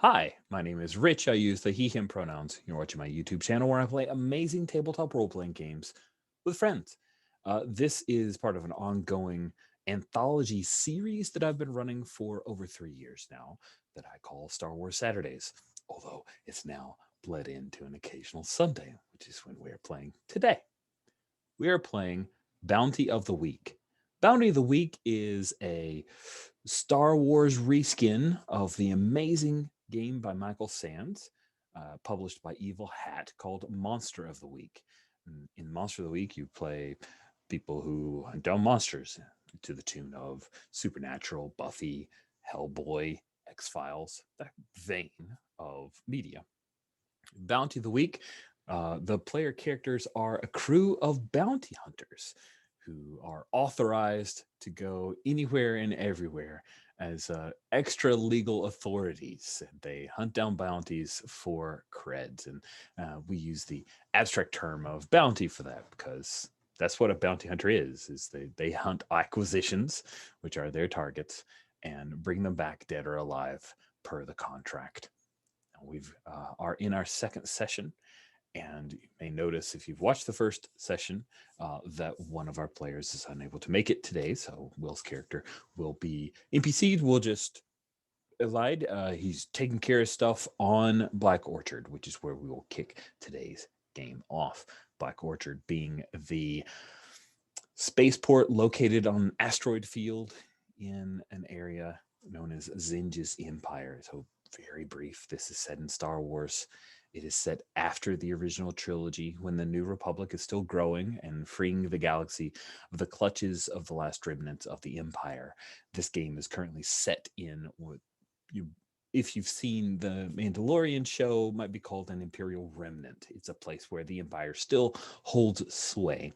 Hi, my name is Rich. I use the he, him pronouns. You're watching my YouTube channel where I play amazing tabletop role playing games with friends. This is part of an ongoing anthology series that I've been running for over 3 years now that I call Star Wars Saturdays, although it's now bled into an occasional Sunday, which is when we're playing today. We are playing Bounty of the Week. Bounty of the Week is a Star Wars reskin of the amazing game by Michael Sands, published by Evil Hat, called Monster of the Week. In Monster of the Week, you play people who hunt down monsters to the tune of Supernatural, Buffy, Hellboy, X-Files, that vein of media. Bounty of the Week, the player characters are a crew of bounty hunters who are authorized to go anywhere and everywhere as extra legal authorities. They hunt down bounties for creds. And we use the abstract term of bounty for that because that's what a bounty hunter is they hunt acquisitions, which are their targets, and bring them back dead or alive per the contract. We are in our second session, and you may notice if you've watched the first session that one of our players is unable to make it today. So Will's character will be NPC'd. We'll just elide. He's taking care of stuff on Black Orchard, which is where we will kick today's game off. Black Orchard being the spaceport located on an asteroid field in an area known as Zinj's Empire. So very brief. This is set in Star Wars. It is set after the original trilogy when the New Republic is still growing and freeing the galaxy of the clutches of the last remnants of the Empire. This game is currently set in what you, if you've seen the Mandalorian show, might be called an Imperial Remnant. It's a place where the Empire still holds sway.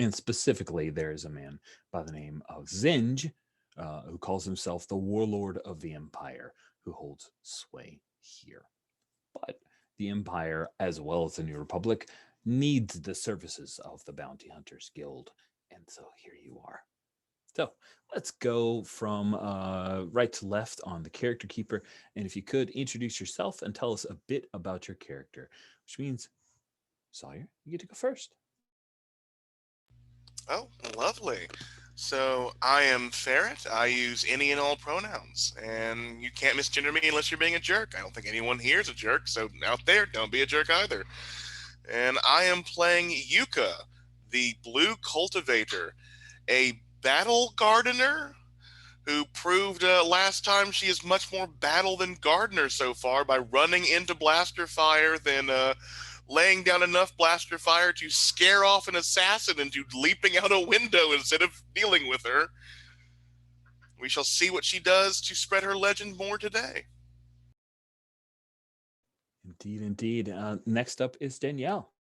And specifically, there is a man by the name of Zinj, who calls himself the warlord of the Empire, who holds sway here. But the Empire, as well as the New Republic, needs the services of the Bounty Hunters Guild. And so here you are. So let's go from right to left on the character keeper. And if you could introduce yourself and tell us a bit about your character, which means, Sawyer, you get to go first. Oh, lovely. So I am Ferret. I use any and all pronouns, and you can't misgender me unless you're being a jerk. I don't think anyone here is a jerk, so out there, don't be a jerk either. And I am playing Yuka, the Blue Cultivator, a battle gardener who proved last time she is much more battle than gardener so far by running into blaster fire than laying down enough blaster fire to scare off an assassin into leaping out a window instead of dealing with her. We shall see what she does to spread her legend more today. Indeed, indeed. Next up is Danielle.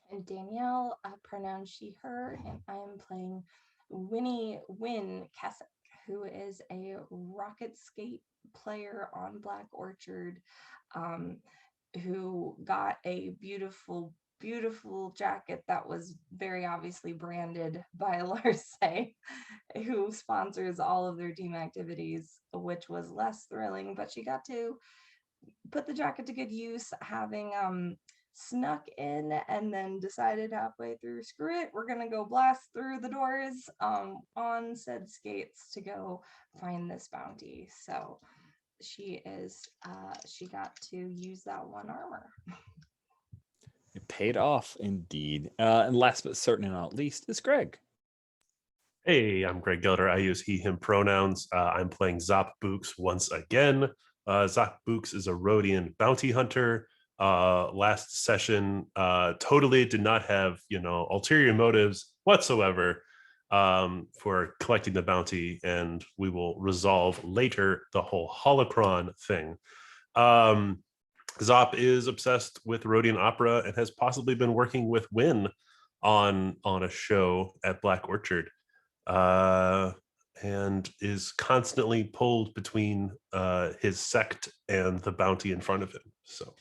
And Danielle, pronoun she, her, and I am playing Winnie Wynn Kasich, who is a rocket skate player on Black Orchard, who got a beautiful jacket that was very obviously branded by Larse, who sponsors all of their team activities, which was less thrilling, but she got to put the jacket to good use, having snuck in and then decided halfway through, screw it, we're gonna go blast through the doors on said skates to go find this bounty. So she got to use that one armor. It paid off indeed. And last but certainly not least is Greg. Hey, I'm Greg Gelder. I use he, him pronouns. I'm playing Zop Books once again. Zop Books is a Rhodian bounty hunter. Last session totally did not have, ulterior motives whatsoever for collecting the bounty, and we will resolve later the whole holocron thing. Zop is obsessed with Rhodian opera and has possibly been working with Wynn on a show at Black Orchard, and is constantly pulled between his sect and the bounty in front of him. So.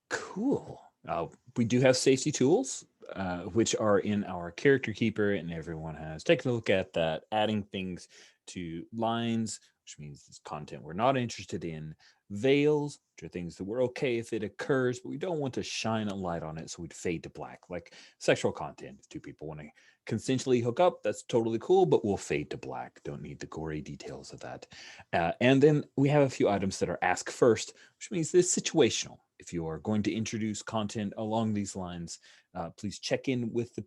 Cool. We do have safety tools. which are in our character keeper, and everyone has taken a look at that, adding things to lines, which means it's content we're not interested in, veils, which are things that we're okay if it occurs, but we don't want to shine a light on it, so we'd fade to black, like sexual content. If two people want to consensually hook up, that's totally cool, but we'll fade to black. Don't need the gory details of that. And then we have a few items that are ask first, which means this situational. If you are going to introduce content along these lines, please check in with the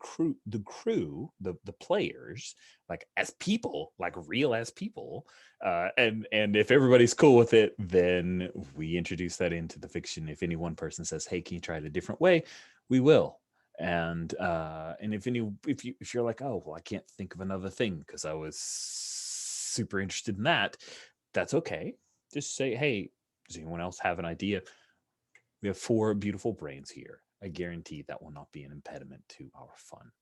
the players, like as people, like real as people. And if everybody's cool with it, then we introduce that into the fiction. If any one person says, "Hey, can you try it a different way?" we will. And if you're like, "Oh, well, I can't think of another thing because I was super interested in that," that's okay. Just say, "Hey, does anyone else have an idea?" We have 4 beautiful brains here. I guarantee that will not be an impediment to our fun.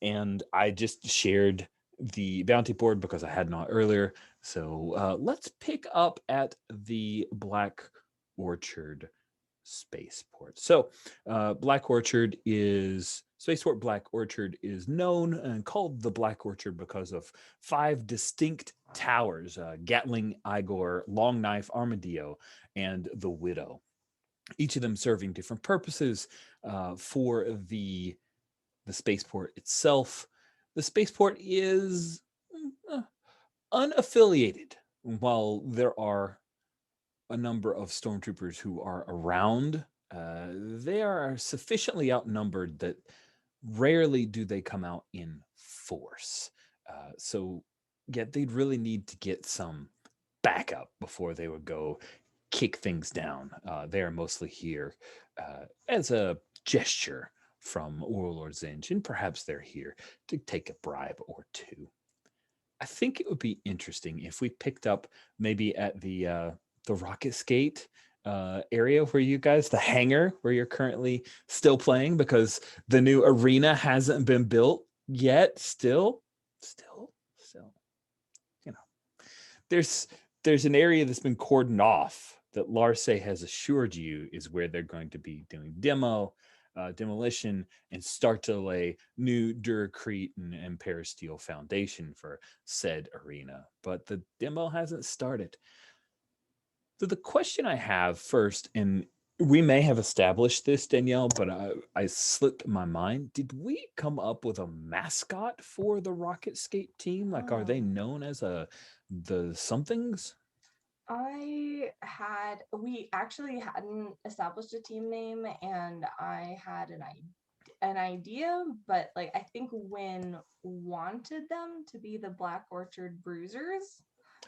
And I just shared the bounty board because I had not earlier. So let's pick up at the Black Orchard spaceport. So Spaceport Black Orchard is known and called the Black Orchard because of 5 distinct towers: Gatling, Igor, Long Knife, Armadillo, and the Widow. Each of them serving different purposes for the spaceport itself. The spaceport is unaffiliated. While there are a number of stormtroopers who are around, they are sufficiently outnumbered that rarely do they come out in force. So, yeah, they'd really need to get some backup before they would go kick things down. They are mostly here as a gesture from Warlord Zinj, and perhaps they're here to take a bribe or two. I think it would be interesting if we picked up maybe at the rocket skate area where you guys, the hangar where you're currently still playing, because the new arena hasn't been built yet. Still, you know, there's an area that's been cordoned off that Larse has assured you is where they're going to be doing demolition, and start to lay new Duracrete and Peristeel foundation for said arena. But the demo hasn't started. So the question I have first, and we may have established this, Danielle, but I slipped my mind. Did we come up with a mascot for the Rocket Skate team? Like, are they known as the somethings? We actually hadn't established a team name, and I had an idea, but like I think Wynn wanted them to be the Black Orchard Bruisers,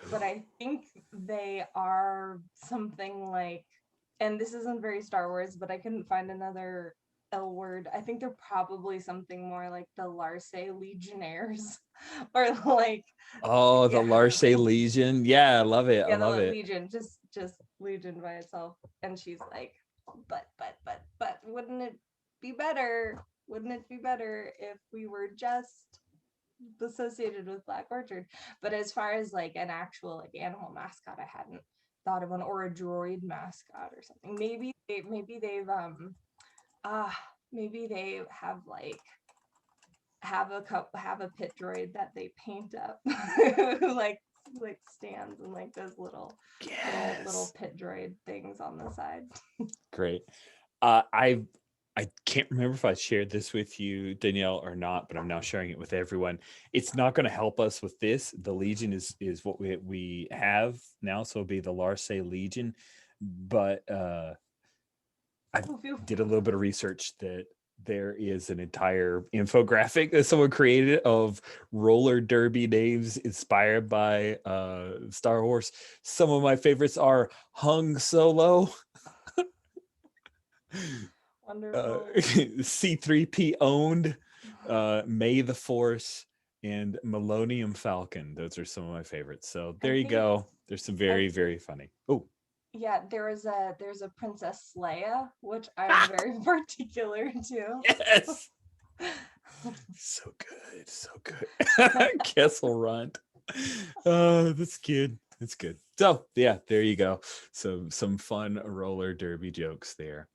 but I think they are something like, and this isn't very Star Wars, but I couldn't find another L word. I think they're probably something more like the Larse Legionnaires, or like, Oh, the yeah. Larse Legion. Yeah, I love it. I Yeah, love the it. Legion, just Legion by itself. And she's like, but wouldn't it be better? Wouldn't it be better if we were just associated with Black Orchard? But as far as like an actual like animal mascot, I hadn't thought of one, or a droid mascot or something. Maybe they have like have a pit droid that they paint up who like stands and like those little pit droid things on the side. Great. I can't remember if I shared this with you, Danielle, or not, but I'm now sharing it with everyone. It's not going to help us with this. The Legion is what we have now, so it'll be the Larse Legion. But I did a little bit of research that there is an entire infographic that someone created of roller derby names inspired by Star Wars. Some of my favorites are Hung Solo, Wonderful. C3P owned, May the Force, and Millennium Falcon. Those are some of my favorites. So there you go. There's some very, very funny. Oh, yeah, there's a Princess Leia, which I'm very particular to. yes. So good. Kessel Runt. That's good. That's good. So yeah, there you go. So some fun roller derby jokes there.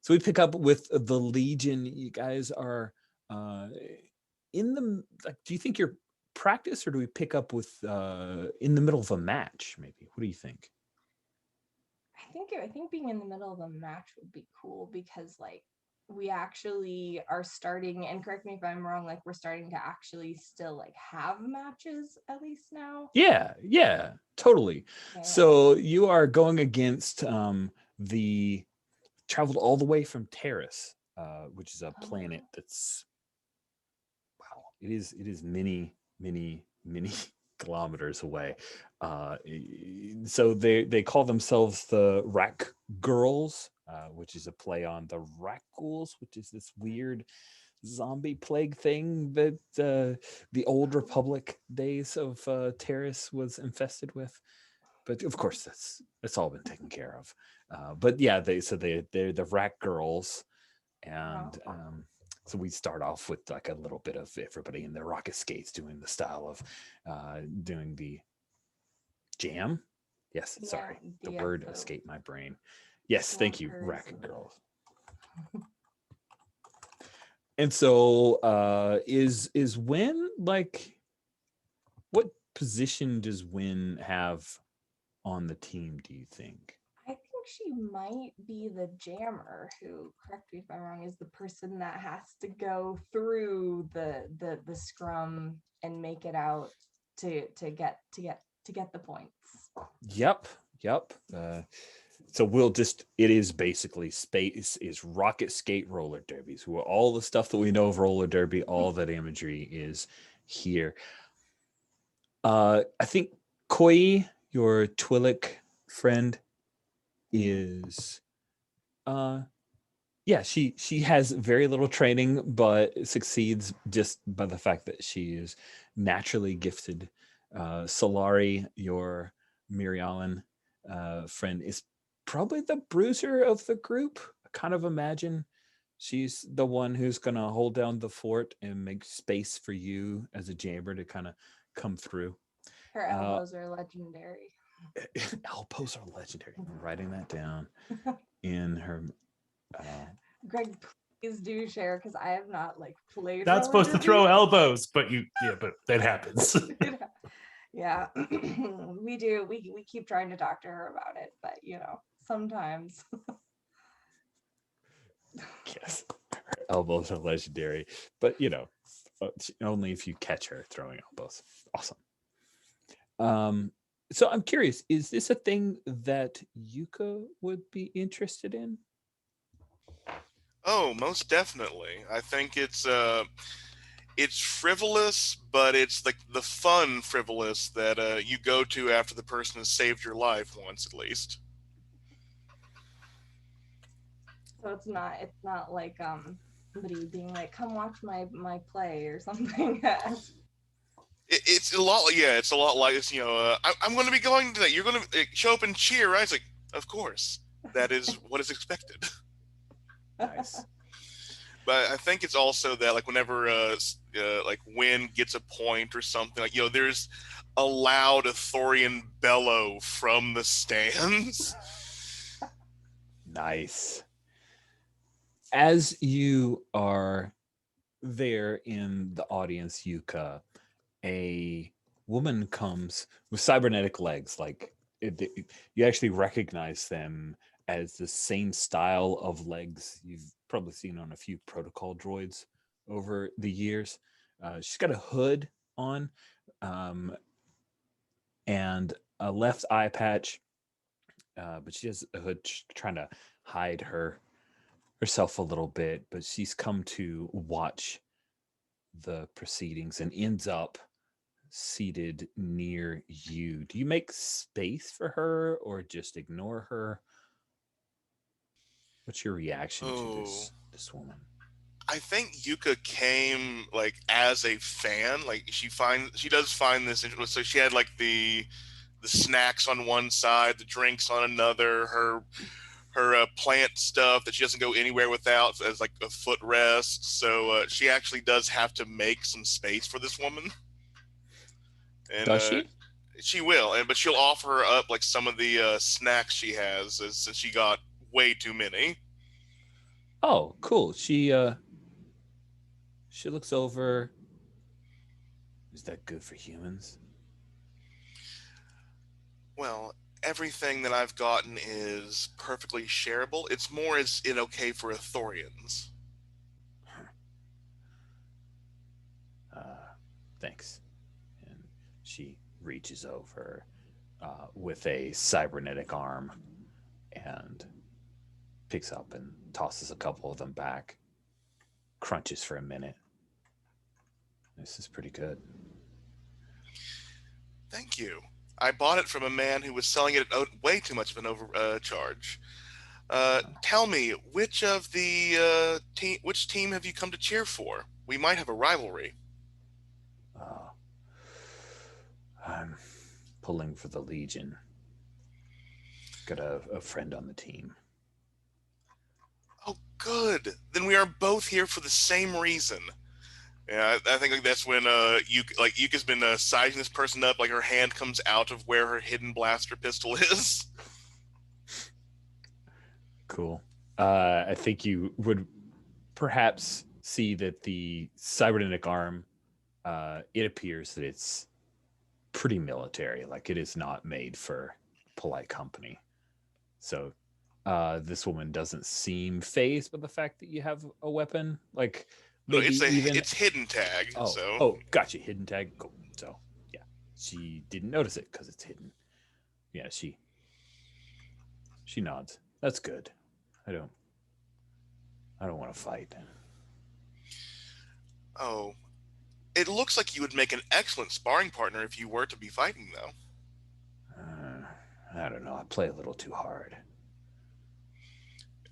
So we pick up with the Legion. You guys are in the. Like, do you think you're practice, or do we pick up with in the middle of a match? Maybe. What do you think? I think being in the middle of a match would be cool because like we actually are starting, and correct me if I'm wrong, like we're starting to actually still like have matches at least now. Yeah, totally. Yeah. So you are going against the traveled all the way from Terrace, which is a planet that's wow. It is many kilometers away. So they call themselves the Rack Girls, which is a play on the Rack Ghouls, which is this weird zombie plague thing that the old Republic days of Terrace was infested with. But of course, that's all been taken care of. But yeah, they're the Rack Girls, and so we start off with like a little bit of everybody in their rocket skates doing the style of doing the jam. Yes, sorry, the word escaped my brain. Yes, thank you, Racket Girls. And so is Win like, what position does Win have on the team, do you think? I think she might be the jammer who, correct me if I'm wrong, is the person that has to go through the scrum and make it out to get the points. Yep. So we'll just, it is basically space is rocket skate roller derbies. Who are all the stuff that we know of roller derby, all that imagery is here. I think Koi, your Twi'lek friend, is yeah, she has very little training, but succeeds just by the fact that she is naturally gifted. Solari, your Mirialan friend, is probably the bruiser of the group. I kind of imagine she's the one who's going to hold down the fort and make space for you as a jammer to kind of come through. Her elbows are legendary. Elbows are legendary. I'm writing that down in her. Greg, please do share because I have not like played. Not supposed to throw elbows, but but that happens. Yeah, we do. We keep trying to talk to her about it, but you know, sometimes. Yes, her elbows are legendary, but you know, only if you catch her throwing elbows. Awesome. So I'm curious, is this a thing that Yuka would be interested in? Oh, most definitely. I think it's frivolous, but it's like the fun frivolous that you go to after the person has saved your life once at least. So it's not like somebody being like, come watch my play or something. It's a lot. Yeah, it's a lot like this. You know, I'm going to be going to that. You're going to show up and cheer, right? It's like, of course, that is what is expected. Nice. But I think it's also that like whenever like Win gets a point or something, like, you know, there's a loud Athorian bellow from the stands. Nice. As you are there in the audience, Yuka, a woman comes with cybernetic legs. Like you actually recognize them as the same style of legs you've probably seen on a few protocol droids over the years. She's got a hood on and a left eye patch, but she has a hood trying to hide herself a little bit, but she's come to watch the proceedings and ends up seated near you. Do you make space for her or just ignore her? What's your reaction to this woman? I think Yuka came like as a fan. Like she does find this interesting. So she had like the snacks on one side, the drinks on another, her plant stuff that she doesn't go anywhere without as like a footrest. So she actually does have to make some space for this woman. And, does she? She will, but she'll offer her up like some of the snacks she has, since she got way too many. Oh, cool. She looks over. Is that good for humans? Well, everything that I've gotten is perfectly shareable. It's more, is it okay for Athorians? Thanks. And she reaches over with a cybernetic arm and picks up and tosses a couple of them back. Crunches for a minute. This is pretty good. Thank you. I bought it from a man who was selling it at way too much of an overcharge. Tell me, which of the which team have you come to cheer for? We might have a rivalry. Uh, I'm pulling for the Legion. Got a friend on the team. Oh, good. Then we are both here for the same reason. Yeah, I think like that's when Yuka's been sizing this person up. Like her hand comes out of where her hidden blaster pistol is. Cool. I think you would perhaps see that the cybernetic arm, it appears that it's pretty military. Like it is not made for polite company. So this woman doesn't seem phased by the fact that you have a weapon. Like maybe it's hidden tag. Gotcha. Hidden tag. Cool. So yeah, she didn't notice it because it's hidden. Yeah, she nods. That's good. I don't want to fight. Oh, it looks like you would make an excellent sparring partner if you were to be fighting, though. I don't know. I play a little too hard.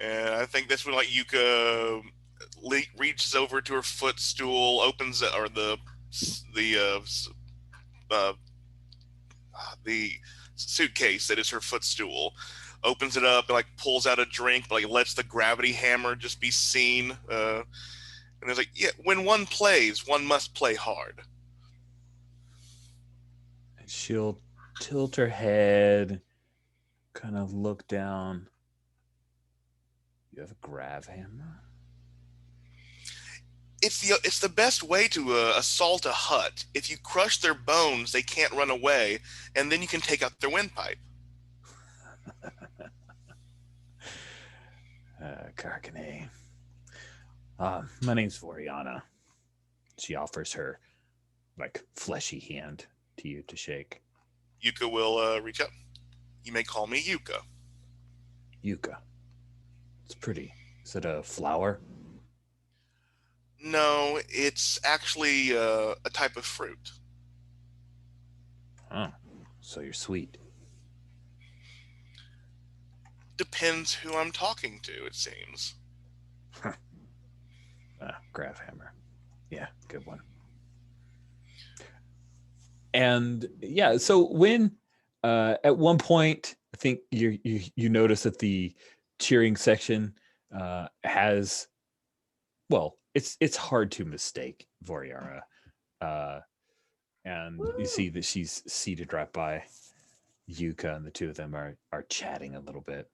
And I think that's when like Yuka reaches over to her footstool, opens it, or the suitcase that is her footstool, opens it up and like pulls out a drink, but, like lets the gravity hammer just be seen. And it's like, yeah, when one plays, one must play hard. And she'll tilt her head, kind of look down. You have a grav hammer? It's the best way to assault a hut. If you crush their bones, they can't run away, and then you can take out their windpipe. Carcane. My name's Voriana. She offers her like fleshy hand to you to shake. Yuka will reach up. You may call me Yuka. Yuka. It's pretty. Is it a flower? No, it's actually a type of fruit. Oh, so you're sweet. Depends who I'm talking to, it seems. Grav hammer. Yeah, good one. And yeah, so when at one point, I think you notice that the cheering section has, well, it's hard to mistake Voriara, and you see that she's seated right by Yuka, and the two of them are chatting a little bit.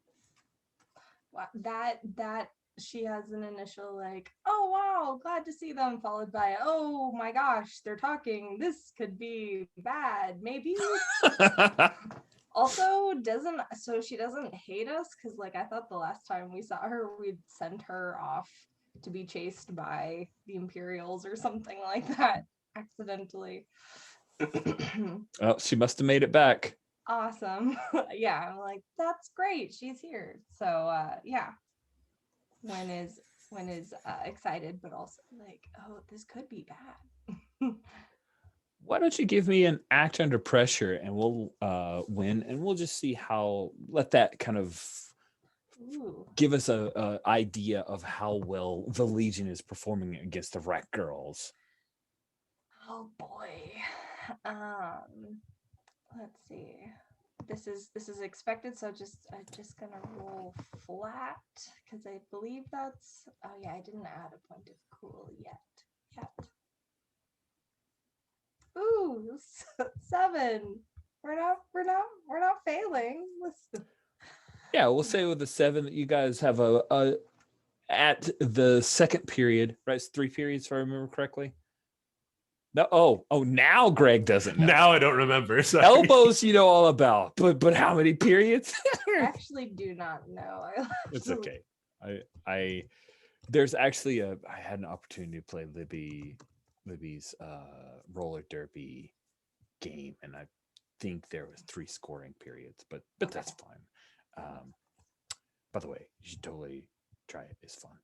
Wow, that she has an initial like, oh wow, glad to see them, followed by, oh my gosh, they're talking, this could be bad, maybe. Also, she doesn't hate us, because like I thought the last time we saw her, we'd sent her off to be chased by the Imperials or something like that accidentally. Oh, she must have made it back. Awesome. Yeah, I'm like, that's great, she's here. So yeah, Wen is excited, but also like, oh, this could be bad. Why don't you give me an act under pressure, and we'll win, and we'll just see how. Let that kind of give us a idea of how well the Legion is performing against the Rat Girls. Oh boy. Let's see. This is expected, so I'm just gonna roll flat, because I believe that's, oh yeah, I didn't add a point of cool yet. Ooh, 7. We're not failing. Listen. Yeah, we'll say with the 7 that you guys have a at the second period, right? It's 3 periods, if I remember correctly. No, oh, now Greg doesn't know. Now I don't remember. Sorry. Elbows, you know all about, but how many periods? I actually do not know. It's okay. I there's actually I had an opportunity to play Libby's roller derby game, and I think there was 3 scoring periods, but that's fine. By the way, you should totally try it. It's fun.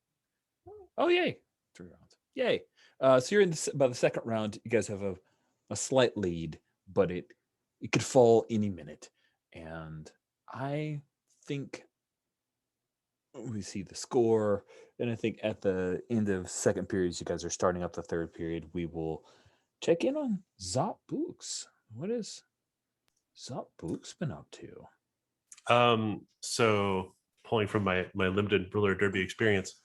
Oh yay, 3 rounds. Yay. So you're in by the second round. You guys have a slight lead, but it could fall any minute. And I think we see the score. And I think at the end of second periods, you guys are starting up the third period. We will check in on Zop Books. What has Zop Books been up to? So pulling from my limited roller derby experience,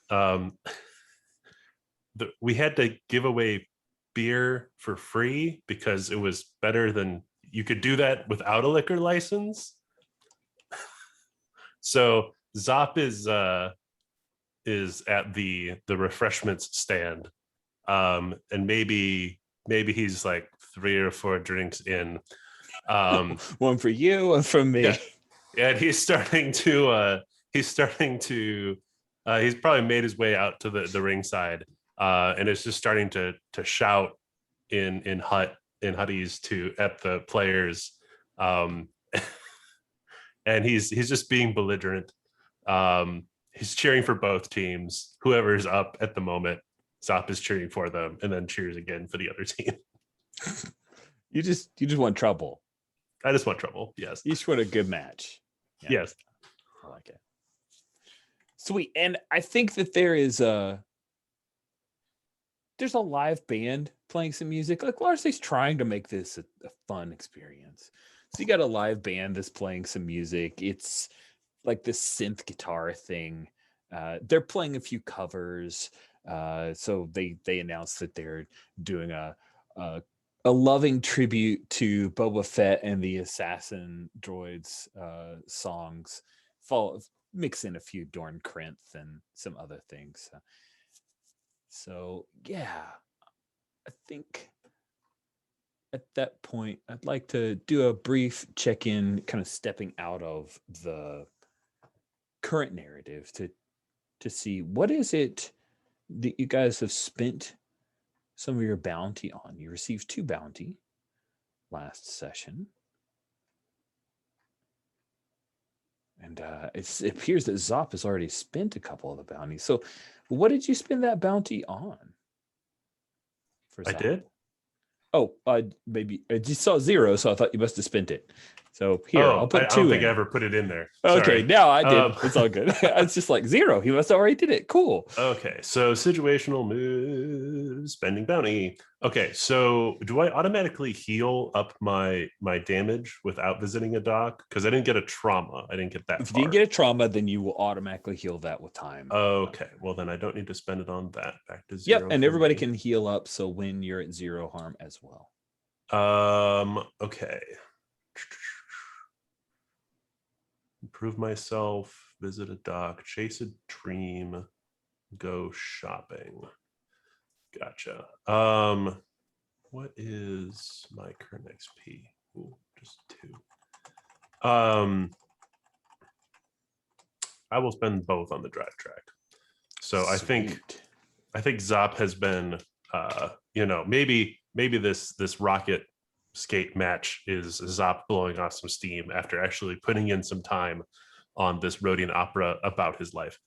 we had to give away beer for free because it was better than you could do that without a liquor license. So Zop is at the refreshments stand, and maybe he's like 3 or 4 drinks in. One for you, one from me. Yeah. And he's probably made his way out to the ringside, and it's just starting to shout in Huddies at the players, and he's just being belligerent. He's cheering for both teams. Whoever's up at the moment, Zop is cheering for them, and then cheers again for the other team. You just want trouble. I just want trouble. Yes. You just want a good match. Yeah. Yes. I like it. Sweet. And I think that there's a live band playing some music. Like Larcy's trying to make this a fun experience. So you got a live band that's playing some music. It's like this synth guitar thing. They're playing a few covers. So they announced that they're doing a loving tribute to Boba Fett and the Assassin Droids songs. Mix in a few Dorn Krenth and some other things. So yeah, I think at that point, I'd like to do a brief check-in, kind of stepping out of the current narrative to see what is it that you guys have spent some of your bounty on. You received 2 bounty last session. And it appears that Zop has already spent a couple of the bounties. So what did you spend that bounty on? I did? Oh, maybe I just saw 0, so I thought you must have spent it. So here, I'll put 2 I don't think I ever put it in there. Okay, Sorry. now I did. It's all good. It's just like 0. He must have already did it. Cool. Okay, so situational moves, spending bounty. Okay, so do I automatically heal up my damage without visiting a doc? Because I didn't get a trauma. I didn't get that If far. you didn't get a trauma, then you will automatically heal that with time. Okay, well then I don't need to spend it on that. Back to 0. Yep, and everybody can heal up. So when you're at 0 harm as well. Okay. Improve myself, visit a doc, chase a dream, go shopping. Gotcha. What is my current XP? Ooh, just 2. I will spend both on the drive track. So Sweet. I think Zop has been maybe this rocket skate match is Zop blowing off some steam after actually putting in some time on this Rhodian opera about his life,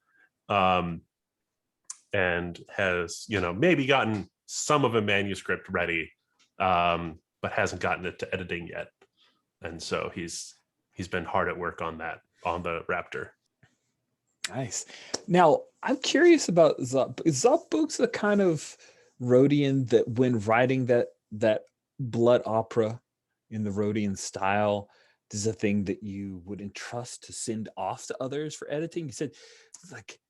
and has maybe gotten some of a manuscript ready, but hasn't gotten it to editing yet, and so he's been hard at work on that, on the Raptor. Nice. Now I'm curious about Zop. Is Zop Books the kind of Rhodian that when writing that blood opera in the Rhodian style, this is a thing that you would entrust to send off to others for editing? You said, like,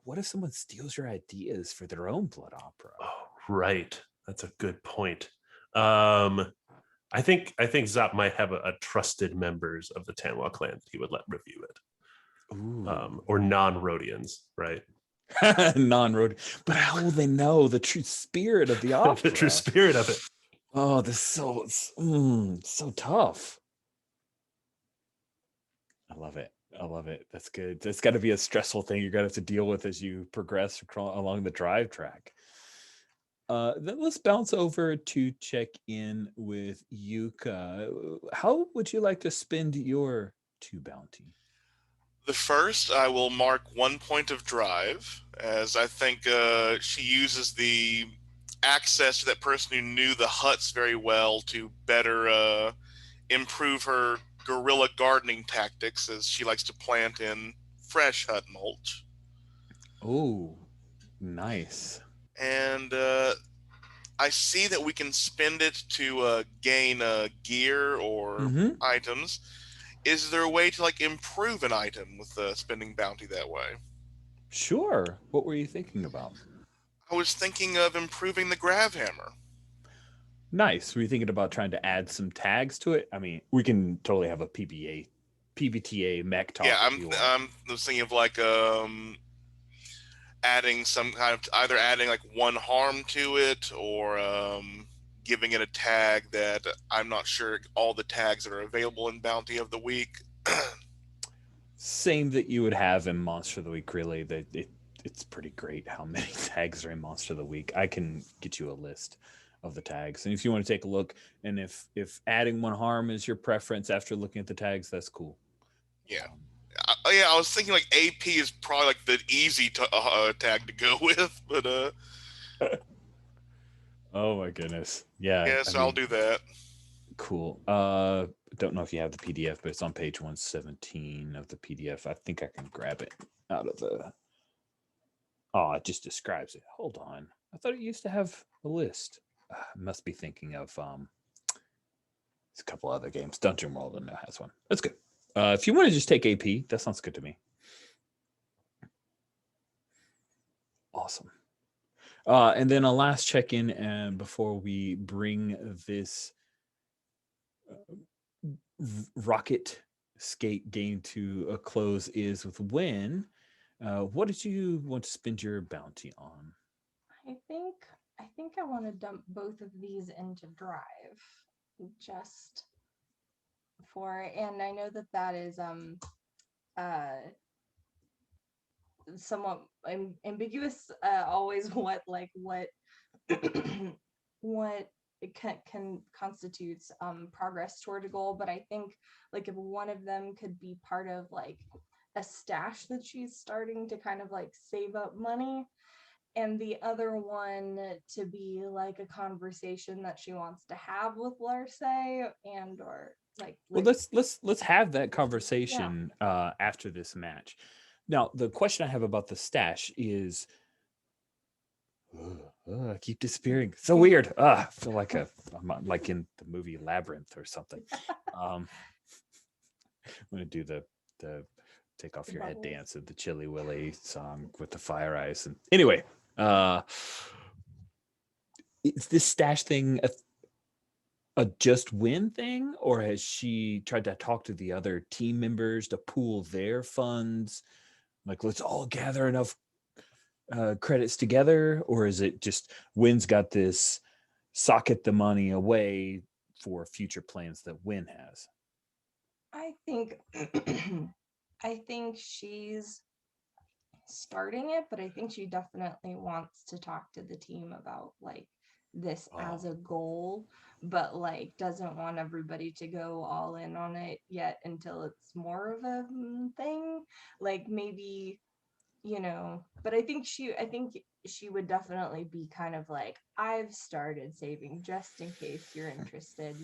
what if someone steals your ideas for their own blood opera? Oh, right. That's a good point. I think Zop might have a trusted members of the Tanwa clan that he would let review it. Ooh. Or non-Rhodians, right? Non-road, but how will they know the true spirit of the opera? The true spirit of it. Oh, this is so tough. I love it. I love it. That's good. That's got to be a stressful thing you're gonna have to deal with as you progress along the drive track. Then let's bounce over to check in with Yuka. How would you like to spend your 2 bounty? The first, I will mark 1 point of drive, as I think she uses the access to that person who knew the huts very well to better improve her guerrilla gardening tactics, as she likes to plant in fresh hut mulch. Oh, nice. And I see that we can spend it to gain gear or Mm-hmm. items. Is there a way to like improve an item with spending bounty that way? Sure. What were you thinking about? I was thinking of improving the grav hammer. Nice. Were you thinking about trying to add some tags to it? I mean, we can totally have a PBTA mech talk Yeah, if you want. I was thinking of like adding some kind of either adding like 1 harm to it or giving it a tag that I'm not sure all the tags that are available in Bounty of the Week. Same that you would have in Monster of the Week, really. It's pretty great how many tags are in Monster of the Week. I can get you a list of the tags. And if you want to take a look, and if adding 1 harm is your preference after looking at the tags, that's cool. Yeah. I was thinking like AP is probably like the easy tag to go with, but Oh my goodness. Yeah. so I'll do that. Cool. Don't know if you have the PDF, but it's on page 117 of the PDF. I think I can grab it out of the. Oh, it just describes it. Hold on. I thought it used to have a list. I must be thinking of there's a couple other games. Dungeon World now has one. That's good. If you want to just take AP, that sounds good to me. Awesome. And then a last check-in before we bring this rocket skate game to a close is with Win. What did you want to spend your bounty on? I think I want to dump both of these into drive, just for, and I know that is somewhat ambiguous. Always what what it can constitutes progress toward a goal, but I think like if one of them could be part of like a stash that she's starting to kind of like save up money, and the other one to be like a conversation that she wants to have with Larce, and or like well, let's have that conversation after this match. Now, the question I have about the stash is I keep disappearing. So weird. I feel like I'm like in the movie Labyrinth or something. I'm gonna do the take off your head dance of the Chilly Willy song with the fire eyes. And anyway, is this stash thing a just win thing, or has she tried to talk to the other team members to pool their funds? Like, let's all gather enough credits together, or is it just Wynn's got this socket the money away for future plans that Wynn has? I think I think she's starting it, but I think she definitely wants to talk to the team about like this as a goal, but like doesn't want everybody to go all in on it yet until it's more of a thing. Like maybe, but I think she would definitely be kind of like, I've started saving just in case you're interested,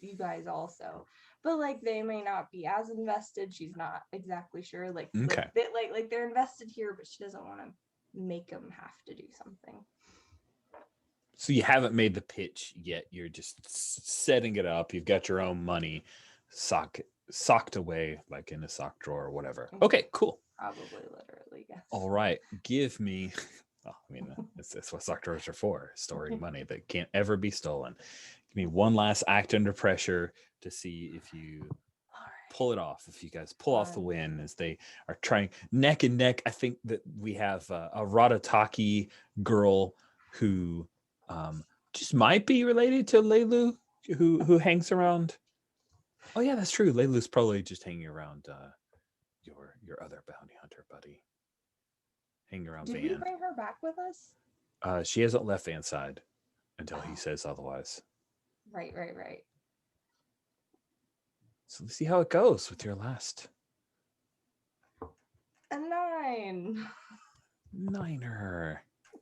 you guys also. But like they may not be as invested. She's not exactly sure. Like they're invested here, but she doesn't want to make them have to do something. So you haven't made the pitch yet. You're just setting it up. You've got your own money socked away, like in a sock drawer or whatever. Okay, cool. Probably literally, yes. All right, give me. I mean, that's what sock drawers are for: storing money that can't ever be stolen. Give me one last act under pressure to see if you pull it off. If you guys pull off the Fun. win as they are trying neck and neck. I think that we have a Ratataki girl who just might be related to Leilu, who hangs around. Oh yeah, that's true. Leilu's probably just hanging around your other bounty hunter buddy. Hanging around Did we Van. bring her back with us? She hasn't left Van's side until he says otherwise. Right. So let's see how it goes with your last A 9. niner. Would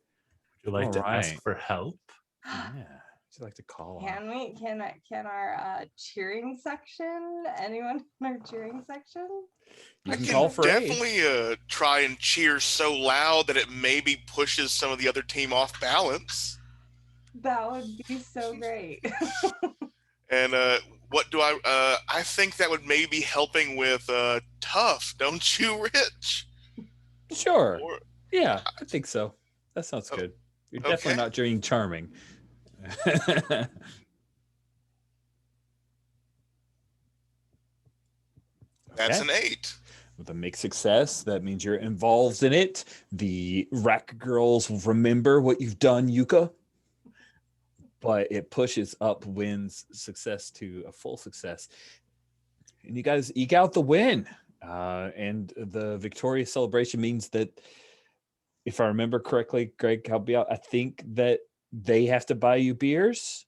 you like All to right. ask for help? Yeah. Would you like to call on? Can our cheering section? Anyone in our cheering section? You I can can call for aid. definitely try and cheer so loud that it maybe pushes some of the other team off balance. That would be so great. And what do I think that would maybe be helping with tough, don't you, Rich? Sure. Or, Yeah, I think so. That sounds good. You're definitely okay. not cheering charming. that's Okay. an 8. With a mixed success, that means you're involved in it. The rack girls will remember what you've done, Yuka. But it pushes up Win's success to a full success. And you guys eke out the win. And the victorious celebration means that, if I remember correctly, Greg, help me out. I think that they have to buy you beers.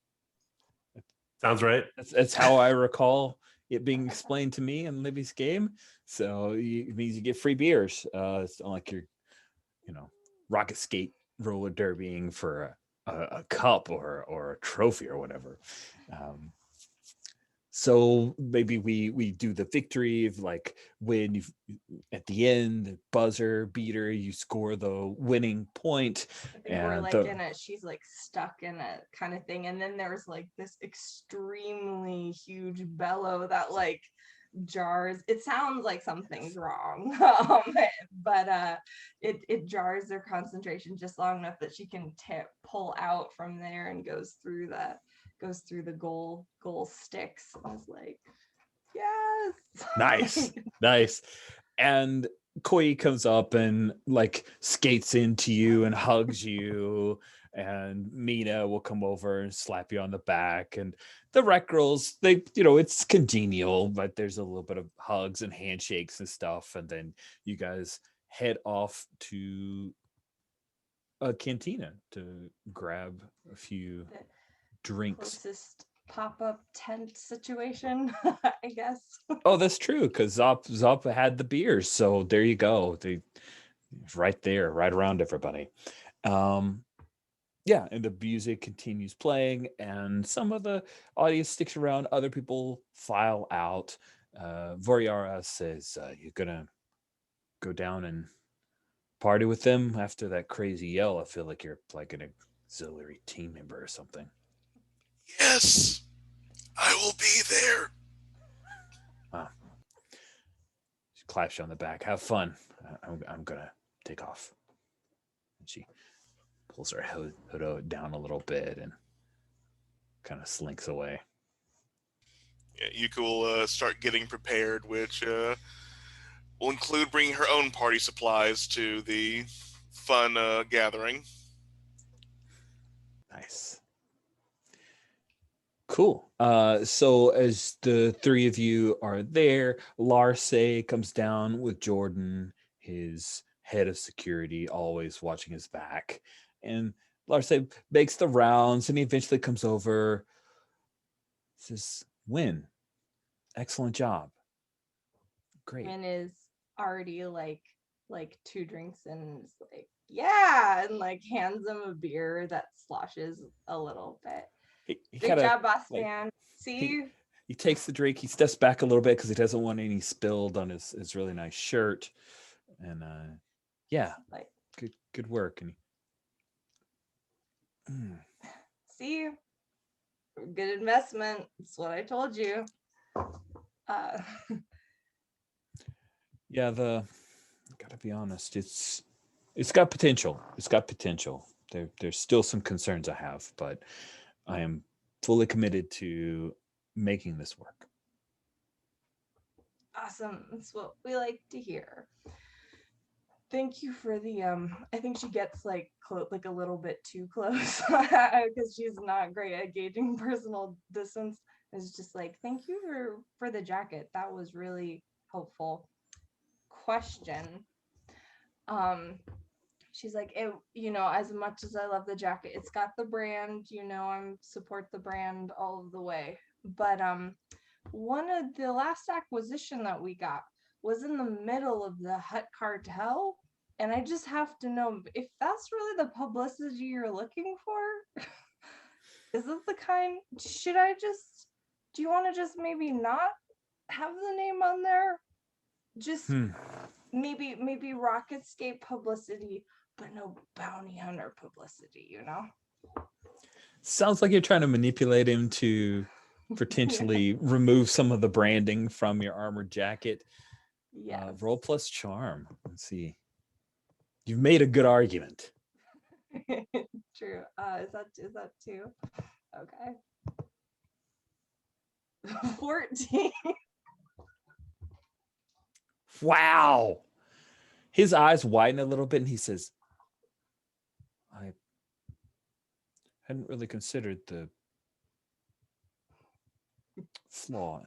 Sounds right. That's how I recall it being explained to me in Libby's game. So it means you get free beers. It's not like you're, rocket skate roller derbying for a cup or a trophy or whatever. So maybe we do the victory of like when you at the end, the buzzer beater, you score the winning point. I think we're like in a she's like stuck in a kind of thing, and then there's like this extremely huge bellow that like jars. It sounds like something's wrong, but it jars their concentration just long enough that she can pull out from there and goes through the goal sticks. I was like, yes. Nice. And Koi comes up and like skates into you and hugs you, and Mina will come over and slap you on the back. And the rec girls, they, it's congenial, but there's a little bit of hugs and handshakes and stuff. And then you guys head off to a cantina to grab a few drinks. Closest pop-up tent situation, I guess. Oh, that's true, because Zop had the beers, so there you go. Right there, right around everybody. Yeah, and the music continues playing, and some of the audience sticks around. Other people file out. Voriara says, "You're gonna go down and party with them after that crazy yell. I feel like you're like an auxiliary team member or something." Yes, I will be there. She claps you on the back. Have fun. I'm gonna take off. And she pulls her hood down a little bit and kind of slinks away. Yeah, Yuka will start getting prepared, which will include bringing her own party supplies to the fun gathering. Nice. Cool. So as the three of you are there, Larse comes down with Jordan, his head of security, always watching his back. And Larse makes the rounds and he eventually comes over. Says, "Win. Excellent job. Great." And is already like 2 drinks and is like, yeah, and like hands him a beer that sloshes a little bit. He Good job, Bastian. See? He takes the drink. He steps back a little bit because he doesn't want any spilled on his really nice shirt. And yeah, like good work. And see, good investment. That's what I told you. Yeah, gotta be honest, it's got potential. It's got potential. There's still some concerns I have, but I am fully committed to making this work. Awesome. That's what we like to hear. Thank you for the I think she gets like like a little bit too close because she's not great at gauging personal distance. It's just like, thank you for the jacket. That was really helpful. Question. She's like, as much as I love the jacket, it's got the brand, I'm support the brand all of the way. But one of the last acquisition that we got was in the middle of the Hut cartel. And I just have to know if that's really the publicity you're looking for. Is this the kind, do you want to just maybe not have the name on there? Just maybe Rocketscape publicity, but no bounty hunter publicity, Sounds like you're trying to manipulate him to potentially remove some of the branding from your armored jacket. Yeah. Roll plus charm. Let's see. You've made a good argument. True. Is that 2? Okay. 14. Wow. His eyes widen a little bit and he says, I hadn't really considered the flaw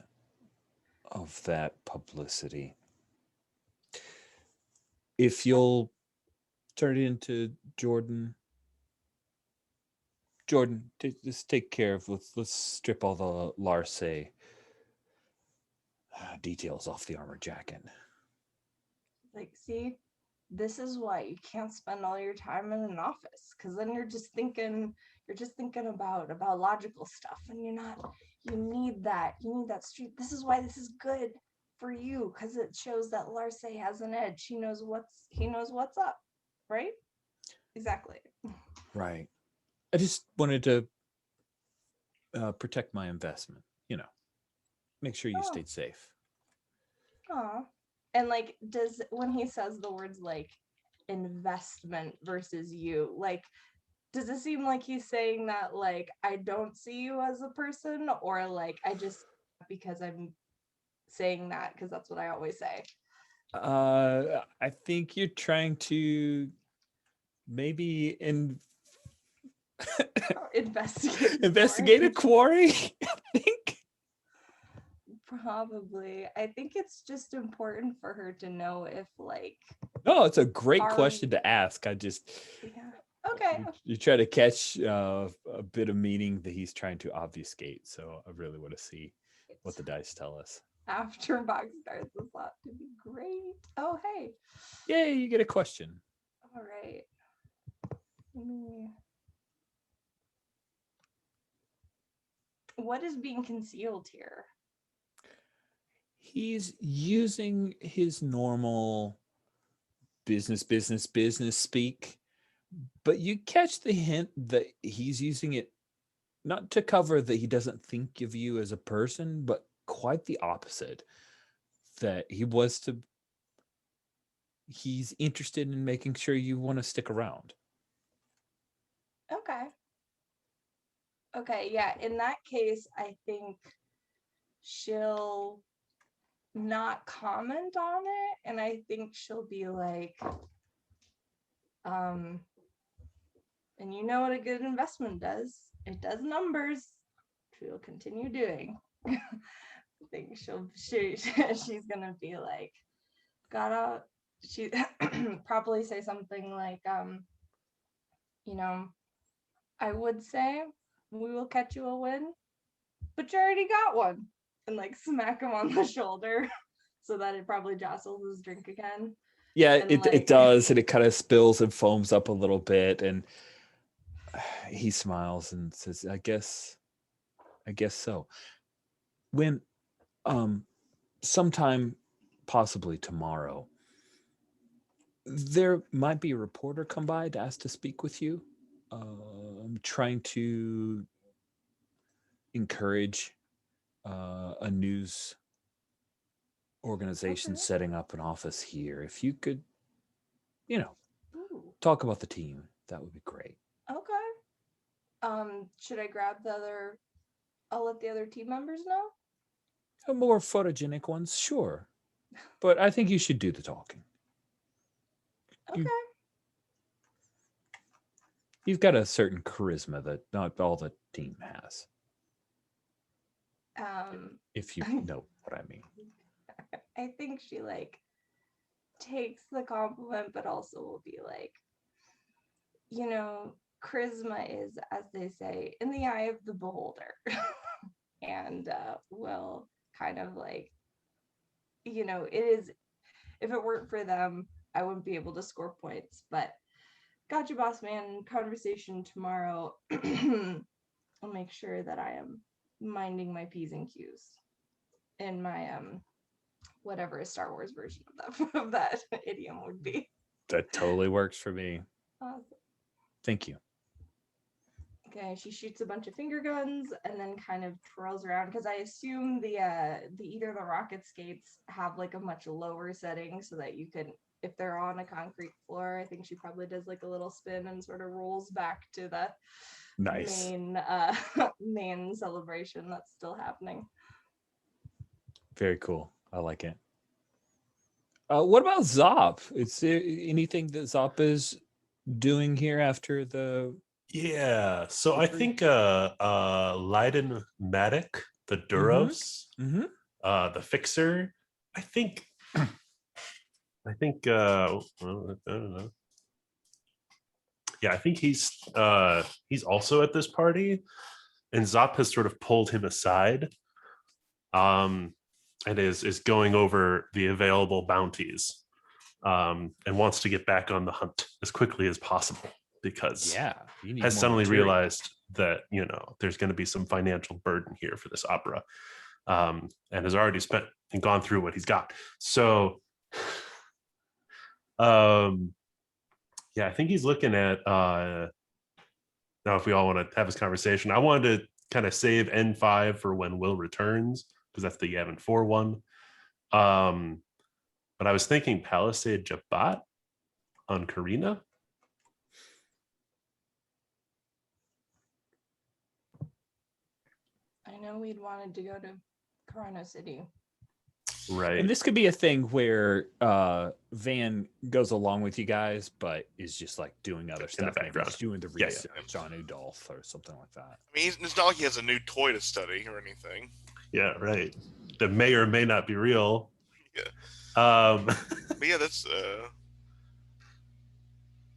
of that publicity. If you'll turn it into Jordan, just take care of, let's strip all the Larse details off the armor jacket. Like, see, this is why you can't spend all your time in an office, because then you're just thinking about logical stuff, and you need that street. This is why this is good for you, because it shows that Larse has an edge. He knows what's up, right? Exactly. Right. I just wanted to protect my investment, make sure you stayed safe. Oh, and like, when he says the words like investment versus you, like, does it seem like he's saying that like I don't see you as a person, or like I just, because I'm saying that because that's what I always say? I think you're trying to maybe investigate a quarry. I think probably. I think it's just important for her to know if like. No, it's a great question to ask. I just okay. You try to catch a bit of meaning that he's trying to obfuscate. So I really want to see what the dice tell us. After box starts, this ought to be great. Oh, hey. Yay, you get a question. All right. What is being concealed here? He's using his normal business speak, but you catch the hint that he's using it not to cover that he doesn't think of you as a person, but quite the opposite. That he's interested in making sure you want to stick around. Okay, yeah. In that case, I think she'll not comment on it, and I think she'll be like, and you know what a good investment does? It does numbers. She'll continue doing. I think she's gonna be like, she probably say something like, I would say we will catch you a win, but you already got one, and like smack him on the shoulder so that it probably jostles his drink again. Yeah, it does, and it kind of spills and foams up a little bit, and he smiles and says, I guess so. When sometime, possibly tomorrow, there might be a reporter come by to ask to speak with you. I'm trying to encourage a news organization setting up an office here. If you could, talk about the team, that would be great. Okay. Should I grab I'll let the other team members know? More photogenic ones, sure. but I think you should do the talking. Okay. You've got a certain charisma that not all the team has, if you know what I mean. I think she like takes the compliment, but also will be like, you know, charisma is, as they say, in the eye of the beholder. And will kind of like, you know, it is, if it weren't for them, I wouldn't be able to score points. But gotcha, boss man, conversation tomorrow. I'll make sure that I am minding my P's and Q's in my whatever a Star Wars version of that idiom would be. That totally works for me. Awesome. Thank you. Okay, she shoots a bunch of finger guns and then kind of twirls around, because I assume the either the rocket skates have like a much lower setting so that you can, if they're on a concrete floor, I think she probably does like a little spin and sort of rolls back to the Nice. main celebration that's still happening. Very cool. I like it. What about Zop? Is there anything that Zop is doing here after the? Yeah. So I think Leiden Matic, the Duros, the Fixer. I think I don't know. Yeah, I think he's also at this party, and Zop has sort of pulled him aside, and is going over the available bounties, and wants to get back on the hunt as quickly as possible, because has suddenly realized that, you know, there's going to be some financial burden here for this opera, and has already spent and gone through what he's got. So yeah, I think he's looking at now, if we all want to have this conversation, I wanted to kind of save N5 for when Will returns, because that's the Yavin 4 one. But I was thinking Palisade Jabat on Karina. I know we'd wanted to go to Corona City. Right. And this could be a thing where Van goes along with you guys, but is just like doing other stuff. In the background. He's doing the research on Udolph or something like that. I mean, it's not like he has a new toy to study or anything. Yeah, right. That may or may not be real. Yeah. But yeah, that's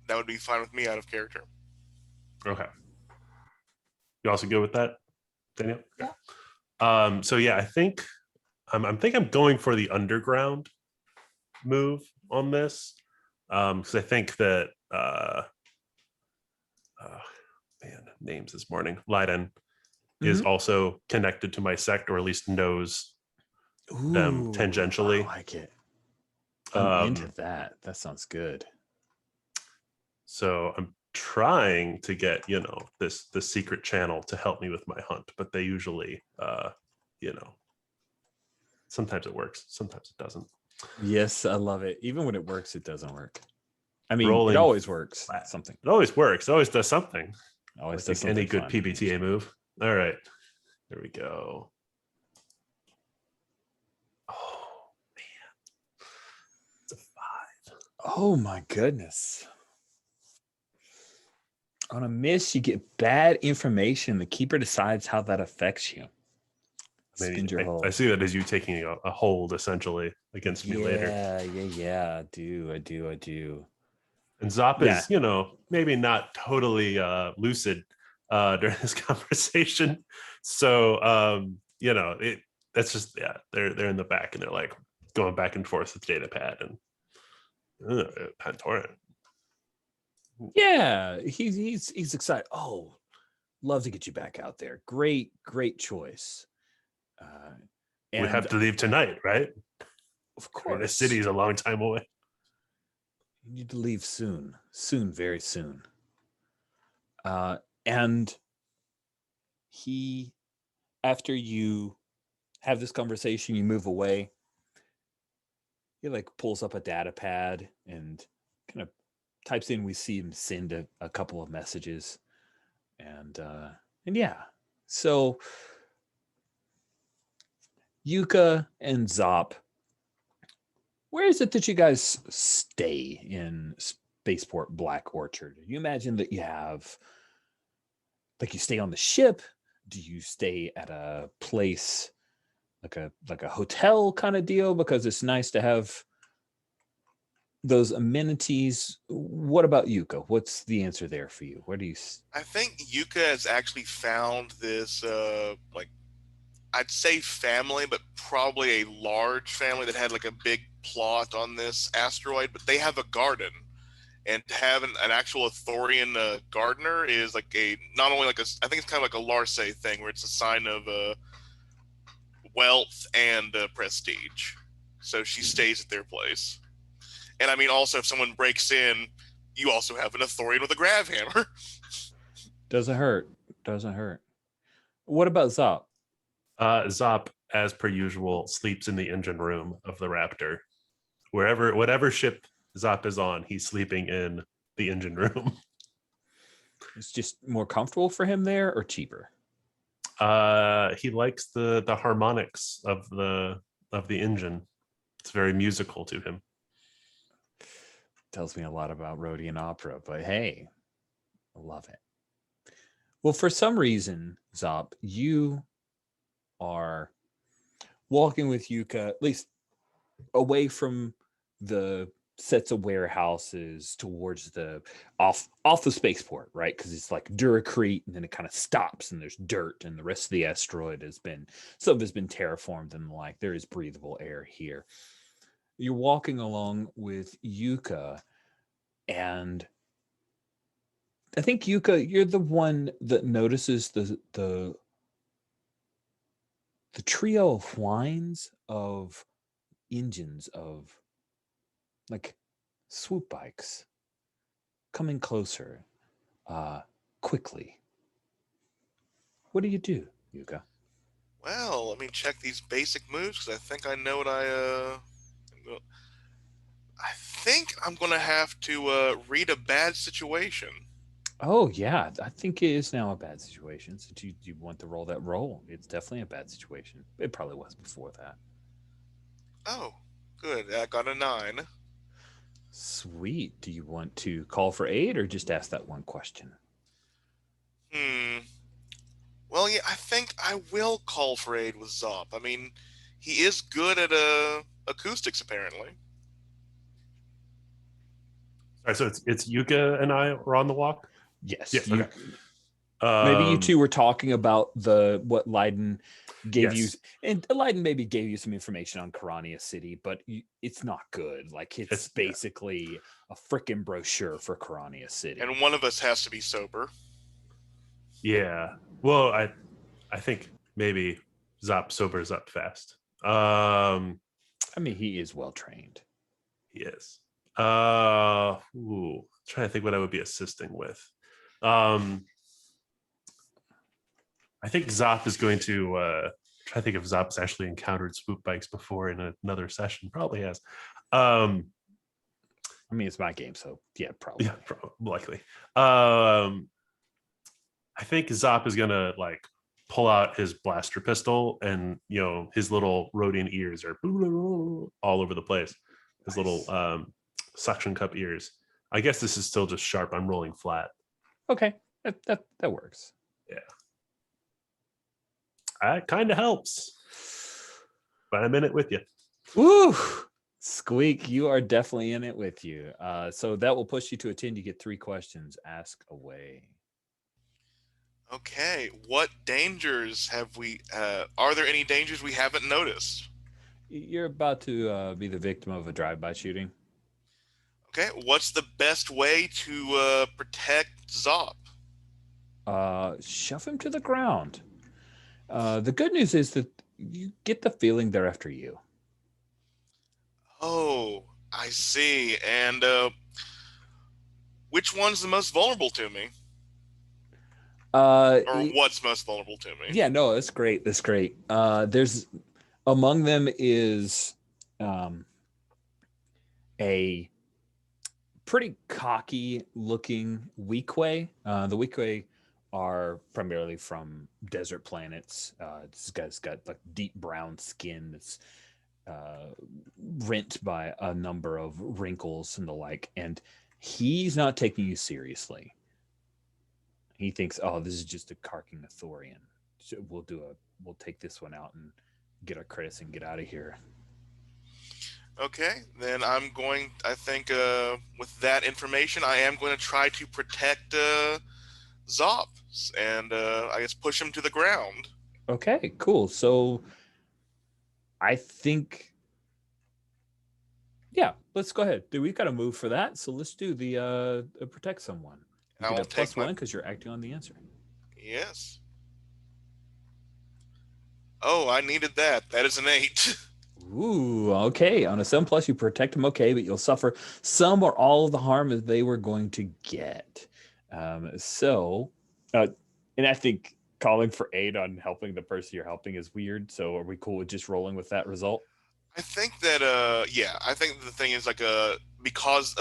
that would be fine with me out of character. Okay. You also good with that, Daniel? Yeah. So yeah, I think I'm going for the underground move on this, because I think that names this morning, Leiden is also connected to my sect, or at least knows them tangentially. I like it. I'm into that. That sounds good. So I'm trying to get, you know, the secret channel to help me with my hunt, but they usually you know, sometimes it works, sometimes it doesn't. Yes, I love it. Even when it works, it doesn't work. I mean, Rolling it always works. Something. It always works. It always does something. Always does something. Any good fun. PBTA move. All right. There we go. Oh, man. It's a 5. Oh, my goodness. On a miss, you get bad information. The keeper decides how that affects you. I see that as you taking a hold, essentially, against me later. Yeah. I do. And Zop is, you know, maybe not totally lucid during this conversation. So, you know, that's just, they're in the back and they're like going back and forth with Datapad and Pantoran. Yeah, he's excited. Oh, love to get you back out there. Great choice. We have to leave tonight, right? Of course. I mean, the city's a long time away. You need to leave soon, very soon. And he, after you have this conversation, you move away. He like pulls up a data pad and kind of types in. We see him send a couple of messages, and yeah. So Yuka and Zop Where is it that you guys stay in Spaceport Black Orchard? You imagine that you have, like, you stay on the ship. Do you stay at a place like a hotel kind of deal because it's nice to have those amenities? What about Yuka? What's the answer there for you? Where do you? I think Yuka has actually found this, like, I'd say family, but probably a large family that had like a big plot on this asteroid, but they have a garden. And to have an actual Thorian gardener is like not only like I think it's kind of like a Larse thing where it's a sign of wealth and prestige. So she stays at their place. And I mean, also, if someone breaks in, you also have an Thorian with a grav hammer. Doesn't hurt. Doesn't hurt. What about Zop? Zop, as per usual, sleeps in the engine room of the Raptor. Whatever ship Zop is on, he's sleeping in the engine room. It's just more comfortable for him there, or cheaper? He likes the harmonics of the engine. It's very musical to him. Tells me a lot about Rhodian opera, but hey, I love it. Well, for some reason, Zop, you are walking with Yuka, at least away from the sets of warehouses towards the off the spaceport, right? Because it's like Duracrete, and then it kind of stops, and there's dirt, and the rest of the asteroid some of it's been terraformed, and like there is breathable air here. You're walking along with Yuka, and I think Yuka, you're the one that notices the trio of whines of engines of like swoop bikes coming closer quickly. What do you do, Yuka? Well, let me check these basic moves because I think I know what I think I'm gonna have to read a bad situation. Oh yeah, I think it is now a bad situation. So do you want to roll that roll? It's definitely a bad situation. It probably was before that. Oh, good. I got a 9. Sweet. Do you want to call for aid or just ask that one question? Well, yeah, I think I will call for aid with Zop. I mean, he is good at acoustics, apparently. All right, so it's Yuka and I were on the walk. Yes. Yeah. Okay. Maybe you two were talking about what Leiden gave you, Yes. and Leiden maybe gave you some information on Karania City, but it's not good. Like it's basically a freaking brochure for Karania City. And one of us has to be sober. Yeah. Well, I think maybe Zop sobers up fast. I mean, he is well trained. He is. Trying to think what I would be assisting with. I think Zop is going to try to think if Zop's actually encountered swoop bikes before in another session. Probably has. I mean, it's my game, so yeah, probably. Yeah, likely. I think Zop is gonna like pull out his blaster pistol, and his little Rhodian ears are all over the place. His little suction cup ears. I guess this is still just sharp. I'm rolling flat. Okay, that works. Yeah. That kind of helps. But I'm in it with you. Woo! Squeak, you are definitely in it with you. So that will push you to a 10. You get 3 questions. Ask away. Okay, what dangers have we? Are there any dangers we haven't noticed? You're about to be the victim of a drive-by shooting. Okay, what's the best way to protect Zop? Shove him to the ground. The good news is that you get the feeling they're after you. Oh, I see. And which one's the most vulnerable to me? Or what's most vulnerable to me? Yeah, no, that's great. That's great. There's among them is a pretty cocky looking Weequay. The Weequay are primarily from desert planets. This guy's got like deep brown skin that's rent by a number of wrinkles and the like, and he's not taking you seriously. He thinks, "Oh, this is just a carking Athorian. So we'll take this one out and get our credits and get out of here." Okay, then I think with that information, I am going to try to protect Zop and I guess push him to the ground. Okay, cool. So I think, yeah, let's go ahead. We've got to move for that. So let's do the protect someone. You I get will a plus take my one because you're acting on the answer. yes. Oh, I needed that. That is an 8. Ooh, okay. On a 7+, you protect them, okay, but you'll suffer some or all of the harm that they were going to get. And I think calling for aid on helping the person you're helping is weird. So are we cool with just rolling with that result? I think that I think the thing is like because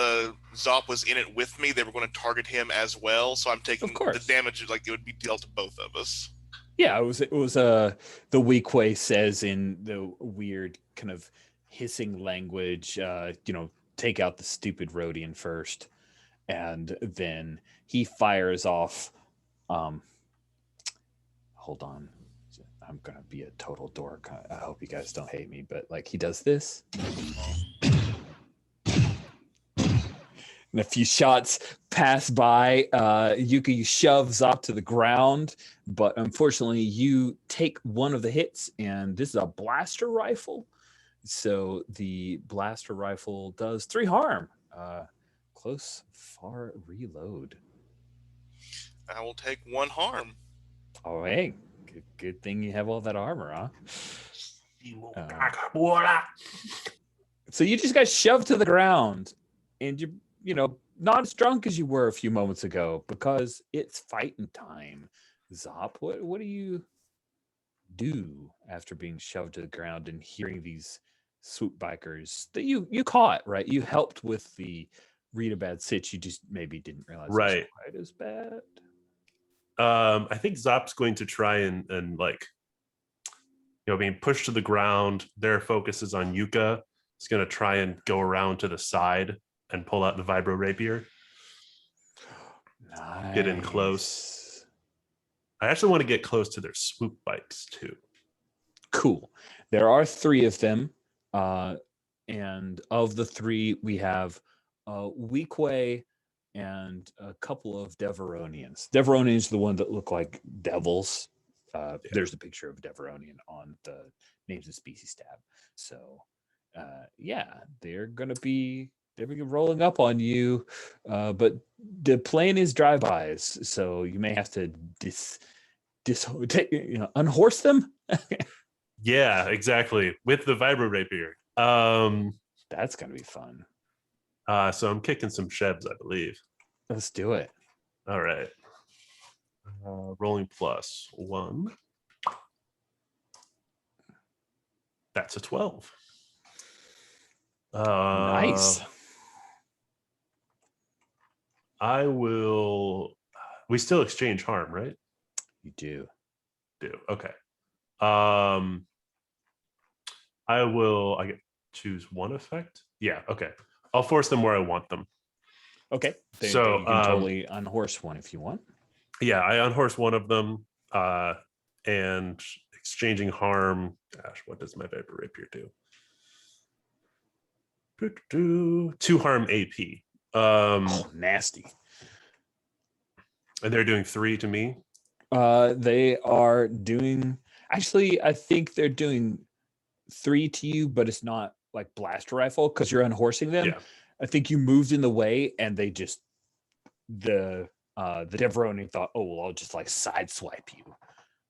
Zop was in it with me, they were going to target him as well. So I'm taking Of course. the damage like it would be dealt to both of us. Yeah, it was the weak way says in the weird kind of hissing language, take out the stupid Rhodian first, and then he fires off. Hold on, I'm gonna be a total dork. I hope you guys don't hate me, but like he does this. And a few shots pass by. Yuka shoves Zop to the ground, but unfortunately, you take one of the hits, and this is a blaster rifle. So the blaster rifle does 3 harm. Close, far, reload. I will take 1 harm. Oh, hey, good thing you have all that armor, huh? So you just got shoved to the ground, and you're not as drunk as you were a few moments ago because it's fighting time. Zop, what do you do after being shoved to the ground and hearing these swoop bikers that you caught, right? You helped with the read a bad sitch. You just maybe didn't realize Right. it was quite as bad. I think Zop's going to try and like, being pushed to the ground. Their focus is on Yuka. He's going to try and go around to the side and pull out the vibro rapier. Nice. Get in close. I actually want to get close to their swoop bikes too. Cool. There are 3 of them. And of the 3, we have Weequay and a couple of Deveronians. Deveronians are the one that look like devils. There's a picture of Deveronian on the names of species tab. So they're gonna be rolling up on you, but the plan is drive-bys, so you may have to unhorse them. Yeah, exactly. With the vibro rapier. That's gonna be fun. So I'm kicking some shevs, I believe. Let's do it. All right. Rolling +1. That's a 12. Nice. I will. We still exchange harm, right? You do. Okay. I will. I get choose one effect. Yeah. Okay. I'll force them where I want them. Okay. So you can totally unhorse one if you want. Yeah, I unhorse one of them, and exchanging harm. Gosh, what does my vapor rapier do? 2 harm AP. Nasty. And they're doing 3 to me. They are doing. Actually, I think they're doing 3 to you, but it's not like blaster rifle because you're unhorsing them. Yeah. I think you moved in the way, and they just the Deveroni thought, oh well, I'll just like sideswipe you,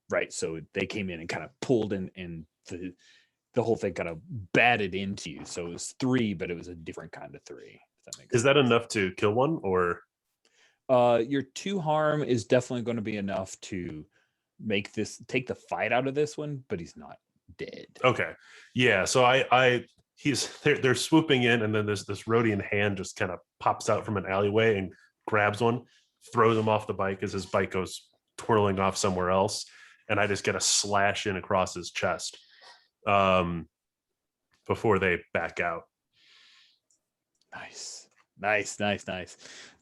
right? So they came in and kind of pulled in, and the whole thing kind of batted into you. So it was 3, but it was a different kind of 3. If that makes sense. Is that enough to kill one, or? Your 2 harm is definitely going to be enough to take the fight out of this one, but he's not dead. Okay. Yeah. So they're swooping in, and then there's this Rhodian hand just kind of pops out from an alleyway and grabs one, throws him off the bike as his bike goes twirling off somewhere else, and I just get a slash in across his chest. before they back out. Nice. And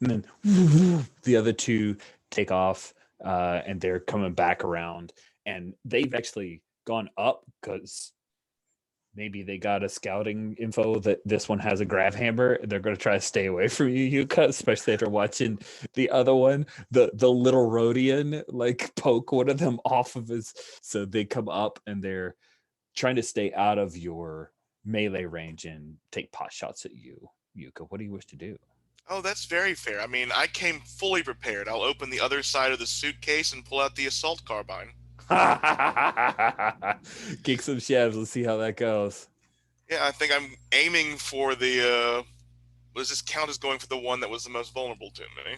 then the other two take off, and they're coming back around, and they've actually gone up because maybe they got a scouting info that this one has a grab hammer. They're going to try to stay away from you, Yuka, especially after watching the other one, the little Rhodian, like poke one of them off of his. So they come up and they're trying to stay out of your melee range and take pot shots at you, Yuka. What do you wish to do? Oh, that's very fair. I mean, I came fully prepared. I'll open the other side of the suitcase and pull out the assault carbine. Kick some shafts. Let's see how that goes. Yeah, I think I'm aiming for the, does this count as going for the one that was the most vulnerable to me?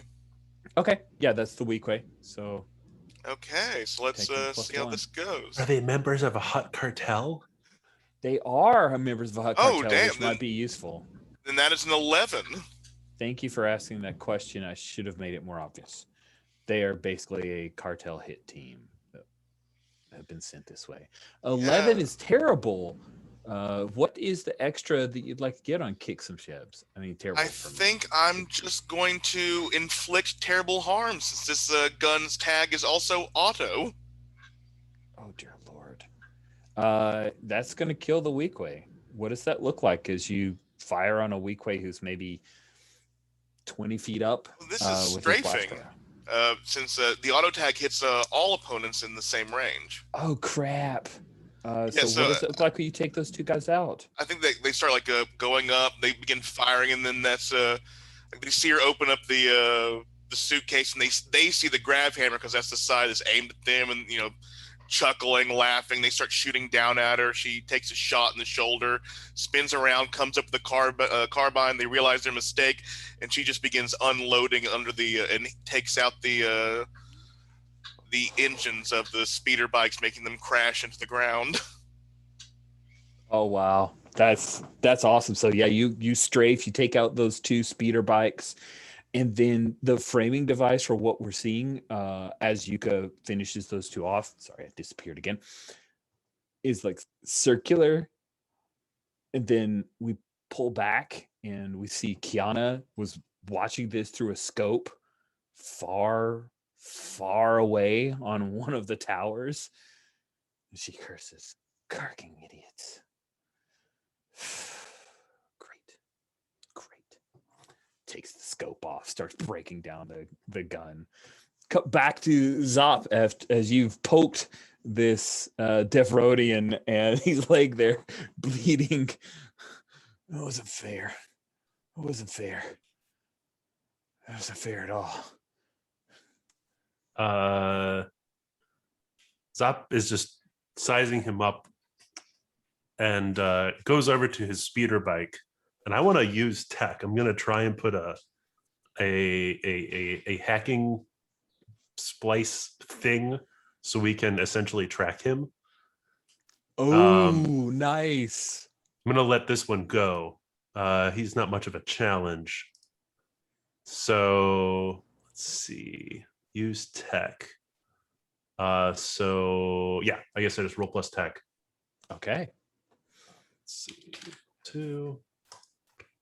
Okay. Yeah, that's the weak way. So. Okay, so let's see how this goes. Are they members of a hut cartel? They are members of a hut cartel, damn, which might be useful. Then that is an 11. Thank you for asking that question. I should have made it more obvious. They are basically a cartel hit team that have been sent this way. 11 is terrible. What is the extra that you'd like to get on Kick Some Shebs? I mean, terrible. I think I'm just going to inflict terrible harm since this gun's tag is also auto. Oh, dear Lord. That's going to kill the weak way. What does that look like as you fire on a weak way who's maybe 20 feet up? This is strafing. Since the auto tag hits all opponents in the same range. Oh, crap. So what does it look like when you take those two guys out? I think they start like going up. They begin firing, and then that's they see her open up the suitcase, and they see the grab hammer because that's the side that's aimed at them, and chuckling, laughing. They start shooting down at her. She takes a shot in the shoulder, spins around, comes up with the carbine. They realize their mistake, and she just begins unloading under and takes out the engines of the speeder bikes, making them crash into the ground. Oh, wow. That's awesome. So yeah, you strafe, you take out those two speeder bikes, and then the framing device for what we're seeing as Yuka finishes those two off, sorry, I disappeared again, is like circular. And then we pull back and we see Kiana was watching this through a scope far away on one of the towers. And she curses, "Carking idiots." Great. Takes the scope off, starts breaking down the gun. Cut back to Zop as you've poked this Deaf Rhodian and he's laying there bleeding. It wasn't fair. It wasn't fair at all. Zop is just sizing him up and goes over to his speeder bike. And I want to use tech. I'm going to try and put a hacking splice thing so we can essentially track him. Oh, nice. I'm going to let this one go. He's not much of a challenge. So let's see. Use tech. So yeah, I guess I just roll plus tech. Okay. Let's see. 2.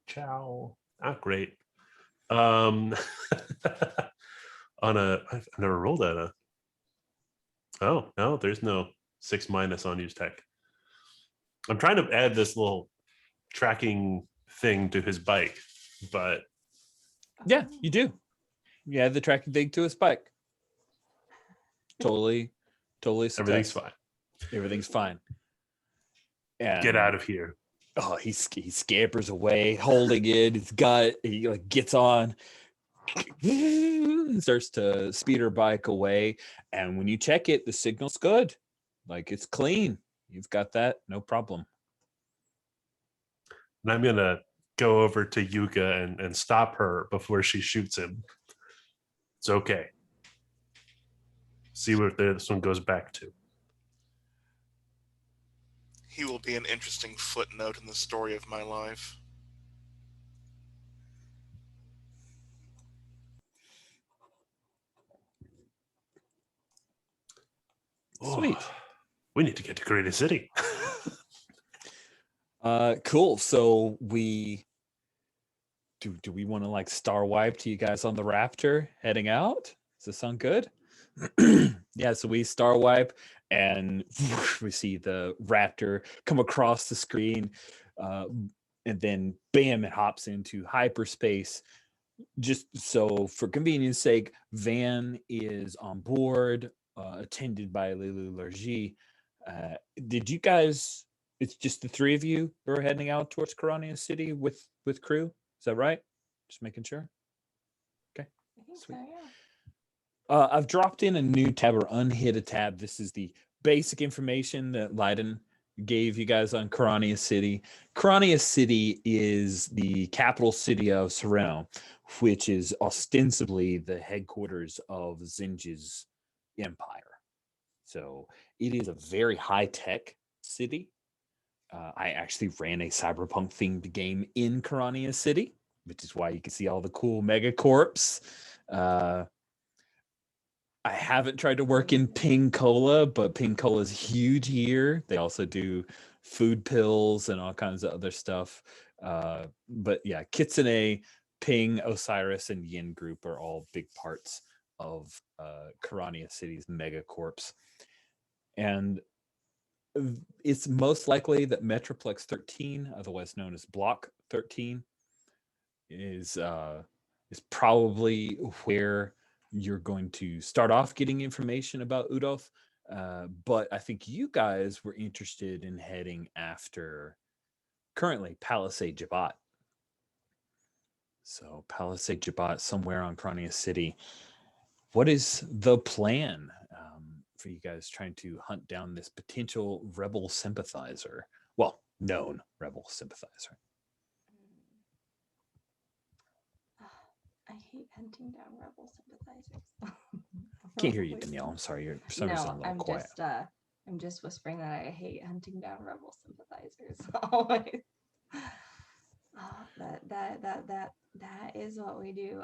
Ciao. Not great. I've never rolled at a. Oh no, there's no 6- on use tech. I'm trying to add this little tracking thing to his bike, but yeah, you do. You add the tracking thing to his bike. Totally. Everything's fine. Everything's fine. And get out of here. Oh, he scampers away, holding it. His gut. He like gets on, starts to speed her bike away. And when you check it, the signal's good. Like it's clean. You've got that, no problem. And I'm gonna go over to Yuka and stop her before she shoots him. It's okay. See what this one goes back to. He will be an interesting footnote in the story of my life. Sweet. We need to get to Creative City. Cool. So do we want to like star wipe to you guys on the Raptor heading out? Does this sound good? Yeah, so we star wipe and we see the Raptor come across the screen, uh, and then bam, it hops into hyperspace. Just so for convenience sake, Van is on board, attended by Lulu Largy. Did you guys? It's just the three of you who are heading out towards Corania City with crew. Is that right? Just making sure. Okay, I think sweet. so, yeah. I've dropped in a new tab or unhid a tab. This is the basic information that Leiden gave you guys on Corania City. Corania City is the capital city of Sereno, which is ostensibly the headquarters of Zinj's empire. So it is a very high tech city. I actually ran a cyberpunk themed game in Corania City, which is why you can see all the cool megacorps. I haven't tried to work in Ping Cola, but Ping Cola is huge here. They also do food pills and all kinds of other stuff. But yeah, Kitsune, Ping, Osiris, and Yin Group are all big parts of Corania City's megacorps. And it's most likely that Metroplex 13, otherwise known as Block 13, is probably where you're going to start off getting information about Udoth. But I think you guys were interested in heading after currently Palisade Jabat. So Palisade Jabat, somewhere on Crania City. What is the plan for you guys trying to hunt down this potential rebel sympathizer? Well, known rebel sympathizer. I hate hunting down rebel sympathizers. Can't hear you, Danielle. I'm sorry. You're for some reason a little quiet. I'm just whispering that I hate hunting down rebel sympathizers. Always. That is what we do.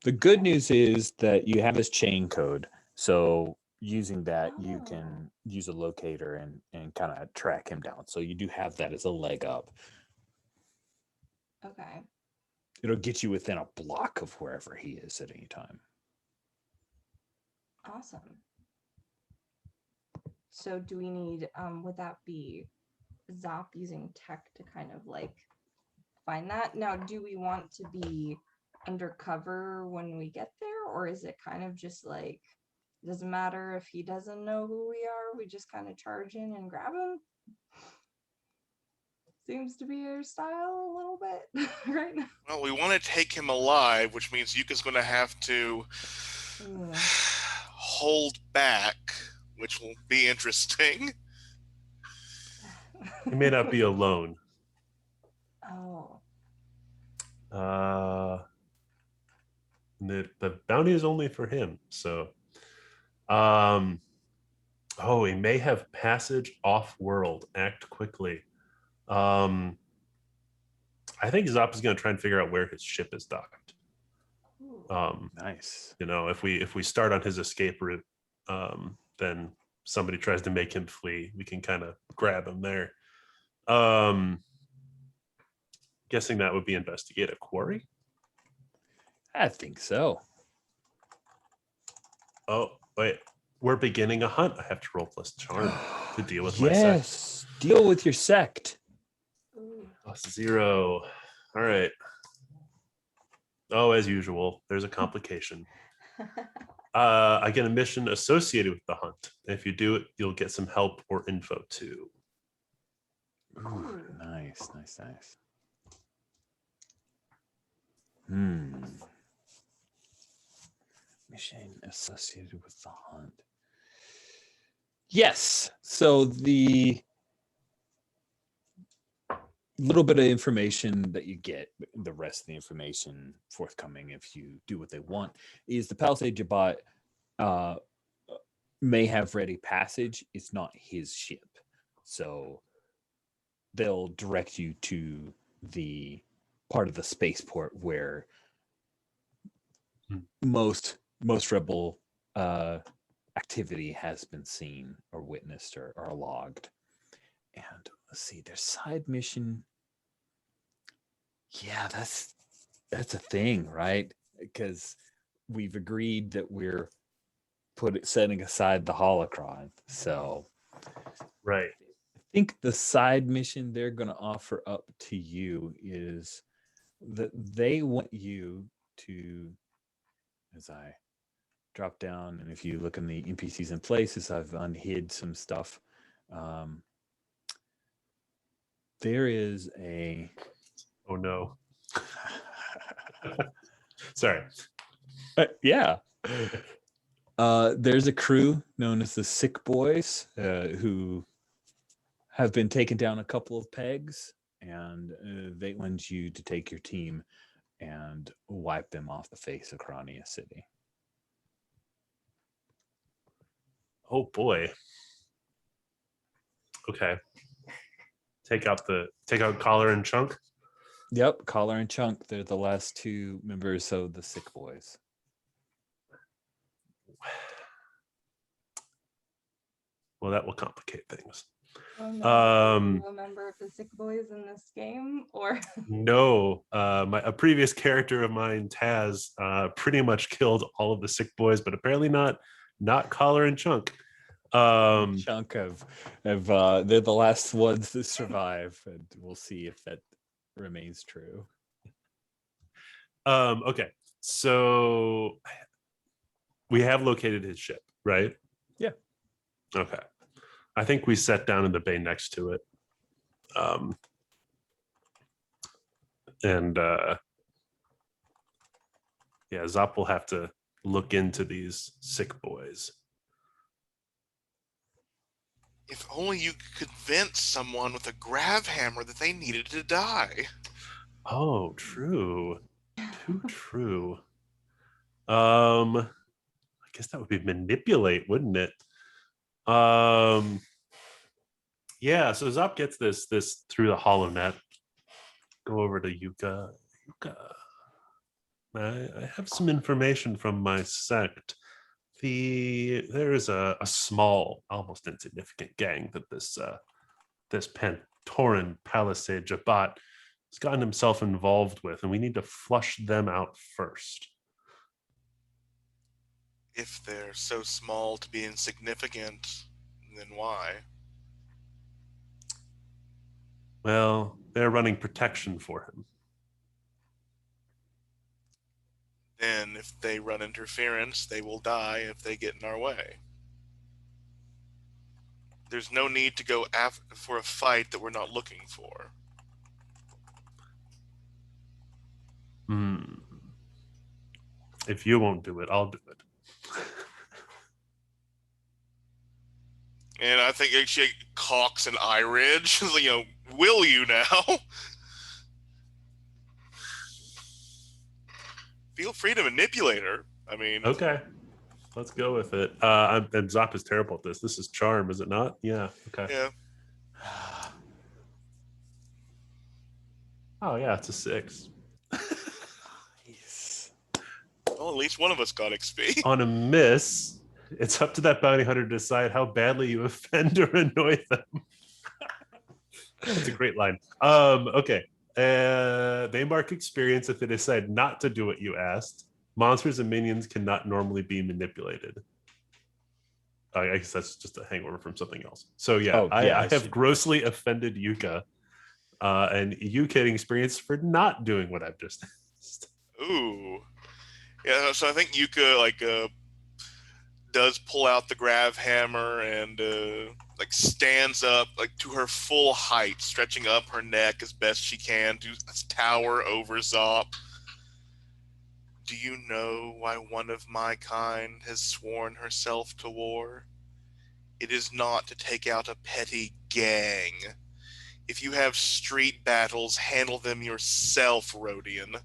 The good news is that you have this chain code. So using that, you can use a locator and kind of track him down. So you do have that as a leg up. Okay. It'll get you within a block of wherever he is at any time. Awesome. So do we need, would that be Zop using tech to kind of like find that? Now, do we want to be undercover when we get there, or is it kind of just like, doesn't matter if he doesn't know who we are, we just kind of charge in and grab him? Seems to be your style a little bit right now. Well, we want to take him alive, which means Yuka's going to have to hold back, which will be interesting. He may not be alone. Oh. The bounty is only for him, so he may have passage off-world. Act quickly. I think Zop is going to try and figure out where his ship is docked. Nice. You know, if we start on his escape route, then somebody tries to make him flee, we can kind of grab him there. Guessing that would be investigate a quarry. I think so. Oh, wait. We're beginning a hunt. I have to roll plus charm to deal with my sect. Yes. Deal with your sect. +0. All right. Oh, as usual, there's a complication. I get a mission associated with the hunt. If you do it, you'll get some help or info too. Ooh, nice. Mission associated with the hunt. Yes. So the little bit of information that you get, the rest of the information forthcoming if you do what they want, is the Palisade Jabat may have ready passage. It's not his ship. So they'll direct you to the part of the spaceport where most rebel activity has been seen or witnessed or logged. And see, their side mission. Yeah, that's a thing, right? Because we've agreed that we're setting aside the holocron. So Right. I think the side mission they're going to offer up to you is that they want you to, as I drop down, and if you look in the NPCs in places, I've unhid some stuff. There is a. Oh no. Sorry. Yeah. There's a crew known as the Sick Boys who have been taken down a couple of pegs, and they want you to take your team and wipe them off the face of Crania City. Oh boy. Okay. Take out Collar and Chunk. Yep, Collar and Chunk. They're the last two members of the Sick Boys. Well, that will complicate things. Oh, no. Are you a member of the Sick Boys in this game, or? No, a previous character of mine, Taz, pretty much killed all of the Sick Boys, but apparently not Collar and Chunk. Chunk of they're the last ones to survive, and we'll see if that remains true. Okay, so we have located his ship, right? Yeah. Okay. I think we sat down in the bay next to it. Yeah, Zop will have to look into these Sick Boys. If only you could convince someone with a grav hammer that they needed to die. Oh, true. Too true. I guess that would be manipulate, wouldn't it? Yeah, so Zop gets this through the HoloNet. Go over to Yuka. I have some information from my sect. There is a small, almost insignificant gang that this Pantoran Palisade Jabat has gotten himself involved with, and we need to flush them out first. If they're so small to be insignificant, then why? Well, they're running protection for him. Then if they run interference, they will die if they get in our way. There's no need to go for a fight that we're not looking for. If you won't do it, I'll do it. And I think actually cocks an eye ridge. Will you now? Feel free to manipulate her. I mean, okay, let's go with it. And Zop is terrible at this. This is charm, is it not? Yeah. Okay. Yeah. Oh yeah, it's a 6. Nice. Well, at least one of us got XP. On a miss, it's up to that bounty hunter to decide how badly you offend or annoy them. That's a great line. Okay. They mark experience if they decide not to do what you asked. Monsters and minions cannot normally be manipulated. I guess that's just a hangover from something else. So yeah, I have grossly offended Yuka, and you getting experience for not doing what I've just asked. Ooh. Yeah, so I think Yuka does pull out the grav hammer and stands up to her full height, stretching up her neck as best she can to tower over Zop. Do you know why one of my kind has sworn herself to war? It is not to take out a petty gang. If you have street battles, handle them yourself, Rodian.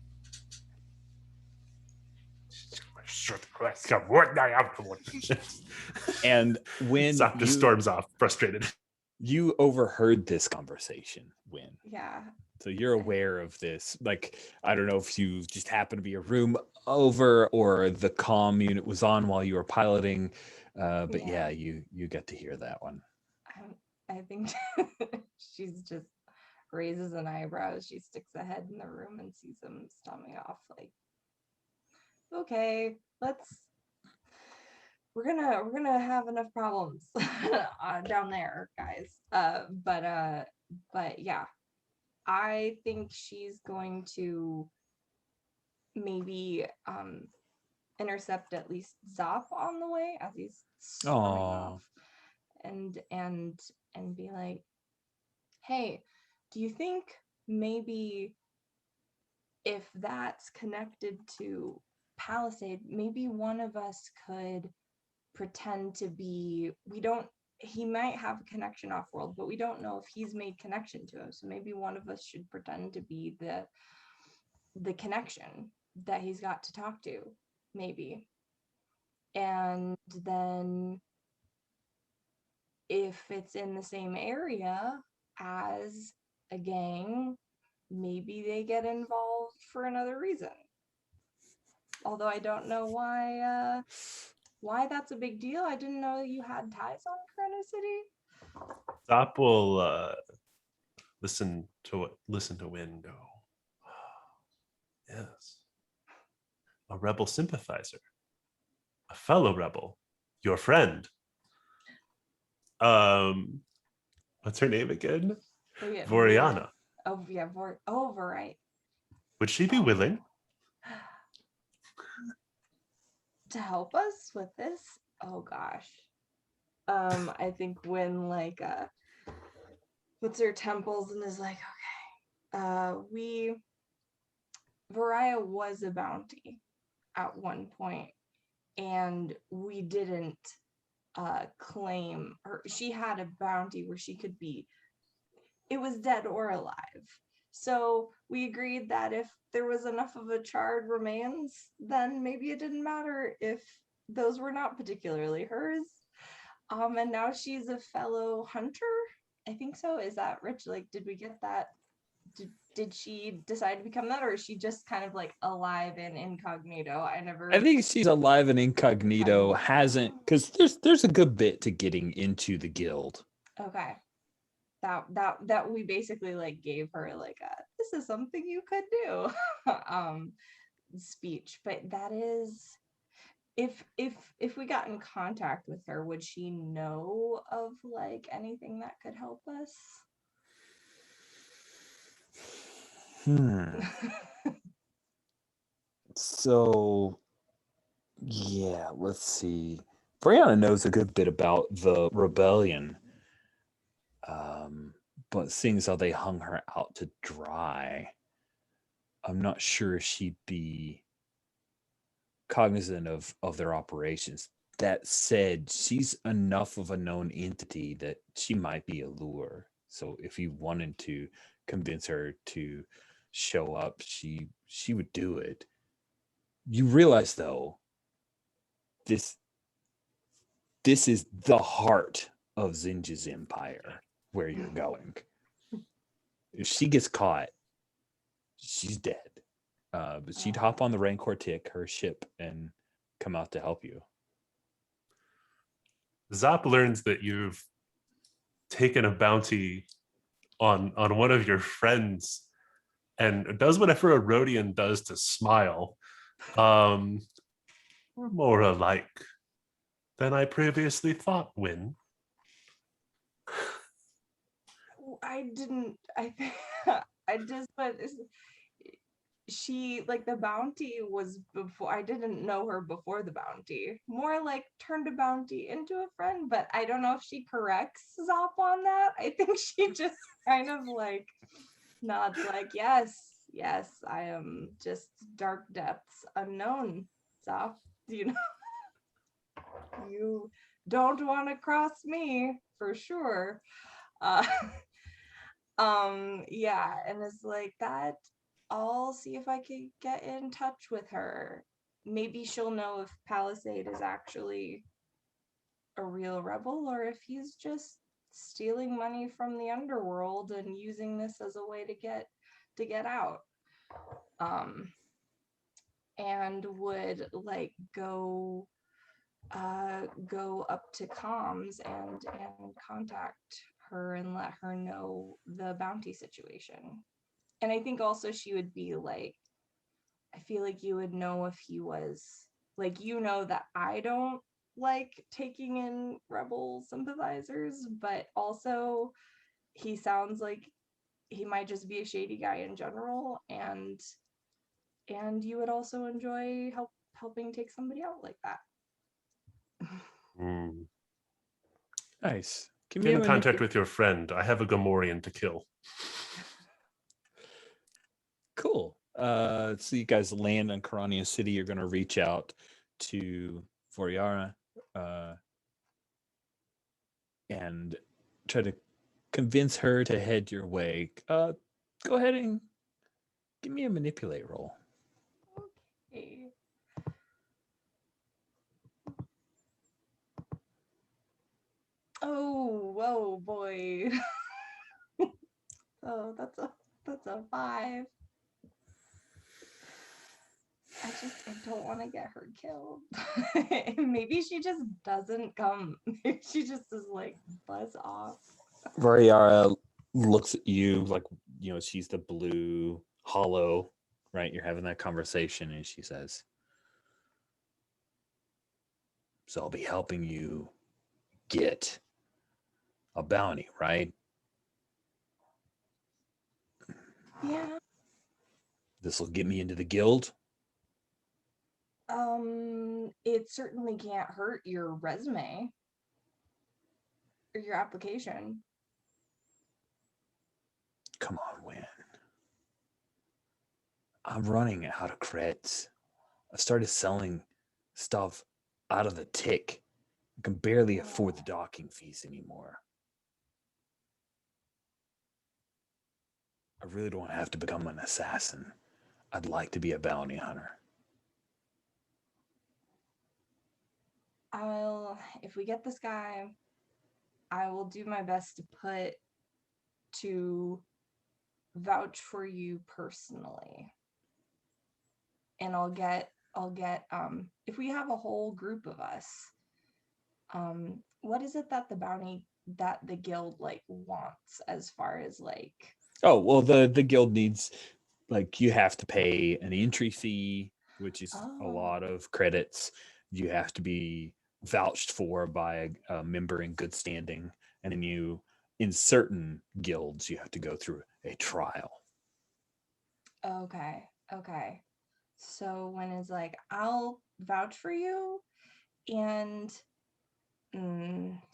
And when Zop just storms off, frustrated. You overheard this conversation, Win. Yeah. So you're aware of this. I don't know if you just happened to be a room over or the comm unit was on while you were piloting. But yeah, you get to hear that one. I think she's just raises an eyebrow. She sticks a head in the room and sees him storming off. Like, okay, we're gonna have enough problems down there, guys. But yeah, I think she's going to maybe intercept at least Zop on the way as he's storming off, and be like, hey, do you think maybe if that's connected to Palisade, maybe one of us could pretend to be, he might have a connection off world, but we don't know if he's made connection to him. So maybe one of us should pretend to be the connection that he's got to talk to, maybe. And then if it's in the same area as a gang, maybe they get involved for another reason. Although I don't know why that's a big deal. I didn't know you had ties on Chrono City. Zop will listen to Win and go, yes, a rebel sympathizer, a fellow rebel, your friend. What's her name again? Oh, yeah, Voriana. Oh yeah, right. Would she be willing To help us with this? Oh gosh. I think when like puts her temples and is like, okay, Variah was a bounty at one point, and we didn't claim her. She had a bounty where she could be, it was dead or alive. So we agreed that if there was enough of a charred remains, then maybe it didn't matter if those were not particularly hers. And now she's a fellow hunter. I think so. Is that Rich? Like, did we get that? Did she decide to become that, or is she just kind of like alive and incognito? I think she's alive and incognito. Hasn't, because there's a good bit to getting into the guild. Okay. That we basically like gave her like this is something you could do speech. But that is, if we got in contact with her, would she know of like anything that could help us? So yeah, let's see. Brianna knows a good bit about the rebellion. But seeing as how they hung her out to dry, I'm not sure she'd be cognizant of their operations. That said, she's enough of a known entity that she might be a lure. So if you wanted to convince her to show up, she would do it. You realize though, this is the heart of Zinja's empire where you're going. If she gets caught, she's dead. But she'd hop on the Rancor Tick, her ship, and come out to help you. Zop learns that you've taken a bounty on one of your friends and does whatever a Rhodian does to smile. We're more alike than I previously thought, Win. But she, like, the bounty was before. I didn't know her before the bounty. More like turned a bounty into a friend, but I don't know if she corrects Zop on that. I think she just kind of like nods like, yes, I am just dark depths unknown, Zop. You don't want to cross me for sure. Yeah, and it's like that. I'll see if I can get in touch with her. Maybe she'll know if Palisade is actually a real rebel or if he's just stealing money from the underworld and using this as a way to get out. And would like go up to comms and contact her and let her know the bounty situation. And I think also she would be like, I feel like you would know if he was like, that I don't like taking in rebel sympathizers, but also he sounds like he might just be a shady guy in general, and you would also enjoy helping take somebody out like that. Mm. Nice. Give me Get a in contact manip- with your friend. I have a Gamorrean to kill. Cool. So you guys land on Karania City. You're going to reach out to Voriara and try to convince her to head your way. Go ahead and give me a manipulate roll. Okay. Oh, whoa, boy. Oh, that's a 5. I don't want to get her killed. Maybe she just doesn't come. Maybe she just is like, buzz off. Voriara looks at you like, she's the blue hollow, right? You're having that conversation, and she says, so I'll be helping you get a bounty, right? Yeah. This will get me into the guild. It certainly can't hurt your resume or your application. Come on, Win. I'm running out of creds. I started selling stuff out of the tick. I can barely afford the docking fees anymore. I really don't have to become an assassin. I'd like to be a bounty hunter. If we get this guy, I will do my best to vouch for you personally. And I'll get if we have a whole group of us, what is it that the guild like wants as far as like, Oh, well, the guild needs, like, you have to pay an entry fee, which is a lot of credits. You have to be vouched for by a member in good standing. And then in certain guilds, you have to go through a trial. okay. So when it's like, I'll vouch for you, and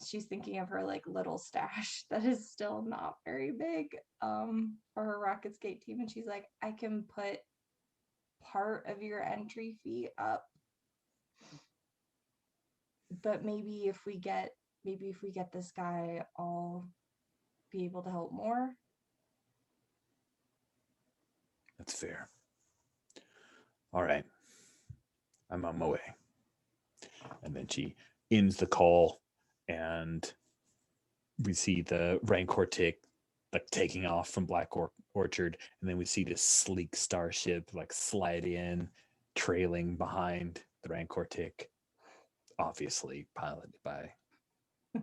she's thinking of her like little stash that is still not very big for her Rocket Skate team, and she's like, I can put part of your entry fee up, but maybe if we get this guy, I'll be able to help more. That's fair. All right. I'm on my way. And then she ends the call, and we see the Rancor tick like taking off from Black Orchard, and then we see this sleek starship like slide in, trailing behind the Rancor tick, obviously piloted by a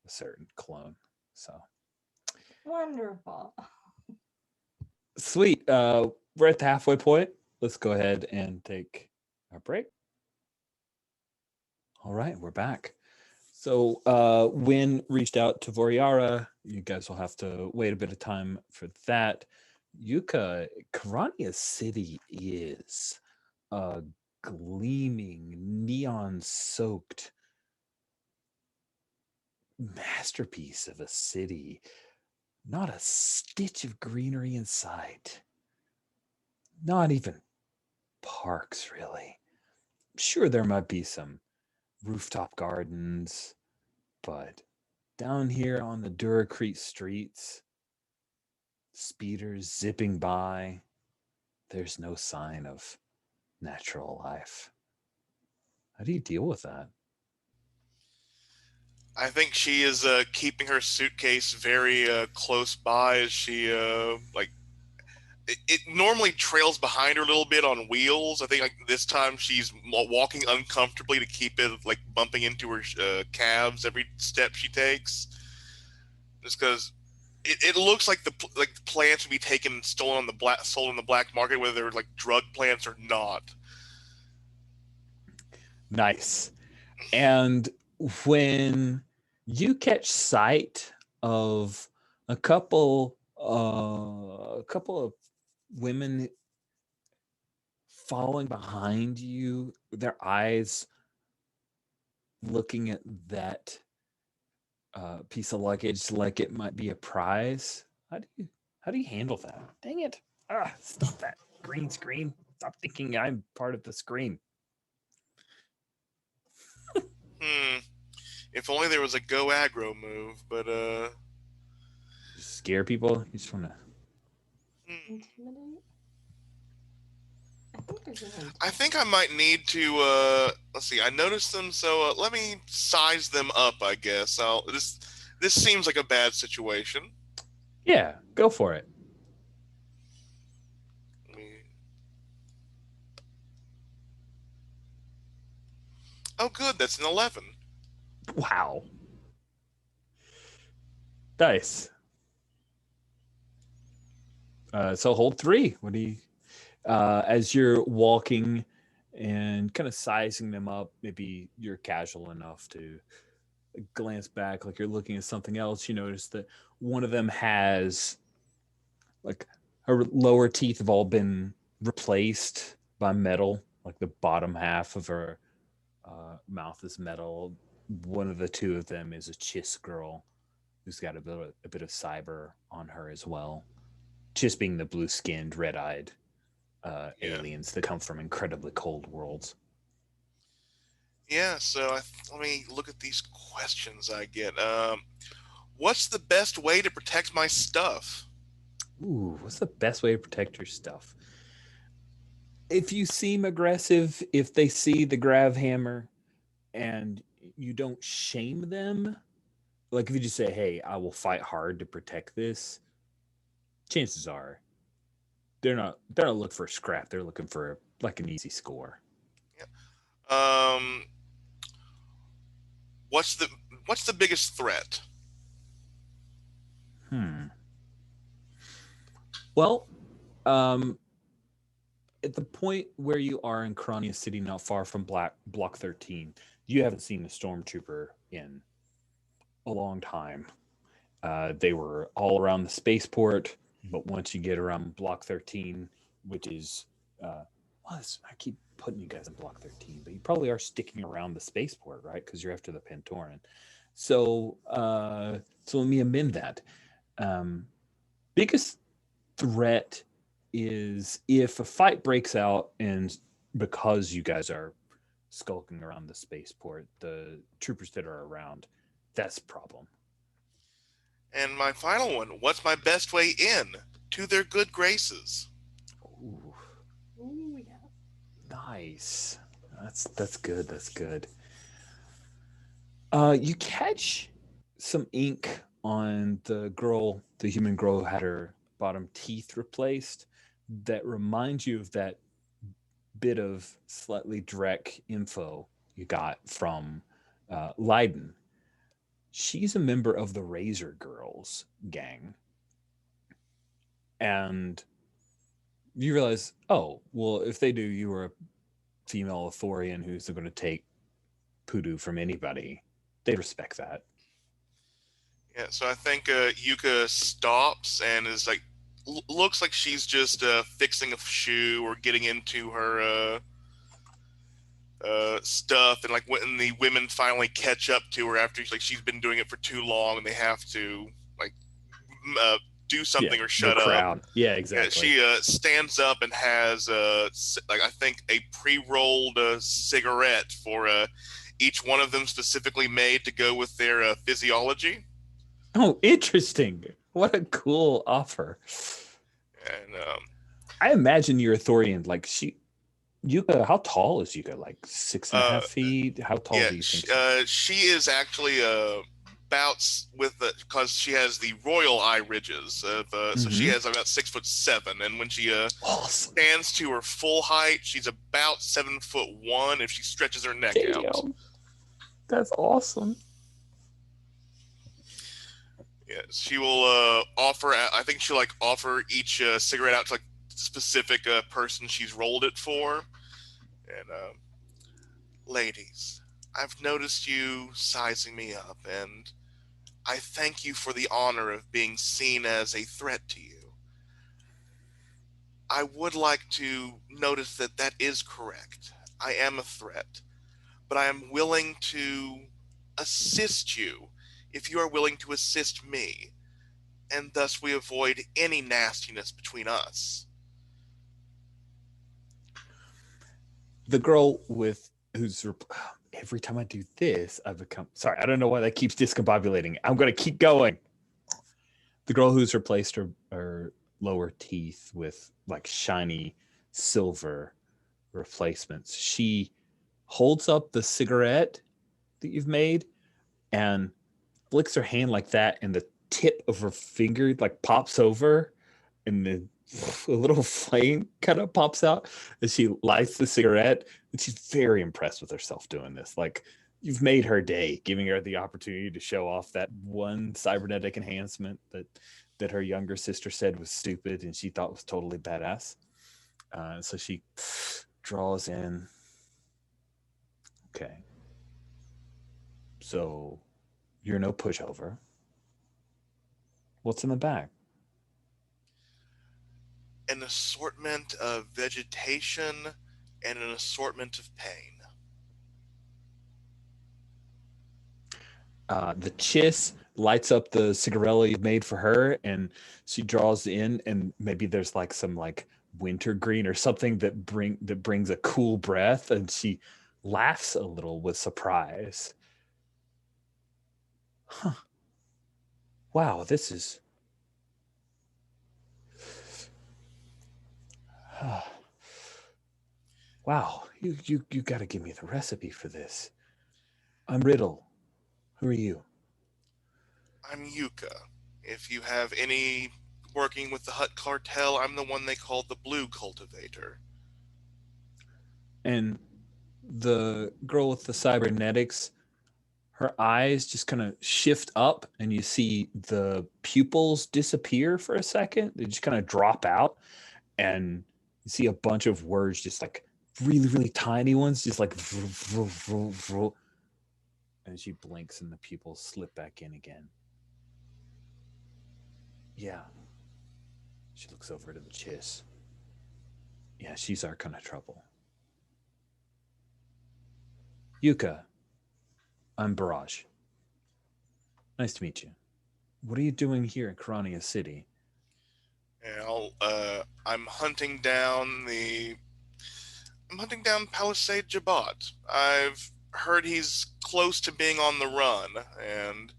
certain clone. So Wonderful. sweet. We're at the halfway point. Let's go ahead and take our break. All right, we're back. So Wynn reached out to Voriara. You guys will have to wait a bit of time for that. Yuka, Karania City is a gleaming, neon-soaked masterpiece of a city. Not a stitch of greenery in sight. Not even parks, really. Sure, there might be some rooftop gardens, but down here on the Duracrete streets, speeders zipping by, there's no sign of natural life. How do you deal with that? I think she is keeping her suitcase very close by as she like it normally trails behind her a little bit on wheels. I think like this time she's walking uncomfortably to keep it like bumping into her calves every step she takes. just because it looks like the plants would be taken stolen on the sold on the black market, whether they're like drug plants or not. Nice. And when you catch sight of a couple of women following behind you, their eyes looking at that piece of luggage like it might be a prize, how do you handle that? Dang it. Stop that green screen. Stop thinking I'm part of the screen. If only there was a go aggro move, but Just scare people. You just want to Intimidate? I think there's an I think I might need to let's see, I noticed them, so let me size them up, I guess. This seems like a bad situation. Yeah, go for it. Oh good, that's an 11. Wow. Dice. So hold 3. What do you as you're walking and kind of sizing them up, maybe you're casual enough to glance back like you're looking at something else. You notice that one of them has like her lower teeth have all been replaced by metal, like the bottom half of her mouth is metal. One of the two of them is a Chiss girl who's got a bit of cyber on her as well. Chiss being the blue-skinned, red-eyed aliens that come from incredibly cold worlds. Yeah, so let me look at these questions I get. What's the best way to protect my stuff? Ooh, what's the best way to protect your stuff? If you seem aggressive, if they see the grav hammer and you don't shame them, like if you just say, hey, I will fight hard to protect this, chances are they're not looking for a scrap. They're looking for like an easy score. Yeah. What's the biggest threat? Well, at the point where you are in Krania City, not far from Block 13, you haven't seen a stormtrooper in a long time. They were all around the spaceport, but once you get around Block 13, which is, I keep putting you guys in Block 13, but you probably are sticking around the spaceport, right? Because you're after the Pantoran. So let me amend that. Biggest threat is if a fight breaks out and because you guys are skulking around the spaceport, the troopers that are around, that's a problem. And my final one, what's my best way in to their good graces? Ooh, yeah. nice. That's good. That's good. You catch some ink on the human girl who had her bottom teeth replaced that reminds you of that bit of slightly Drek info you got from Leiden. She's a member of the Razor Girls gang. And you realize, oh, well, if they do, you were a female Athorian who's going to take Poodoo from anybody. They respect that. Yeah, so I think Yuka stops and is like, looks like she's just fixing a shoe or getting into her stuff, and like when the women finally catch up to her after she's been doing it for too long, and they have to like do something or shut the crowd. up. Yeah, exactly. Yeah, she stands up and has like I think a pre-rolled cigarette for each one of them specifically made to go with their physiology. Oh, interesting. What a cool offer. And I imagine you're a Thorian. Like Yuka, how tall is Yuka? Like 6.5 feet? How tall do you think? She is actually about because she has the royal eye ridges. So she has about 6'7", and when she awesome. stands to her full height, she's about 7'1" if she stretches her neck out. That's awesome. Yes, she will offer. I think she'll like offer each cigarette out to like specific person she's rolled it for. And ladies, I've noticed you sizing me up, and I thank you for the honor of being seen as a threat to you. I would like to notice that that is correct. I am a threat, but I am willing to assist you if you are willing to assist me, and thus we avoid any nastiness between us. The girl with who's every time I do this, I become sorry. I don't know why that keeps discombobulating. I'm gonna keep going. The girl who's replaced her lower teeth with like shiny silver replacements. She holds up the cigarette that you've made and flicks her hand like that, and the tip of her finger like pops over, and the a little flame kind of pops out as she lights the cigarette. And she's very impressed with herself doing this. Like, you've made her day, giving her the opportunity to show off that one cybernetic enhancement that her younger sister said was stupid and she thought was totally badass. So she draws in. Okay. So you're no pushover. What's in the bag? An assortment of vegetation and an assortment of pain. The chiss lights up the cigarella you've made for her, and she draws in, and maybe there's like some like wintergreen or something that brings a cool breath, and she laughs a little with surprise. Huh. Wow, this is wow. You got to give me the recipe for this. I'm Riddle. Who are you? I'm Yuka. If you have any working with the Hut Cartel, I'm the one they call the Blue Cultivator. And the girl with the cybernetics, her eyes just kind of shift up, and you see the pupils disappear for a second. They just kind of drop out, and you see a bunch of words, just like really, really tiny ones, just like and she blinks, and the pupils slip back in again. Yeah. She looks over to the chiss. Yeah, she's our kind of trouble. Yuka, I'm Barrage. Nice to meet you. What are you doing here in Karania City? And I'm hunting down Palisade Jabot. I've heard he's close to being on the run, and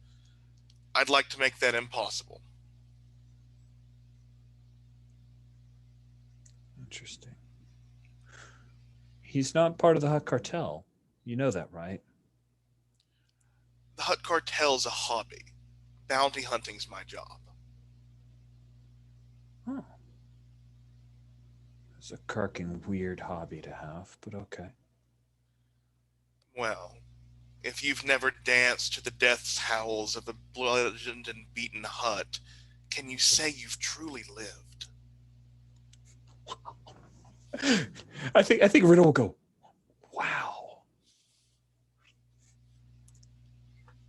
I'd like to make that impossible. Interesting. He's not part of the Hut Cartel. You know that, right? The Hut Cartel's a hobby. Bounty hunting's my job. Oh. It's a carking weird hobby to have, but okay. Well, if you've never danced to the death's howls of a bludgeoned and beaten hut, can you say you've truly lived? I think Riddle will go, wow.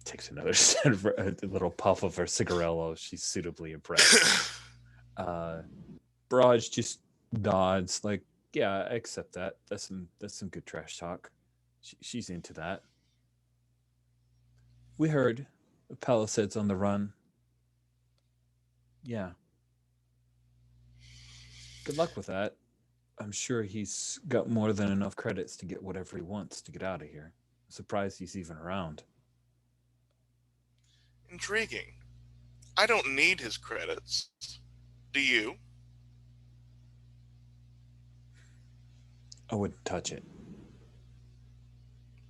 Takes another a little puff of her cigarello. She's suitably impressed. Barrage just nods, like, yeah, I accept that. That's some good trash talk. She's into that. We heard Palisades on the run. Yeah. Good luck with that. I'm sure he's got more than enough credits to get whatever he wants to get out of here. I'm surprised he's even around. Intriguing. I don't need his credits. Do you? I wouldn't touch it.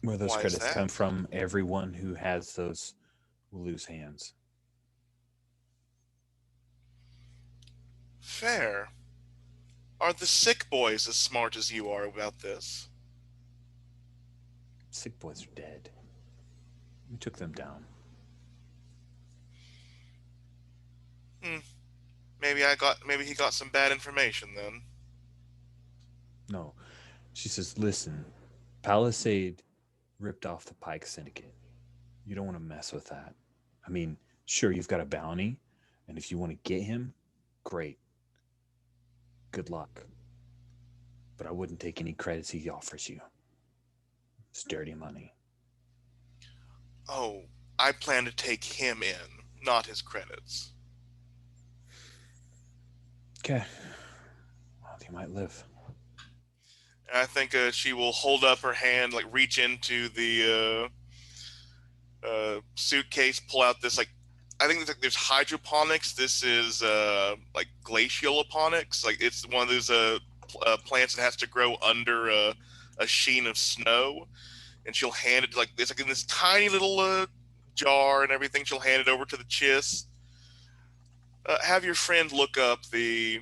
Where those Why is credits that? come from, everyone who has those will lose hands. Fair. Are the sick boys as smart as you are about this? Sick boys are dead. We took them down. Hmm. Maybe he got some bad information then. No. She says, listen, Palisade ripped off the Pike Syndicate. You don't want to mess with that. I mean, sure, you've got a bounty, and if you want to get him, great. Good luck. But I wouldn't take any credits he offers you. It's dirty money. Oh, I plan to take him in, not his credits. Okay. Well, you might live. And I think she will hold up her hand, like reach into the suitcase, pull out this like I think there's hydroponics. This is like glacial aponics. Like it's one of those plants that has to grow under a sheen of snow. And she'll hand it like it's like in this tiny little jar and everything. She'll hand it over to the Chiss. Have your friend look up the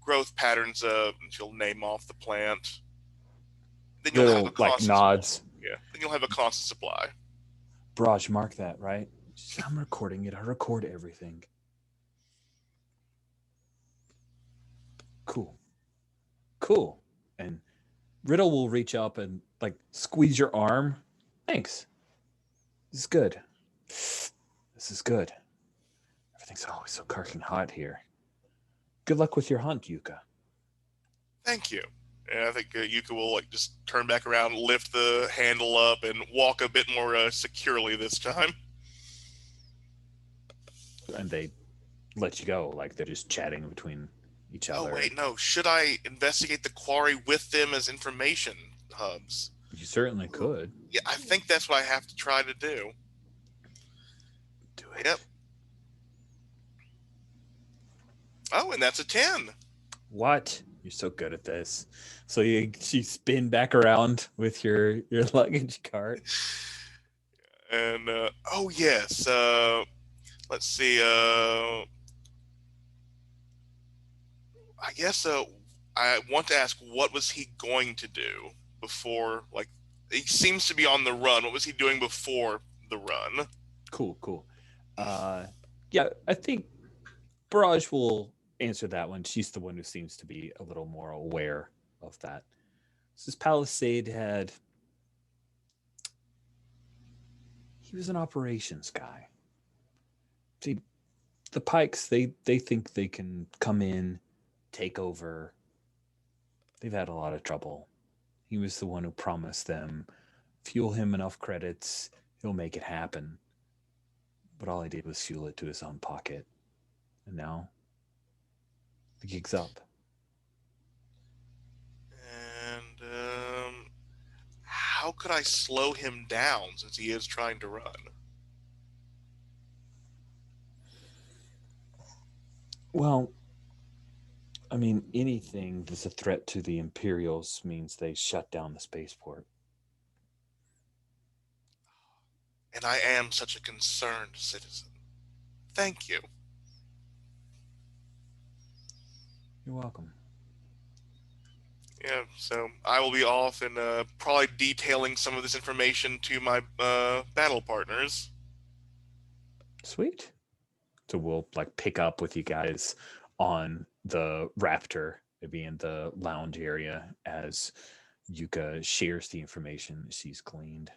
growth patterns. And she'll name off the plant. Then you'll have a Little, like, constant nods. yeah. Then you'll have a constant supply. Barrage, mark that, right? I'm recording it. I record everything. Cool. Cool. And Riddle will reach up and like squeeze your arm. Thanks. This is good. This is good. Everything's always so carking hot here. Good luck with your hunt, Yuka. Thank you. And I think Yuka will like just turn back around, lift the handle up, and walk a bit more securely this time. And they let you go. Like they're just chatting between each Oh other. wait, no. Should I investigate the quarry with them as information hubs? You certainly could. Yeah, I think that's what I have to try to do. Do it. Yep. Oh, and that's a 10. What? You're so good at this. So you spin back around with your luggage cart. And oh yes, let's see. I guess I want to ask, what was he going to do before? Like, he seems to be on the run. What was he doing before the run? Cool. Yeah, I think Barrage will answer that one. She's the one who seems to be a little more aware of that. This Palisade he was an operations guy. See, the Pikes, they think they can come in, take over. They've had a lot of trouble. He was the one who promised them, fuel him enough credits, he'll make it happen. But all he did was fuel it to his own pocket. And now, the gig's up. And how could I slow him down since he is trying to run? Well, I mean, anything that's a threat to the Imperials means they shut down the spaceport. And I am such a concerned citizen. Thank you. You're welcome. Yeah, so I will be off and probably detailing some of this information to my battle partners. Sweet. So we'll like pick up with you guys on the Raptor, maybe in the lounge area, as Yuka shares the information she's gleaned.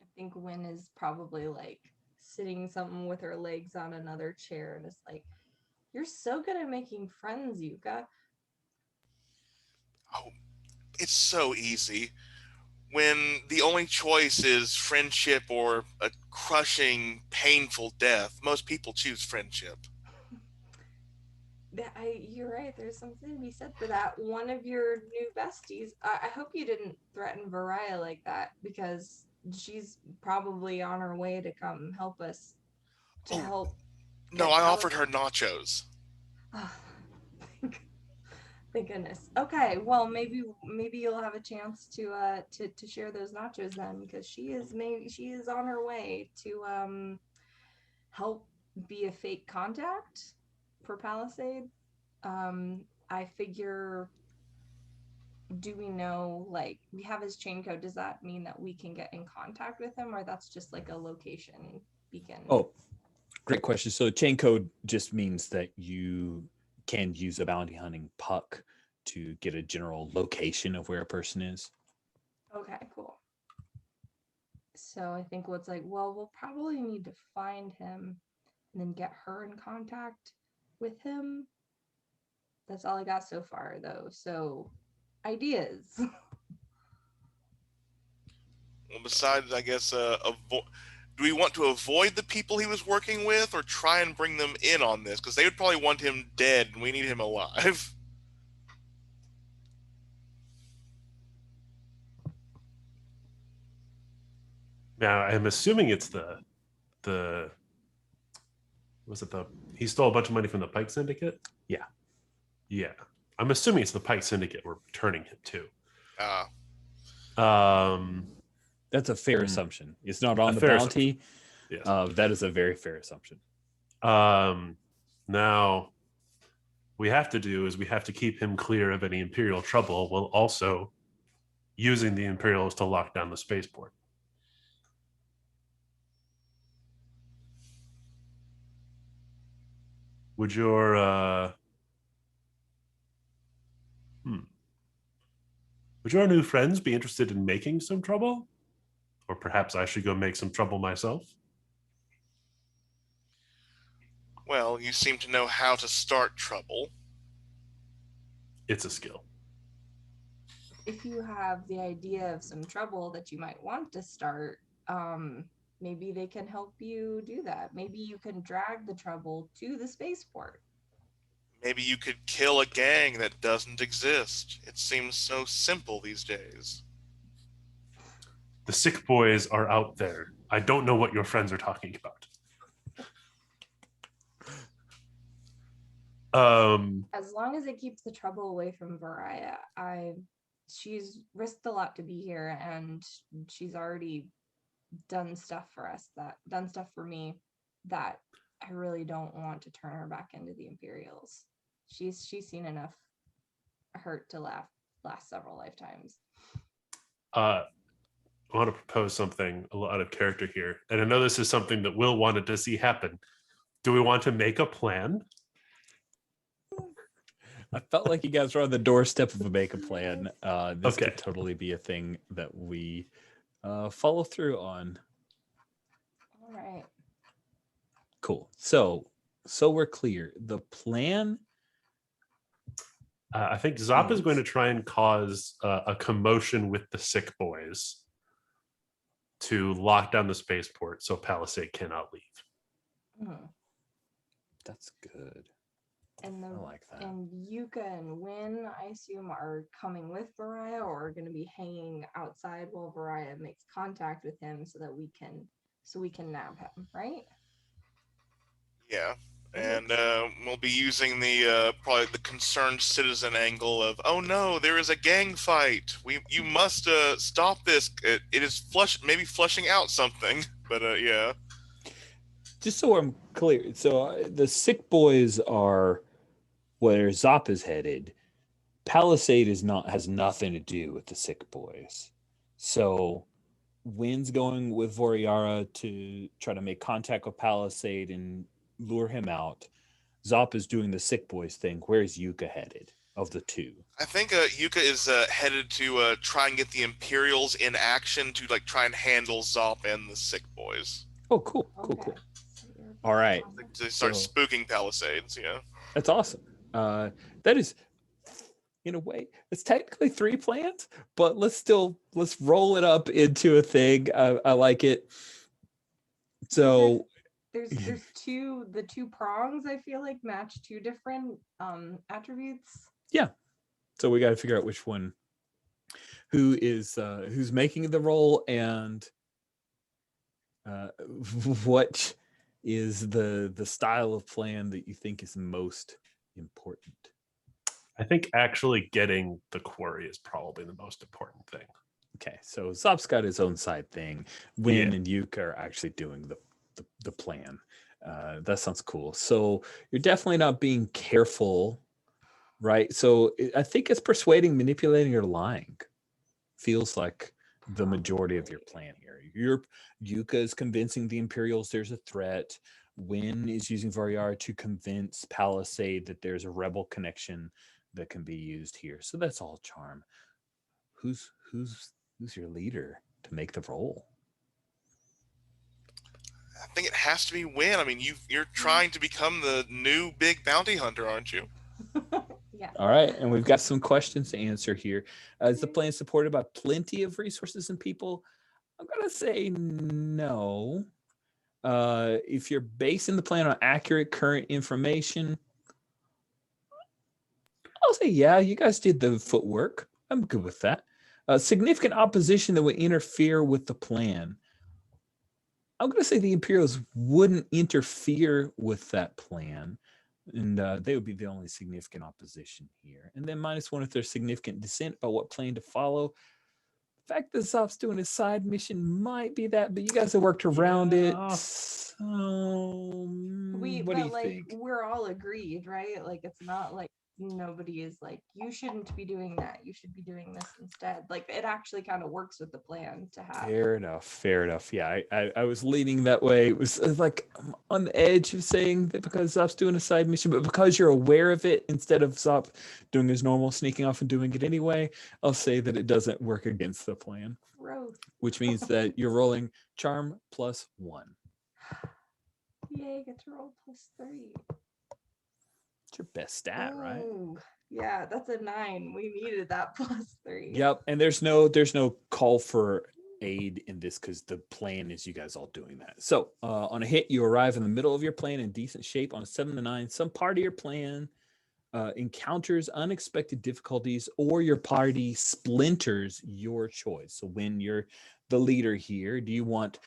I think Wynn is probably like sitting something with her legs on another chair and is like, "You're so good at making friends, Yuka." Oh, it's so easy. When the only choice is friendship or a crushing, painful death, most people choose friendship. You're right. There's something to be said for that. One of your new besties. I hope you didn't threaten Variah like that, because she's probably on her way to come help us. Oh, Help. No, I offered her nachos. Oh, thank goodness. Okay, well maybe you'll have a chance to share those nachos then, because she is on her way to help be a fake contact for Palisade. I figure, do we know, like, we have his chain code? Does that mean that we can get in contact with him, or that's just like a location beacon? Oh, great question. So chain code just means that you can use a bounty hunting puck to get a general location of where a person is. Okay, cool. So I think what's like, well, we'll probably need to find him and then get her in contact with him. That's all I got so far, though. So, ideas. Well, besides, I guess, do we want to avoid the people he was working with, or try and bring them in on this? Because they would probably want him dead, and we need him alive. Now, I'm assuming it's he stole a bunch of money from the Pike Syndicate? Yeah. Yeah. I'm assuming it's the Pike Syndicate we're turning him to. That's a fair assumption. It's not on the fair bounty. Yes. That is a very fair assumption. Now, we have to keep him clear of any Imperial trouble while also using the Imperials to lock down the spaceport. Would your new friends be interested in making some trouble? Or perhaps I should go make some trouble myself? Well, you seem to know how to start trouble. It's a skill. If you have the idea of some trouble that you might want to start, maybe they can help you do that. Maybe you can drag the trouble to the spaceport. Maybe you could kill a gang that doesn't exist. It seems so simple these days. The sick boys are out there. I don't know what your friends are talking about. As long as it keeps the trouble away from Variah, she's risked a lot to be here, and she's already done stuff for me that I really don't want to turn her back into the Imperials. She's seen enough hurt to last several lifetimes. I want to propose something a lot of character here, and I know this is something that Will wanted to see happen. Do we want to make a plan? I felt like you guys were on the doorstep of a make a plan. This Okay. could totally be a thing that we follow through on. All right. Cool. So we're clear. The plan. I think Zop is going to try and cause a commotion with the sick boys to lock down the spaceport so Palisade cannot leave. That's good. And I like that. And Yuka and Win, I assume, are coming with Variah, or are going to be hanging outside while Variah makes contact with him so we can nab him, right? Yeah. And we'll be using the probably the concerned citizen angle of, oh no, there is a gang fight. You must stop this. It is maybe flushing out something. But yeah. Just so I'm clear, so the sick boys are where Zop is headed. Palisade has nothing to do with the sick boys. So Wynn's going with Voriara to try to make contact with Palisade and lure him out. Zop is doing the sick boys thing. Where's Yuka headed of the two? I think Yuka is headed to try and get the Imperials in action to try and handle Zop and the sick boys. Oh, cool. So all right. To start spooking Palisades, yeah. That's awesome. That is, in a way, it's technically 3 plans, but let's roll it up into a thing. I like it. So there's the two prongs, I feel like, match 2 different attributes. Yeah. So we got to figure out which one, who's making the roll, and what is the style of plan that you think is most important. I think actually getting the quarry is probably the most important thing. Okay, so Zop's got his own side thing. Win and Yuka are actually doing the plan. That sounds cool. So you're definitely not being careful, right? So I think it's persuading, manipulating, or lying. Feels like the majority of your plan here. Yuka is convincing the Imperials there's a threat. Wynn is using Varyar to convince Palisade that there's a rebel connection that can be used here. So that's all charm. Who's your leader to make the roll? I think it has to be Win. I mean, you're trying to become the new big bounty hunter, aren't you? Yeah. All right, and we've got some questions to answer here. Is the plan supported by plenty of resources and people? I'm gonna say no. If you're basing the plan on accurate current information, I'll say yeah. You guys did the footwork. I'm good with that. Significant opposition that would interfere with the plan. I'm going to say the Imperials wouldn't interfere with that plan, and they would be the only significant opposition here. And then -1 if there's significant dissent about what plan to follow. The fact that Zop's doing his side mission might be that, but you guys have worked around it. So, what do you think? We're all agreed, right? Like, it's not like nobody is like, you shouldn't be doing that. You should be doing this instead. Like, it actually kind of works with the plan to have. Fair enough. Yeah, I was leaning that way. It was like I'm on the edge of saying that because Zop's doing a side mission, but because you're aware of it, instead of Zop doing his normal sneaking off and doing it anyway, I'll say that it doesn't work against the plan. Growth. Which means that you're rolling charm +1. Yay, get to roll +3. It's your best stat, right? Yeah, that's a 9. We needed that +3. Yep, and there's no call for aid in this because the plan is you guys all doing that. So on a hit, you arrive in the middle of your plan in decent shape. On a 7 to 9, some part of your plan encounters unexpected difficulties, or your party splinters, your choice. So when you're the leader here, do you want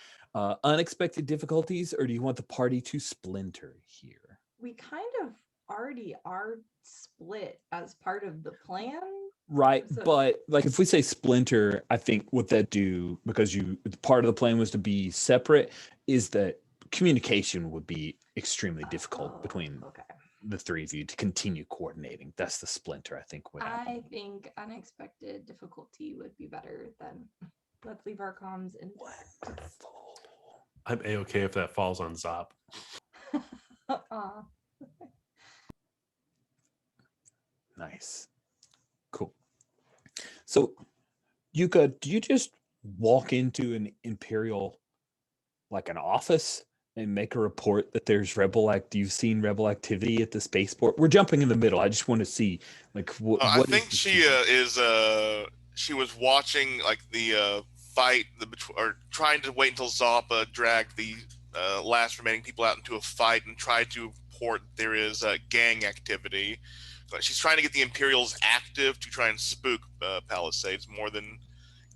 unexpected difficulties, or do you want the party to splinter here? We kind of already are split as part of the plan, right? So, but like if we say splinter, I think what that do, because part of the plan was to be separate, is that communication would be extremely difficult between the three of you to continue coordinating. That's the splinter, I think. I think unexpected difficulty would be better than let's leave our comms in. Wonderful. I'm A-okay if that falls on Zop. Nice. Cool. So, Yuka, do you just walk into an Imperial, like an office, and make a report that there's you've seen rebel activity at the spaceport? We're jumping in the middle. I just want to see, like, what I think she was watching like the fight, or trying to wait until Zop dragged the last remaining people out into a fight and tried to report there is gang activity. She's trying to get the Imperials active to try and spook Palisades more than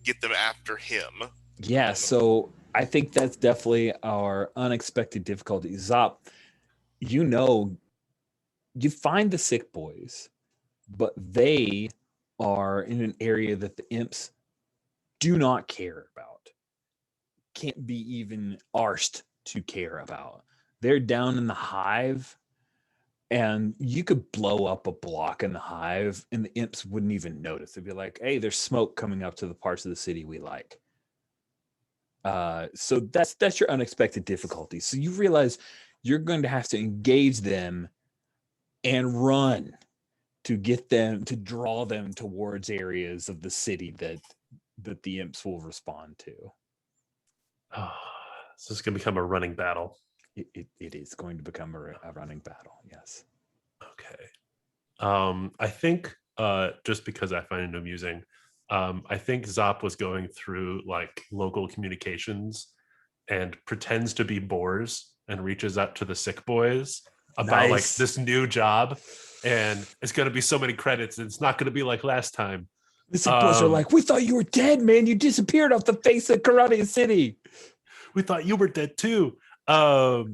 get them after him. Yeah, so I think that's definitely our unexpected difficulty. Zop, you find the sick boys, but they are in an area that the imps do not care about. Can't be even arsed to care about. They're down in the hive, and you could blow up a block in the hive and the imps wouldn't even notice. They'd be like, hey, there's smoke coming up to the parts of the city we like. So that's your unexpected difficulty. So you realize you're going to have to engage them and run to get them, to draw them towards areas of the city that the imps will respond to. So it's going to become a running battle. It is going to become a running battle. Yes. Okay. I think just because I find it amusing, I think Zop was going through like local communications and pretends to be Boars and reaches out to the sick boys about like this new job, and it's going to be so many credits and it's not going to be like last time. The sick boys are like, we thought you were dead, man. You disappeared off the face of Karate City. We thought you were dead too. No,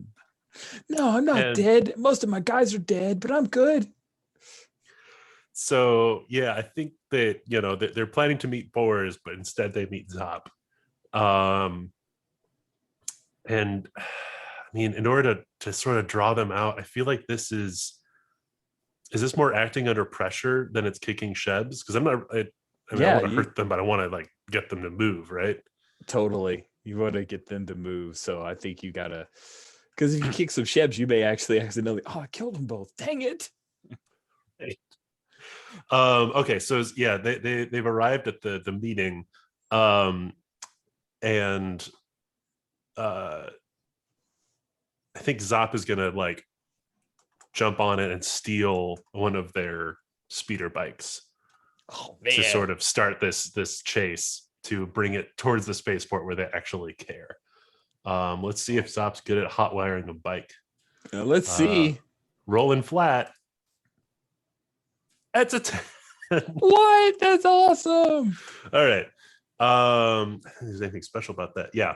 I'm not dead. Most of my guys are dead, but I'm good. So yeah, I think that they're planning to meet Boars, but instead they meet Zop. And I mean, in order to sort of draw them out, I feel like this is this more acting under pressure than it's kicking Shebs? Because I mean, I Yeah, want to hurt them, but I want to like get them to move, right? totally. You want to get them to move. So I think you gotta, because if you kick some shebs, you may actually accidentally, I killed them both. Dang it. Okay, so yeah, they've arrived at the meeting, and I think Zop is gonna like jump on it and steal one of their speeder bikes to sort of start this chase to bring it towards the spaceport where they actually care. Let's see if Zop's good at hot wiring a bike. Let's see. Rolling flat. That's a 10. What? That's awesome. All right. I don't think there's anything special about that. Yeah.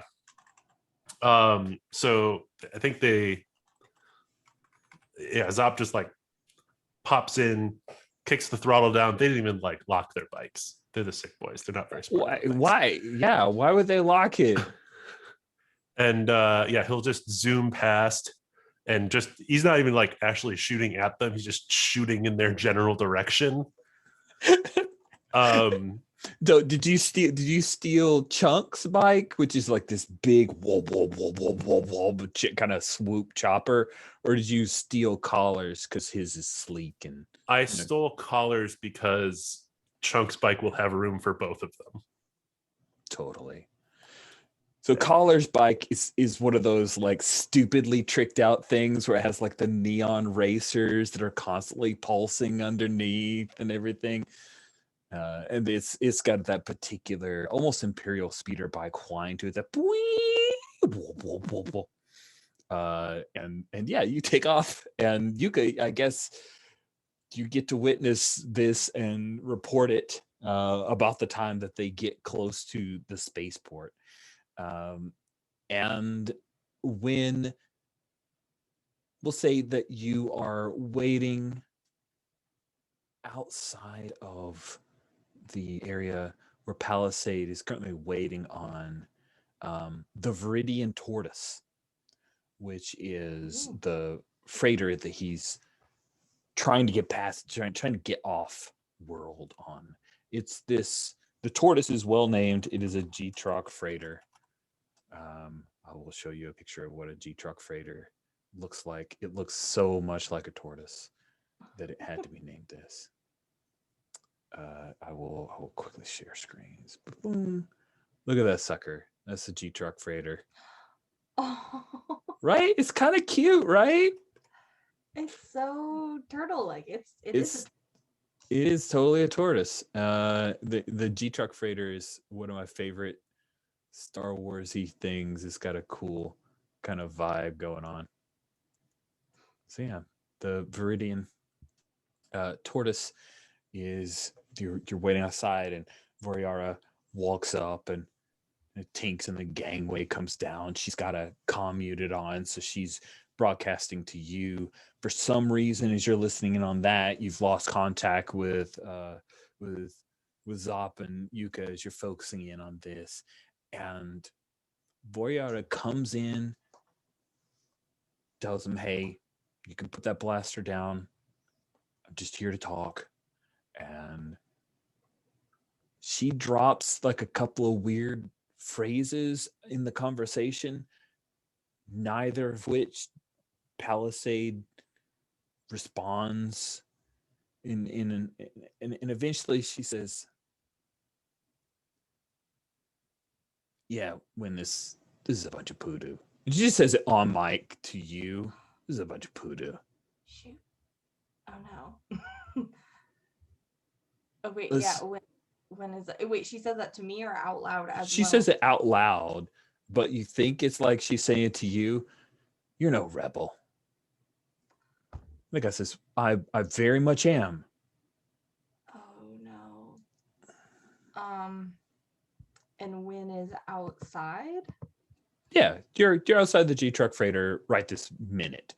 So I think Zop just like pops in, kicks the throttle down. They didn't even like lock their bikes. They're the sick boys. They're not very smart. Why? Yeah. Why would they lock it? And he'll just zoom past and just, he's not even like actually shooting at them. He's just shooting in their general direction. Did you steal Chunk's bike, which is like this big kind of swoop chopper, or did you steal Collars because his is sleek? And I stole Collars because Chunk's bike will have room for both of them. Totally. So Collar's bike is one of those like stupidly tricked out things where it has like the neon racers that are constantly pulsing underneath and everything. And it's got that particular almost Imperial speeder bike whine to it, that and yeah, you take off, and I guess you get to witness this and report it about the time that they get close to the spaceport. And when we'll say that you are waiting outside of the area where Palisade is currently waiting on the Viridian Tortoise, which is the freighter that he's trying to get past, trying to get off world on. The Tortoise is well named. It is a G-Truck freighter. I will show you a picture of what a G-Truck freighter looks like. It looks so much like a tortoise that it had to be named this. I will quickly share screens. Boom. Look at that sucker. That's a G-Truck freighter. Oh, Right? It's kind of cute, right? it's so turtle-like. It is totally a tortoise. The G-Truck freighter is one of my favorite Star Wars-y things. It's got a cool kind of vibe going on. So yeah, the Viridian Tortoise is you're waiting outside, and Voriara walks up and it tinks, and the gangway comes down. She's got a comm muted on, so she's broadcasting to you. For some reason, as you're listening in on that, you've lost contact with Zop and Yuka as you're focusing in on this. And Voriara comes in, tells him, "Hey, you can put that blaster down. I'm just here to talk." And she drops like a couple of weird phrases in the conversation, neither of which Palisade responds. And eventually she says, "Yeah, when this is a bunch of poodoo." And she just says it on mic to you. "This is a bunch of poodoo." Shoot. Oh no. Oh wait, Let's- yeah. When is it? Wait, she says that to me or out loud as She well? says it out loud, but you think it's like she's saying it to you. "You're no rebel." The guy says, I very much am." Oh no. And Win is outside? Yeah, you're outside the G-Truck freighter right this minute,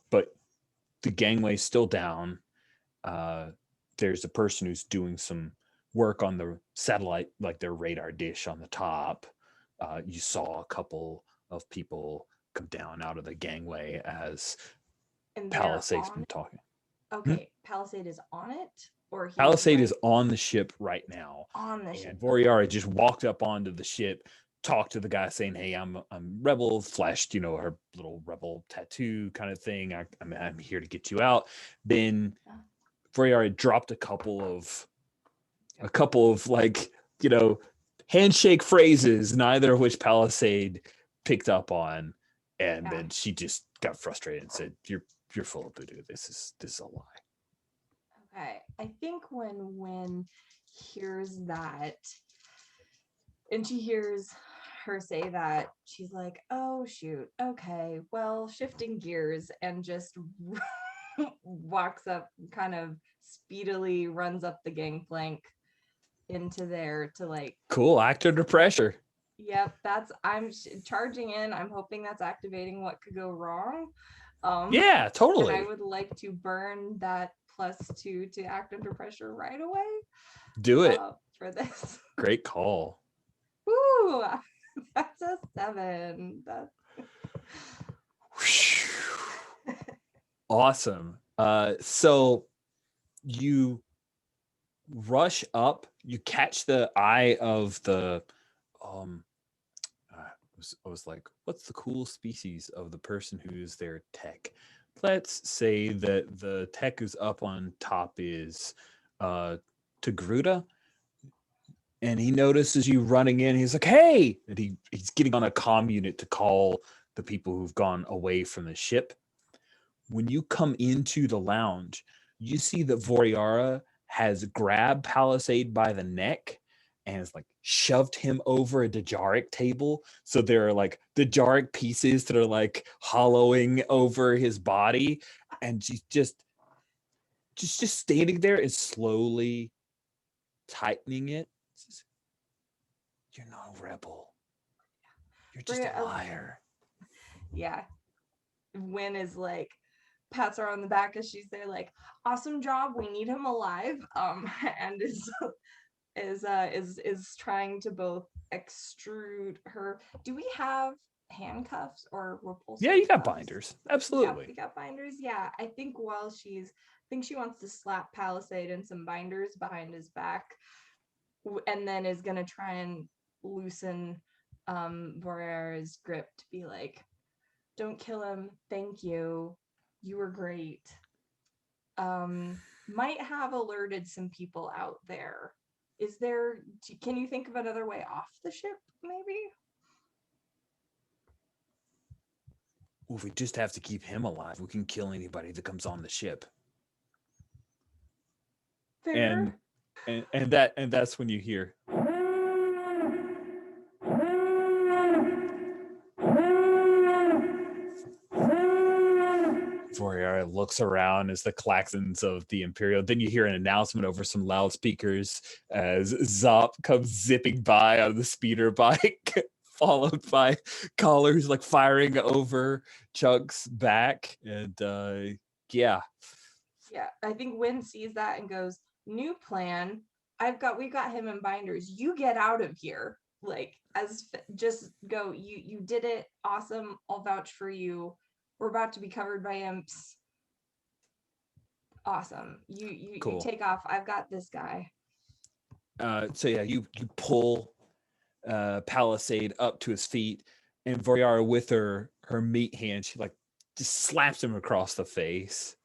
but the gangway's still down. There's a person who's doing some work on the satellite, like their radar dish on the top. You saw a couple of people come down out of the gangway as And they're Palisade's on been it? talking. Okay, Palisade is on it? Or he's Palisade like, is on the ship right now, on the ship. and Voriara just walked up onto the ship, talked to the guy saying, "Hey, I'm rebel," flashed, you know, her little rebel tattoo kind of thing. I'm here to get you out. Then Voriara dropped a couple of like, you know, handshake phrases, neither of which Palisade picked up on, and then she just got frustrated and said, "You're full of voodoo. This is a lie." Okay, I think when Wynn hears that, and she hears her say that, she's like, "Oh shoot, okay, well, shifting gears," and just walks up, kind of speedily runs up the gangplank into there to like. Cool, act under pressure. Yep, I'm charging in. I'm hoping that's activating what could go wrong. Yeah, totally. And I would like to burn that +2 to act under pressure right away. Do it For this. Great call. Woo! That's a 7. That's awesome. So you rush up, you catch the eye of the I was like, what's the cool species of the person who's their tech? Let's say that the tech who's up on top is Togruta, and he notices you running in. He's like, "Hey!" And he's getting on a comm unit to call the people who've gone away from the ship. When you come into the lounge, you see that Voriara has grabbed Palisade by the neck and has like shoved him over a Dejaric table. So there are like Dejaric pieces that are like hollowing over his body, and she's just standing there and slowly tightening it. Says, "You're not a rebel. You're just a liar." Yeah. Wynn is like, pats her on the back as she's there, like, "Awesome job. We need him alive." And is trying to both extrude her. Do we have handcuffs or repulsor? Yeah, you got cuffs? binders. Absolutely. Yeah, we got binders. Yeah, I think she wants to slap Palisade in some binders behind his back, and then is gonna try and loosen Voriara's grip to be like, "Don't kill him. Thank you. You were great." Might have alerted some people out there. Can you think of another way off the ship, maybe? Well, if we just have to keep him alive, we can kill anybody that comes on the ship. Fair. And that's when you hear Voriara looks around as the klaxons of the Imperial. Then you hear an announcement over some loudspeakers as Zop comes zipping by on the speeder bike, followed by collars like firing over Chuck's back. And yeah. Yeah, I think Wynn sees that and goes, "New plan. We got him in binders. You get out of here." Like, just go. You did it. Awesome. I'll vouch for you. We're about to be covered by imps. Awesome. Cool. You take off. I've got this guy. So yeah, you pull Palisade up to his feet, and Voriara with her meat hand, she like just slaps him across the face,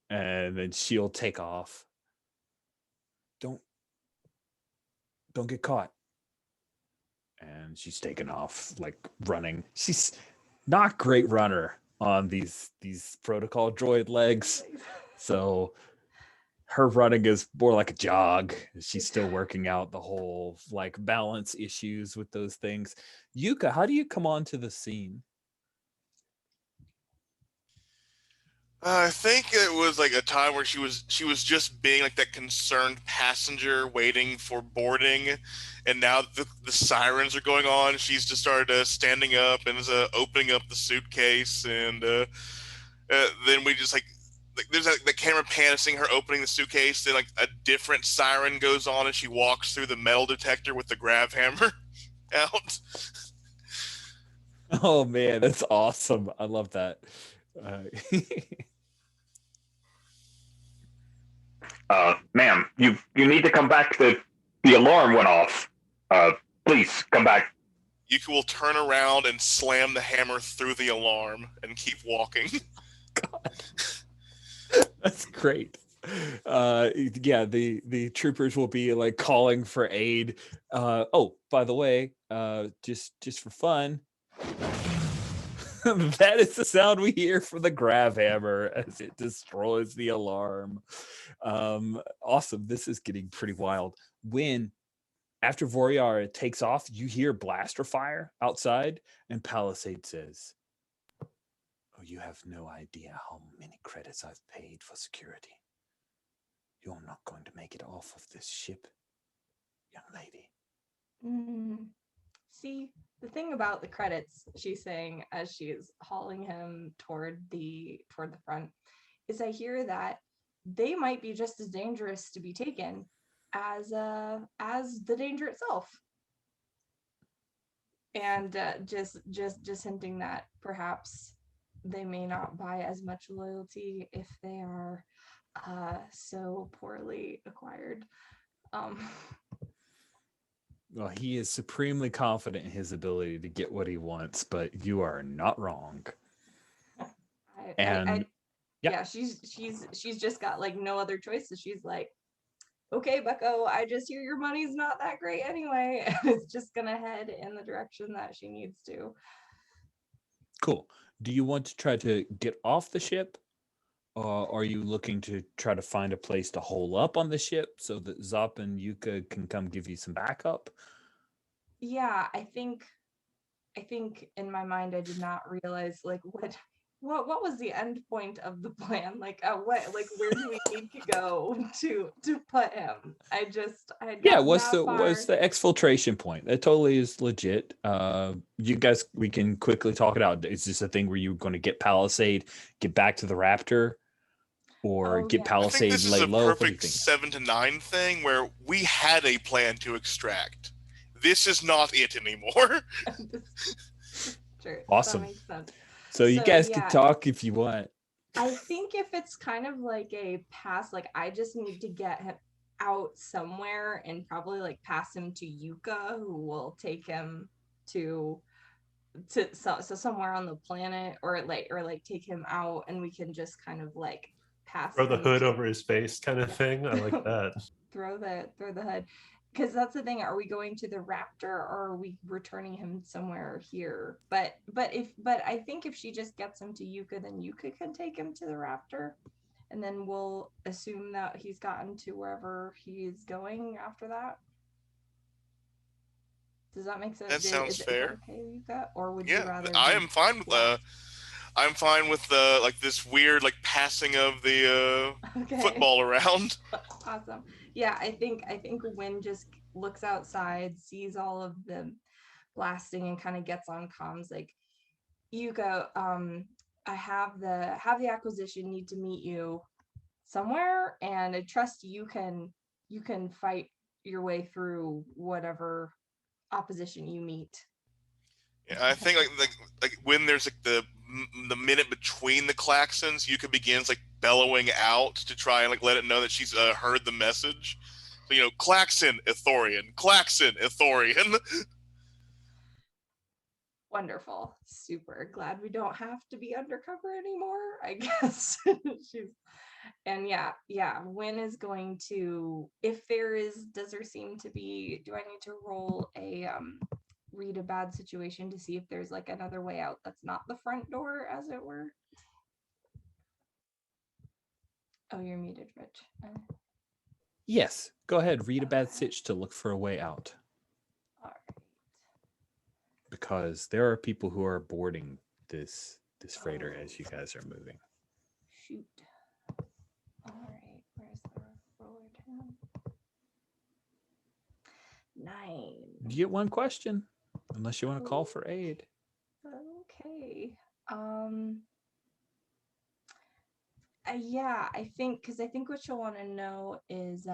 and then she'll take off. Don't get caught. And she's taken off, like running. She's not great runner on these protocol droid legs. So her running is more like a jog. She's still working out the whole like balance issues with those things. Yuka, how do you come onto the scene? I think it was like a time where she was just being like that concerned passenger waiting for boarding, and now the sirens are going on. She's just started standing up and is opening up the suitcase, and then we just like there's the camera panning her opening the suitcase. Then like a different siren goes on, and she walks through the metal detector with the grav hammer out. Oh man, that's awesome! I love that. Ma'am, you need to come back. The alarm went off. Please come back. Yuka will turn around and slam the hammer through the alarm and keep walking. God. That's great. Yeah, the troopers will be like calling for aid. Oh, by the way, just for fun, that is the sound we hear from the grav hammer as it destroys the alarm. Awesome. This is getting pretty wild. When after Voriara takes off, you hear blaster fire outside, and Palisade says, "Oh, you have no idea how many credits I've paid for security. You're not going to make it off of this ship, young lady." See, the thing about the credits, she's saying as she is hauling him toward the front, is I hear that they might be just as dangerous to be taken as the danger itself. And just hinting that perhaps they may not buy as much loyalty if they are so poorly acquired. Well, he is supremely confident in his ability to get what he wants, but you are not wrong. Yeah, she's just got like no other choices. She's like, okay, Bucko, I just hear your money's not that great anyway. And it's just gonna head in the direction that she needs to. Cool. Do you want to try to get off the ship? Or are you looking to try to find a place to hole up on the ship so that Zop and Yuka can come give you some backup? Yeah, I think in my mind I did not realize like what was the end point of the plan? Like where do we need to go to put him? What's the exfiltration point? That totally is legit. You guys, we can quickly talk it out. Is this a thing where you're going to get Palisade, get back to the Raptor, or get Palisade I think this lay is a low? perfect 7 to 9 thing where we had a plan to extract. This is not it anymore. Sure, awesome. That makes sense. So you guys can talk if you want. I think if it's kind of like a pass, like I just need to get him out somewhere and probably like pass him to Yuka, who will take him to somewhere on the planet, or take him out and we can just kind of like pass throw the hood over his face kind of thing. I like that. throw the hood. Because that's the thing, are we going to the Raptor or are we returning him somewhere here? But I think if she just gets him to Yuka, then Yuka can take him to the Raptor, and then we'll assume that he's gotten to wherever he's going after that. Does that make sense? That sounds fair. Is that okay, Yuka? Or would you rather? I am fine with I'm fine with the like this weird like passing of the football around. Awesome. Yeah, I think Wynn just looks outside, sees all of the blasting, and kind of gets on comms like, Yuka, I have the acquisition need to meet you somewhere, and I trust you can fight your way through whatever opposition you meet. Yeah, I think like when there's like the minute between the klaxons, Yuka begins like bellowing out to try and like let it know that she's heard the message. So, klaxon Ithorian, klaxon Ithorian. Wonderful. Super glad we don't have to be undercover anymore, I guess. Wynn is going to, if does there seem to be, do I need to roll a read a bad situation to see if there's like another way out that's not the front door, as it were? Oh, you're muted, Rich. Yes, go ahead. Read a bad sitch to look for a way out. All right. Because there are people who are boarding this freighter as you guys are moving. Shoot. All right, where's the roller tab? 9. You get 1 question, unless you want to call for aid. Okay. I think what you'll want to know is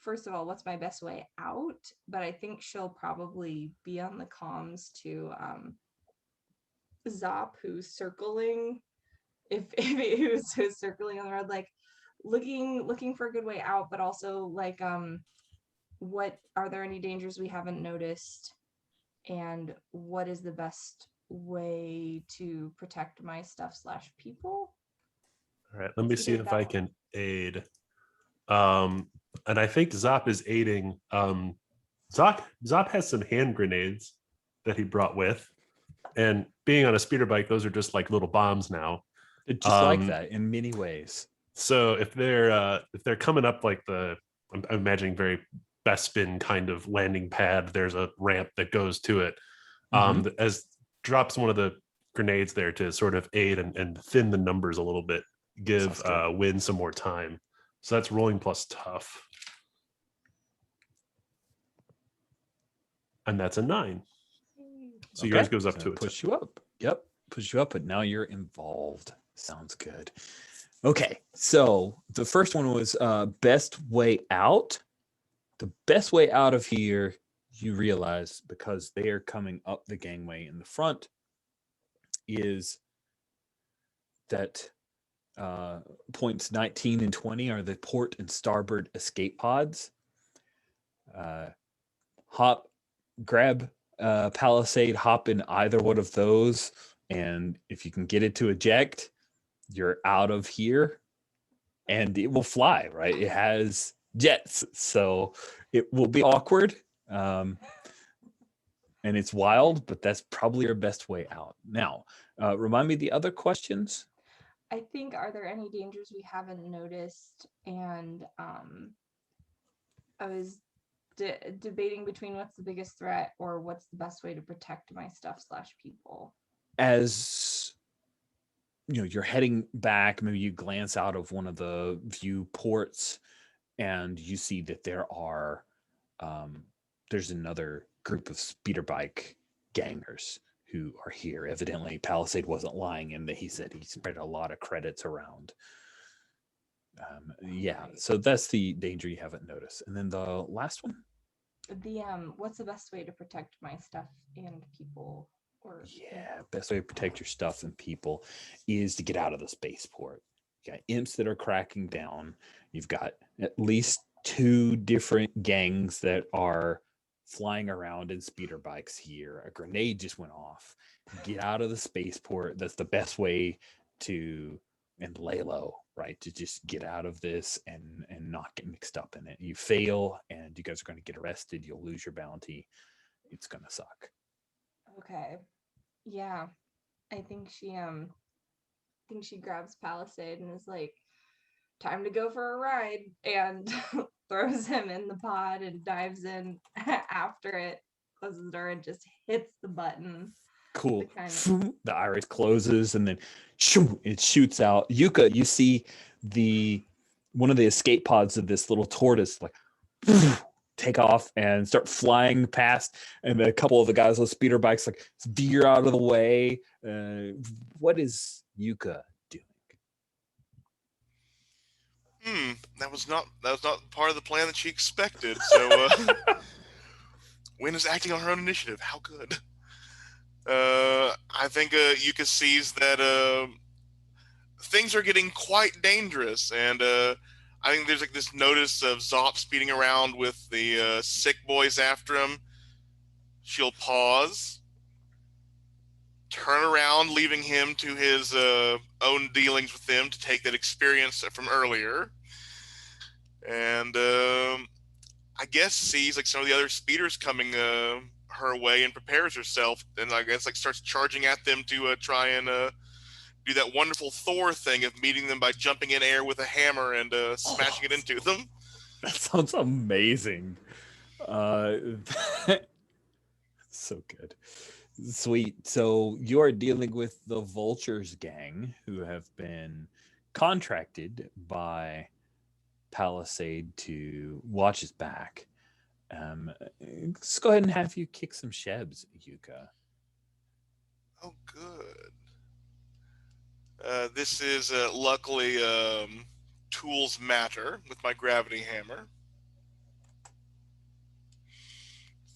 first of all, what's my best way out? But I think she'll probably be on the comms to Zop, who's circling if who's circling on the road, like looking for a good way out, but also like what are there any dangers we haven't noticed, and what is the best way to protect my stuff slash people? All right, let me It's see either if I that can aid. And I think Zop is aiding. Zop has some hand grenades that he brought with, and being on a speeder bike, those are just like little bombs now. It's just like that in many ways. So if they're coming up like I'm imagining very Bespin kind of landing pad, there's a ramp that goes to it. As drops one of the grenades there to sort of aid and thin the numbers a little bit, give Win some more time. So that's rolling plus tough. And that's a 9. So yours goes up to a push you up. Yep, push you up, but now you're involved. Sounds good. Okay, so the first one was best way out. The best way out of here, you realize, because they are coming up the gangway in the front, is that points 19 and 20 are the port and starboard escape pods. Grab Palisade, hop in either one of those, and if you can get it to eject, you're out of here, and it will fly, right? It has jets, so it will be awkward, and it's wild, but that's probably your best way out. Now, remind me the other questions. I think, are there any dangers we haven't noticed? And I was debating between what's the biggest threat or what's the best way to protect my stuff slash people. As you know, you're heading back, maybe you glance out of one of the viewports and you see that there's another group of speeder bike gangers who are here. Evidently Palisade wasn't lying in that he said he spread a lot of credits around. So that's the danger you haven't noticed. And then the last one, what's the best way to protect my stuff and people? Best way to protect your stuff and people is to get out of the spaceport. You got imps that are cracking down. You've got at least 2 different gangs that are flying around in speeder bikes here. A grenade just went off. Get out of the spaceport. That's the best way to, and lay low, right? To just get out of this and not get mixed up in it. You fail and you guys are going to get arrested. You'll lose your bounty. It's going to suck. Okay. Yeah. I think she grabs Palisade and is like, time to go for a ride, and throws him in the pod and dives in after it, closes the door and just hits the button. Cool. The iris closes and then it shoots out. Yuka, you see one of the escape pods of this little tortoise like take off and start flying past, and a couple of the guys on speeder bikes like veer out of the way. What is Yuka doing? That was not part of the plan that she expected. So Wynn is acting on her own initiative. How good. I think Yuka sees that things are getting quite dangerous, and I think there's like this notice of Zop speeding around with the sick boys after him. She'll pause, turn around, leaving him to his own dealings with them to take that experience from earlier, and I guess sees like some of the other speeders coming her way and prepares herself, and I guess like starts charging at them to try and do that wonderful Thor thing of meeting them by jumping in air with a hammer and smashing it into them. That sounds amazing. So good. Sweet. So you're dealing with the Vultures gang, who have been contracted by Palisade to watch his back. Let's go ahead and have you kick some shebs, Yuka. Oh, good. This is luckily tools matter with my gravity hammer.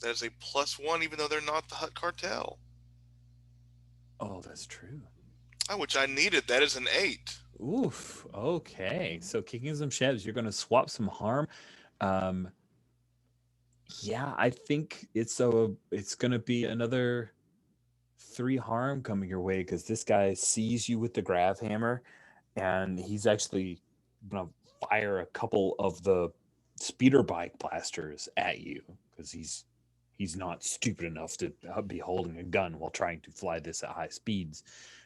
That is a +1, even though they're not the Hut Cartel. Oh, that's true. Oh, which I needed. That is an 8. Oof. Okay. So kicking some sheds, you're going to swap some harm. Um, yeah, I think it's going to be another 3 harm coming your way because this guy sees you with the grav hammer, and he's actually going to fire a couple of the speeder bike blasters at you because he's not stupid enough to be holding a gun while trying to fly this at high speeds.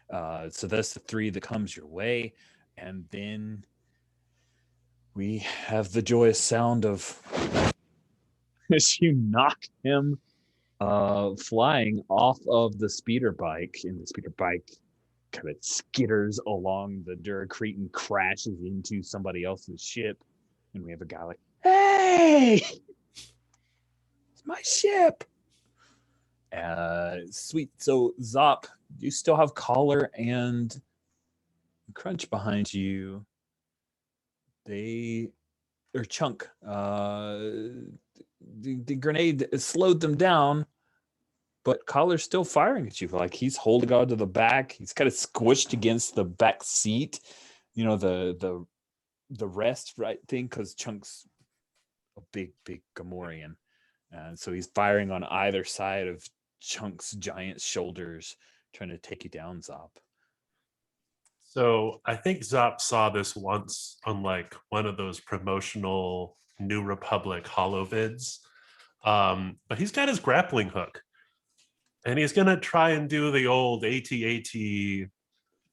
So that's the 3 that comes your way, and then we have the joyous sound of as you knock him flying off of the speeder bike, and the speeder bike kind of skitters along the Duracrete and crashes into somebody else's ship. And we have a guy like, "Hey, it's my ship." Sweet. So Zop, you still have Collar and Crunch behind you. They or Chunk. The grenade slowed them down, but Collar's still firing at you. Like he's holding on to the back. He's kind of squished against the back seat. You know, the rest right thing, because Chunk's a big Gamorrean. And so he's firing on either side of Chunk's giant shoulders, trying to take you down, Zop. So I think Zop saw this once on like one of those promotional New Republic holovids. But he's got his grappling hook. And he's gonna try and do the old AT-AT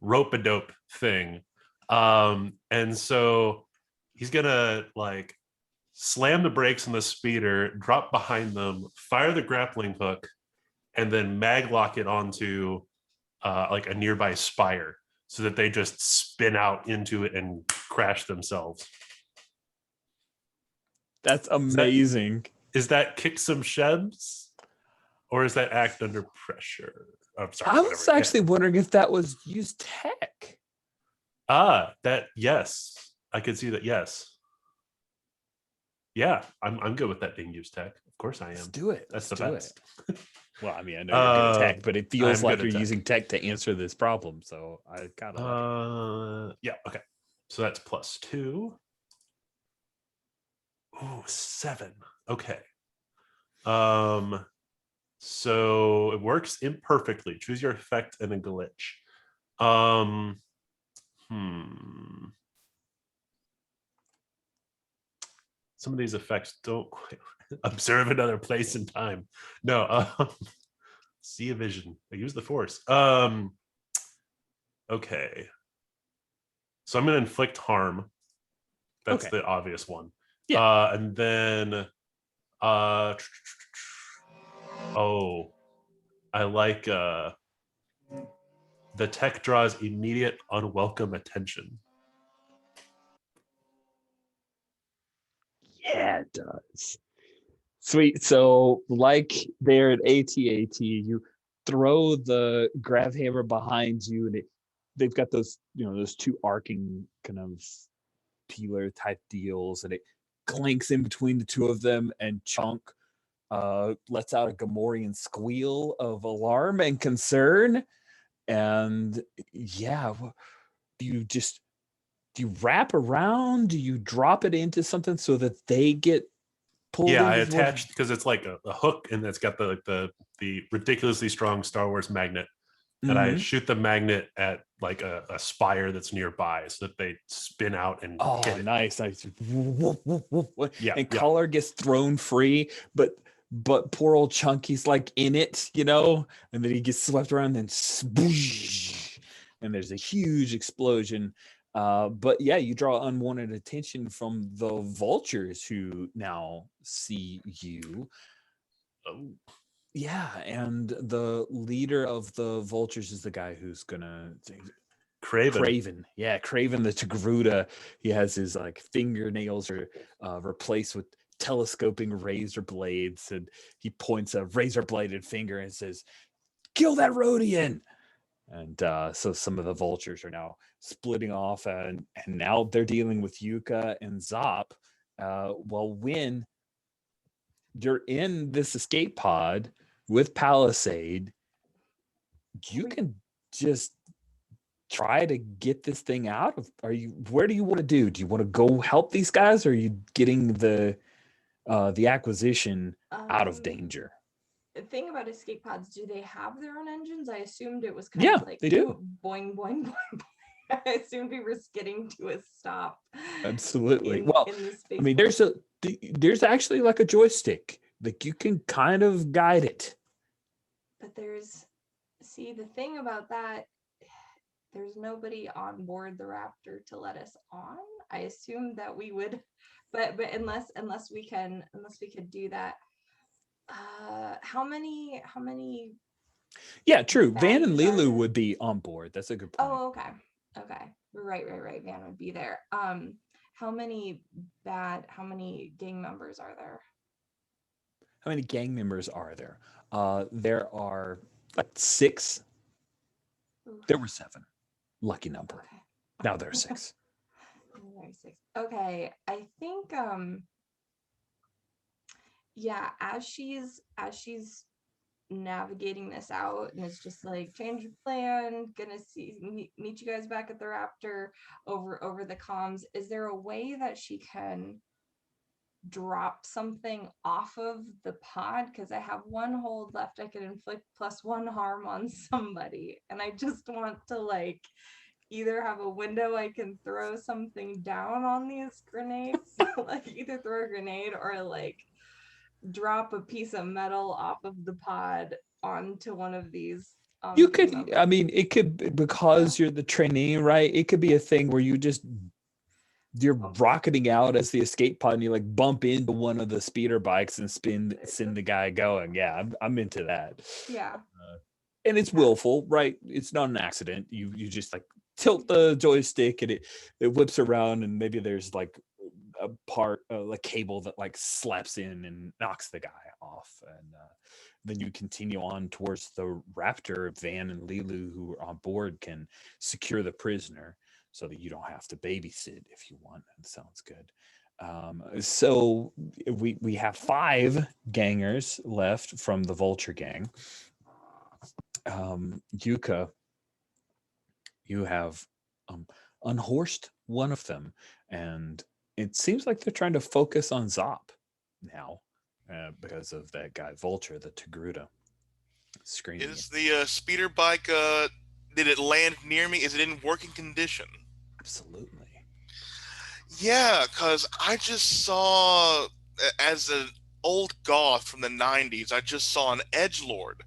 rope-a-dope thing. And so he's gonna like slam the brakes on the speeder, drop behind them, fire the grappling hook, and then maglock it onto like a nearby spire so that they just spin out into it and crash themselves. That's amazing. Is that kick some sheds? Or is that act under pressure? I'm sorry. I was actually wondering if that was use tech. That, yes. I could see that, yes. Yeah, I'm good with that being use tech. Of course I am. Let's do it. That's Let's the do best. it. Well, I mean, I know you're good at tech, but it feels like you're using tech to answer this problem. So I kind of yeah, okay. So that's +2. Oh, 7. Okay. So it works imperfectly. Choose your effect and a glitch. Some of these effects don't quite observe another place in time. No, see a vision. I use the force. Okay. So I'm going to inflict harm. That's Okay. the obvious one. Yeah. And then, oh, I like the tech draws immediate unwelcome attention. Yeah, it does. Sweet. So, like there at AT-AT, you throw the grav hammer behind you, and they've got those, those 2 arcing kind of peeler type deals, and it clanks in between the 2 of them, and Chunk lets out a Gamorrean squeal of alarm and concern. And yeah, do you wrap around? Do you drop it into something so that they get pulled? Yeah, I attached because it's like a hook, and it's got the ridiculously strong Star Wars magnet. And I shoot the magnet at like a spire that's nearby so that they spin out and hit it. Nice. Yeah, and Collar gets thrown free, but poor old Chunky's like in it, and then he gets swept around, and swoosh, and there's a huge explosion. But yeah, you draw unwanted attention from the vultures who now see you. Yeah, and the leader of the vultures is the guy who's gonna Craven. Yeah, Craven the Togruta. He has his like fingernails are replaced with telescoping razor blades, and he points a razor bladed finger and says, "Kill that Rhodian." And so some of the vultures are now splitting off, and now they're dealing with Yuka and Zop. Well, when you're in this escape pod with Palisade, you can just try to get this thing out of? Where do you want to do? Do you want to go help these guys, or are you getting the acquisition out of danger? The thing about escape pods, do they have their own engines? I assumed it was kind Yeah, of like they do. Boing, boing, boing, boing. I assumed we were skidding to a stop. Absolutely. In, Well, in the space I mean, port. there's actually like a joystick, like you can kind of guide it. But see, the thing about that, there's nobody on board the Raptor to let us on. I assumed that we would, but unless we could do that. How many? Yeah, true. Van and baddies are Lilu there? would be on board. That's a good point. Oh, okay. Right. Van would be there. How many gang members are there? How many gang members are there? There are like 6. Oof. There were 7. Lucky number. Okay. Now there are 6. There are 6. Okay, I think yeah, as she's navigating this out, and it's just like, change of plan, gonna meet you guys back at the Raptor over the comms. Is there a way that she can drop something off of the pod? Because I have 1 hold left. I could inflict +1 harm on somebody, and I just want to like either have a window I can throw something down on these grenades, like either throw a grenade or like drop a piece of metal off of the pod onto one of these. You could, I mean, it could, because you're the trainee, right? It could be a thing where you're rocketing out as the escape pod and you like bump into one of the speeder bikes and send the guy going. Yeah, I'm into that. Yeah. And it's willful, right? It's not an accident. You just like tilt the joystick and it whips around, and maybe there's like a part, a cable that like slaps in and knocks the guy off, and then you continue on towards the Raptor. Van and Lilu, who are on board, can secure the prisoner so that you don't have to babysit if you want. That sounds good. So we have 5 gangers left from the Vulture gang. Yuka, you have unhorsed one of them, and it seems like they're trying to focus on Zop now because of that guy Vulture, the Togruta, screaming. Is the speeder bike, did it land near me? Is it in working condition? Absolutely. Yeah, because I just saw, as an old goth from the 90s, I just saw an edgelord,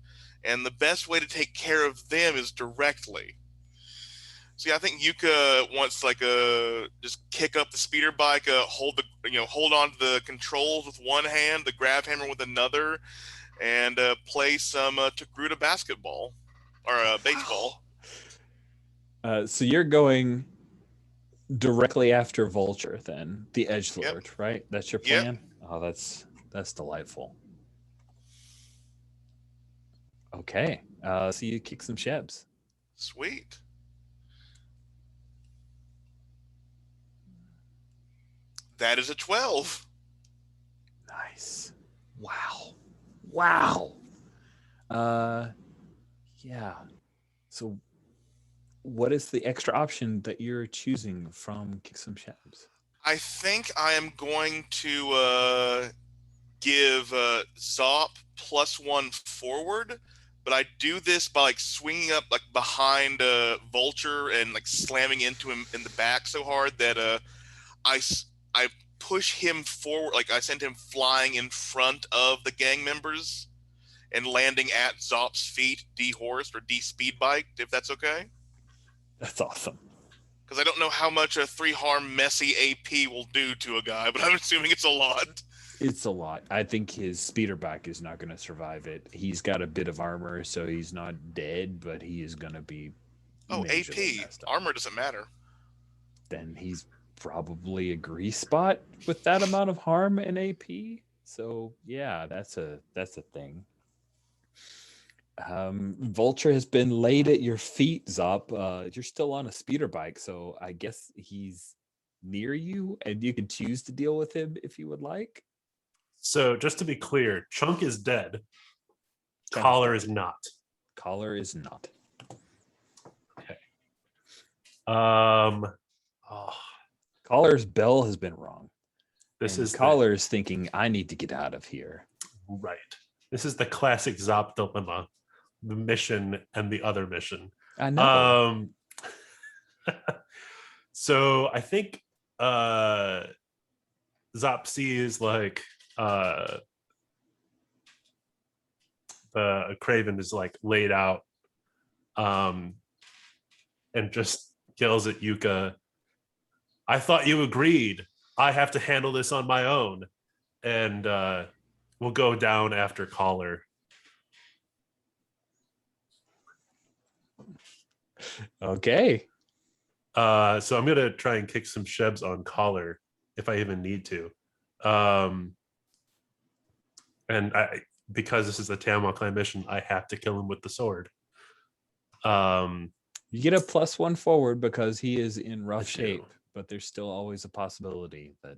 and the best way to take care of them is directly. See, I think Yuka wants like just kick up the speeder bike, hold on to the controls with one hand, the grab hammer with another, and play some Togruta basketball or baseball. So you're going directly after Vulture, then the edgelord, right? That's your plan. Yep. Oh, that's delightful. Okay, so you kick some shebs. Sweet. That is a 12. Nice. Wow. Yeah. So what is the extra option that you're choosing from Kick Some Shebs? I think I am going to give Zop +1 forward, but I do this by like swinging up like behind Vulture and like slamming into him in the back so hard that I push him forward, like I send him flying in front of the gang members and landing at Zop's feet, dehorsed or de-speed biked, if that's okay. That's awesome. Because I don't know how much a 3 harm messy AP will do to a guy, but I'm assuming it's a lot. It's a lot. I think his speeder bike is not going to survive it. He's got a bit of armor, so he's not dead, but he is going to be. Oh, AP. Armor doesn't matter. Then he's probably a grease spot with that amount of harm in AP. So yeah, that's a thing. Vulture has been laid at your feet, Zop. You're still on a speeder bike, so I guess he's near you, and you can choose to deal with him if you would like. So just to be clear, Chunk is dead. Collar is not. Collar is not. Okay. Um, oh, Collar's bell has been wrong. this And is Collar's thinking, I need to get out of here. right. This is the classic Zop dilemma: the mission and the other mission. I know. So I think Zop sees like the Craven is like laid out, and just yells at Yuka, I thought you agreed. I have to handle this on my own. And we'll go down after Collar. Okay. So I'm gonna try and kick some shebs on Collar if I even need to. And because this is the Tiamat clan mission, I have to kill him with the sword. You get a +1 forward because he is in rough I do. shape, but there's still always a possibility that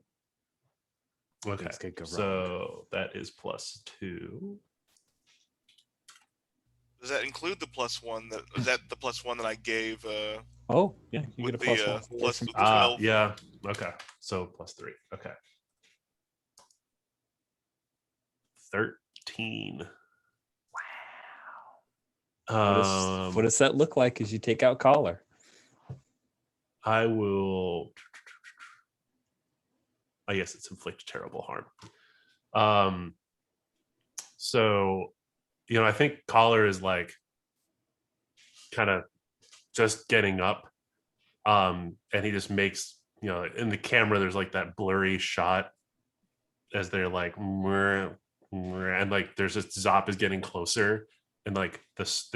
Okay, things could go wrong. so that is +2. Does that include the +1? Is that the +1 that I gave? Oh, yeah, you With get a the, +1 forward plus from the Collar. 12. Yeah, okay, so +3. Okay, 13. What does that look like as you take out Collar? I will. I guess it's inflict terrible harm. So, I think Collar is like kind of just getting up. And he just makes, in the camera, there's like that blurry shot as they're like, "Mwah, mwah," and like there's just Zop is getting closer, and like there's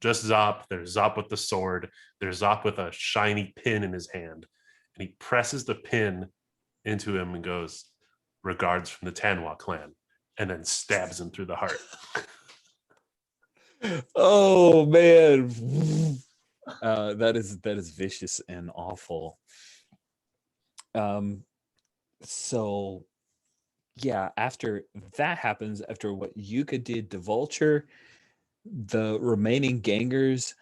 just Zop, there's Zop with the sword, there's Zop with a shiny pin in his hand, and he presses the pin into him and goes, "Regards from the Tanwa clan," and then stabs him through the heart. Oh man. That is vicious and awful. So yeah, after that happens, after what Yuka did to Vulture, the remaining gangers,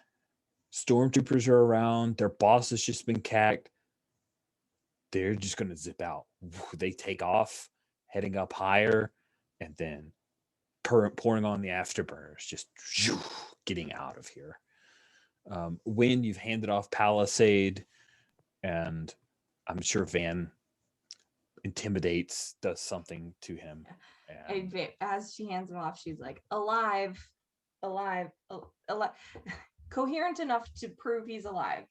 stormtroopers are around, their boss has just been cacked. They're just gonna zip out. They take off, heading up higher, and then pouring on the afterburners, just getting out of here. When you've handed off Palisade, and I'm sure Van intimidates, does something to him. And As she hands him off, she's like, alive, alive. Coherent enough to prove he's alive.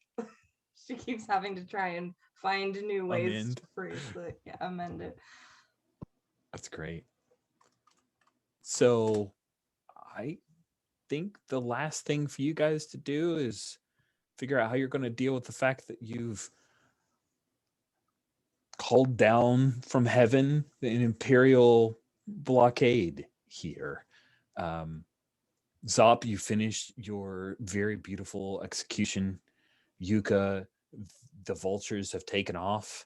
She keeps having to try and find new ways to phrase it. Yeah, amend it. That's great. So I think the last thing for you guys to do is figure out how you're going to deal with the fact that you've called down from heaven an imperial blockade here. Zop, you finished your very beautiful execution. Yuka, the vultures have taken off.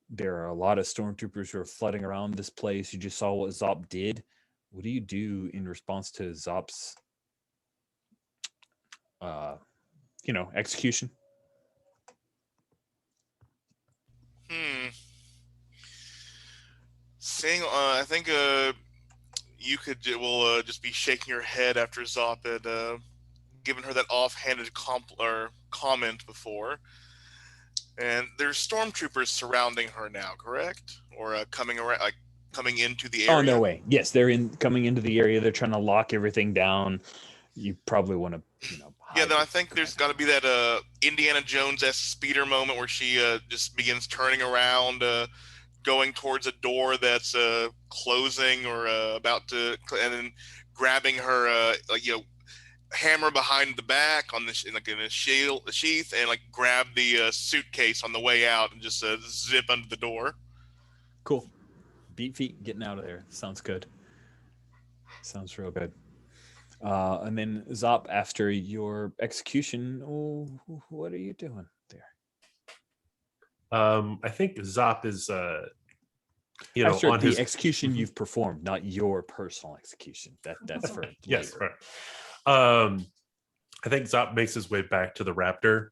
There are a lot of stormtroopers who are flooding around this place. You just saw what Zop did. What do you do in response to Zop's execution? I think you will just be shaking your head after Zop had given her that offhanded comment before. And there's stormtroopers surrounding her now, correct? Or coming around, like coming into the area. On their way. Yes, they're coming into the area. They're trying to lock everything down. You probably want to, Yeah, then I think there's got to be that Indiana Jones-esque speeder moment where she just begins turning around, going towards a door that's closing or about to, and then grabbing her hammer behind the back on this in a sheath, and like grab the suitcase on the way out and just zip under the door. Cool. Beat feet getting out of there. Sounds good. Sounds real good. And then Zop, after your execution, what are you doing there? I think Zop is after on his execution you've performed, not your personal execution. That's for yes. later. Right. I think Zop makes his way back to the Raptor,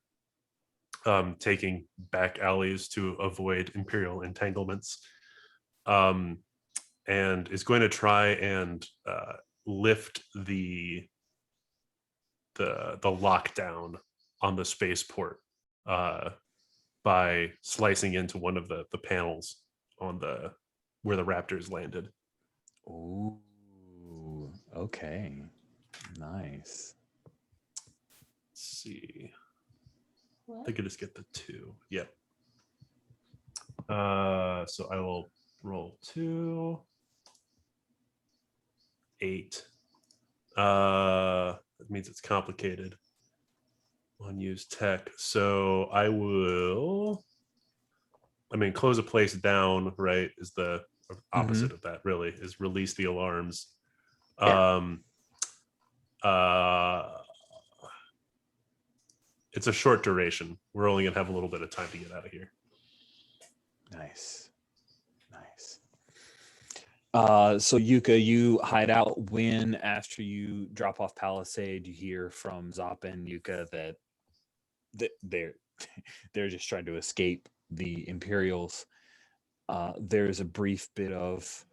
taking back alleys to avoid Imperial entanglements, and is going to try and lift the lockdown on the spaceport by slicing into one of the panels on where the Raptors landed. Ooh, okay, nice. Let's see. I What? think I just get the 2. Yep. So I will roll 2. 8. That means it's complicated. Unused tech. So I will. Close a place down, right? Is the opposite of that, really, is release the alarms. Yeah. It's a short duration. We're only gonna have a little bit of time to get out of here. Nice. So Yuka, you hide out when after you drop off Palisade, you hear from Zop and Yuka that they're just trying to escape the Imperials. There's a brief bit of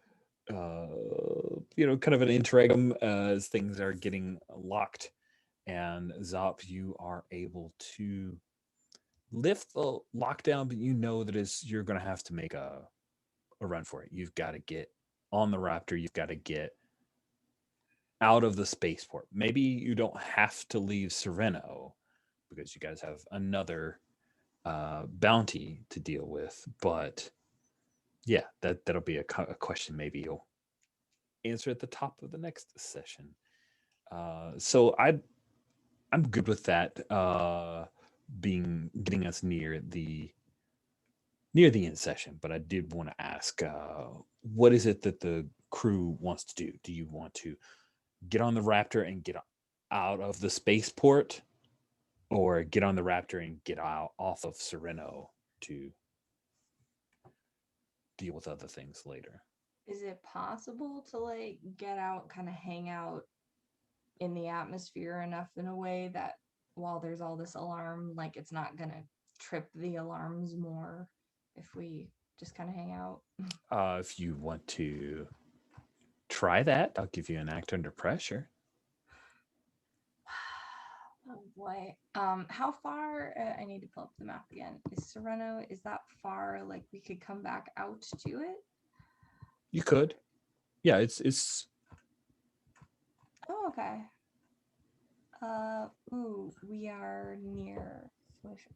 kind of an interregnum as things are getting locked, and Zop, you are able to lift the lockdown, but you know that you're going to have to make a run for it. You've got to get on the Raptor. You've got to get out of the spaceport. Maybe you don't have to leave Sereno because you guys have another bounty to deal with. But yeah, that'll be a question maybe you'll answer at the top of the next session. So I'm good with that. Getting us near the end session, but I did want to ask, what is it that the crew wants to do? Do you want to get on the Raptor and get out of the spaceport, or get on the Raptor and get out off of Sereno to deal with other things later? Is it possible to like get out, kind of hang out in the atmosphere enough in a way that while there's all this alarm, like it's not gonna trip the alarms more if we just kind of hang out? If you want to try that, I'll give you an act under pressure. Oh boy. How far? I need to pull up the map again. Is Sereno? Is that far? Like we could come back out to it? You could. Yeah, it's. Oh, okay. Ooh, we are near.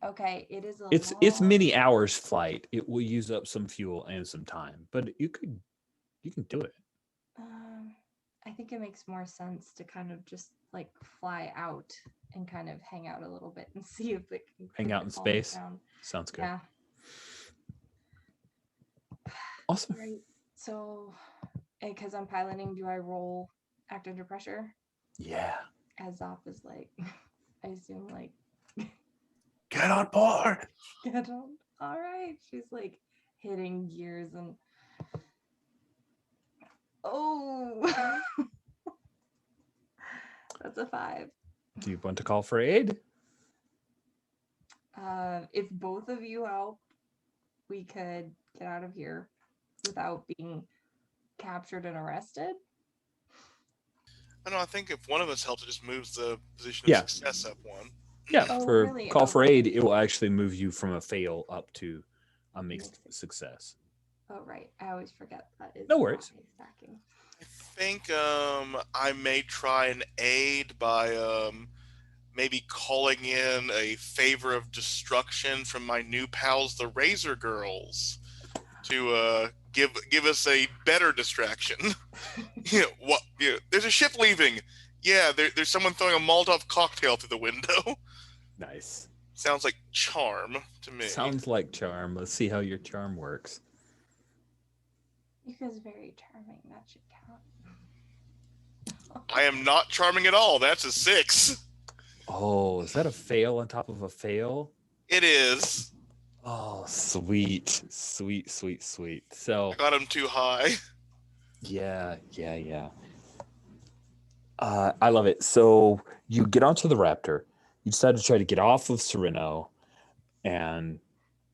Okay, it is a. It's many hours flight. It will use up some fuel and some time, but you can do it. I think it makes more sense to kind of just like fly out and kind of hang out a little bit and see if it can Hang out in calm us space. down. Sounds good. Yeah. Awesome. Right. So, because I'm piloting, do I roll act under pressure? Yeah. As Zop is like, I assume like, Get on board. get on. All right. She's like hitting gears and. Oh. That's a 5. Do you want to call for aid? If both of you help, we could get out of here without being captured and arrested. I don't know. I think if one of us helps, it just moves the position of Yeah. success up one. Yeah. Oh, for really? call for Okay. aid, it will actually move you from a fail up to a mixed success. Oh, right. I always forget that. Is No worries. Stacking. I think I may try and aid by maybe calling in a favor of destruction from my new pals, the Razor Girls, to give us a better distraction. What? There's a ship leaving. Yeah, there's someone throwing a Molotov cocktail through the window. Nice. Sounds like charm to me. Sounds like charm. Let's see how your charm works. Yuka's very charming. That should count. I am not charming at all. That's a 6. Oh, is that a fail on top of a fail? It is. Oh, sweet. So I got him too high. yeah. I love it. So you get onto the Raptor. You decide to try to get off of Sereno, and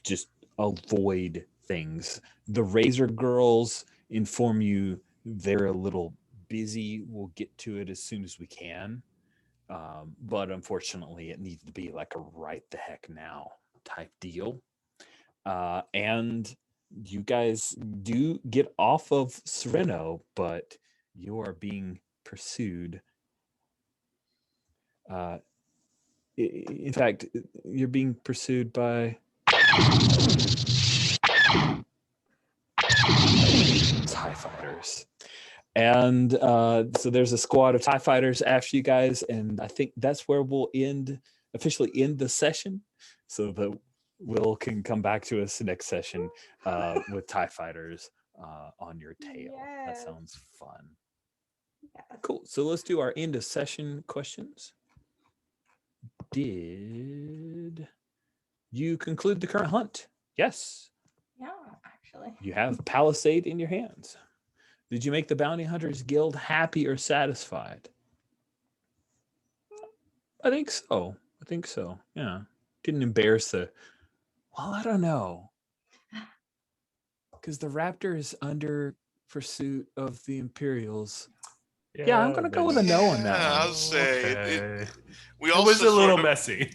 just avoid things. The Razor Girls inform you they're a little busy. We'll get to it as soon as we can. But unfortunately, it needs to be like a right the heck now type deal. And you guys do get off of Sereno, but you are being pursued. In fact, you're being pursued by TIE fighters. And so there's a squad of TIE fighters after you guys, and I think that's where we'll officially end the session, so that Will can come back to us next session with TIE fighters on your tail. That Yes. sounds fun. Yes. Cool. So let's do our end of session questions. Did you conclude the current hunt? Yes. Yeah, actually. You have Palisade in your hands. Did you make the Bounty Hunters Guild happy or satisfied? I think so. Yeah. Didn't embarrass the... Well, I don't know. Because the Raptor is under pursuit of the Imperials. Yeah, I'm going to go with a no on that Yeah, one. I'll say Okay. we It also was a little sort of, messy.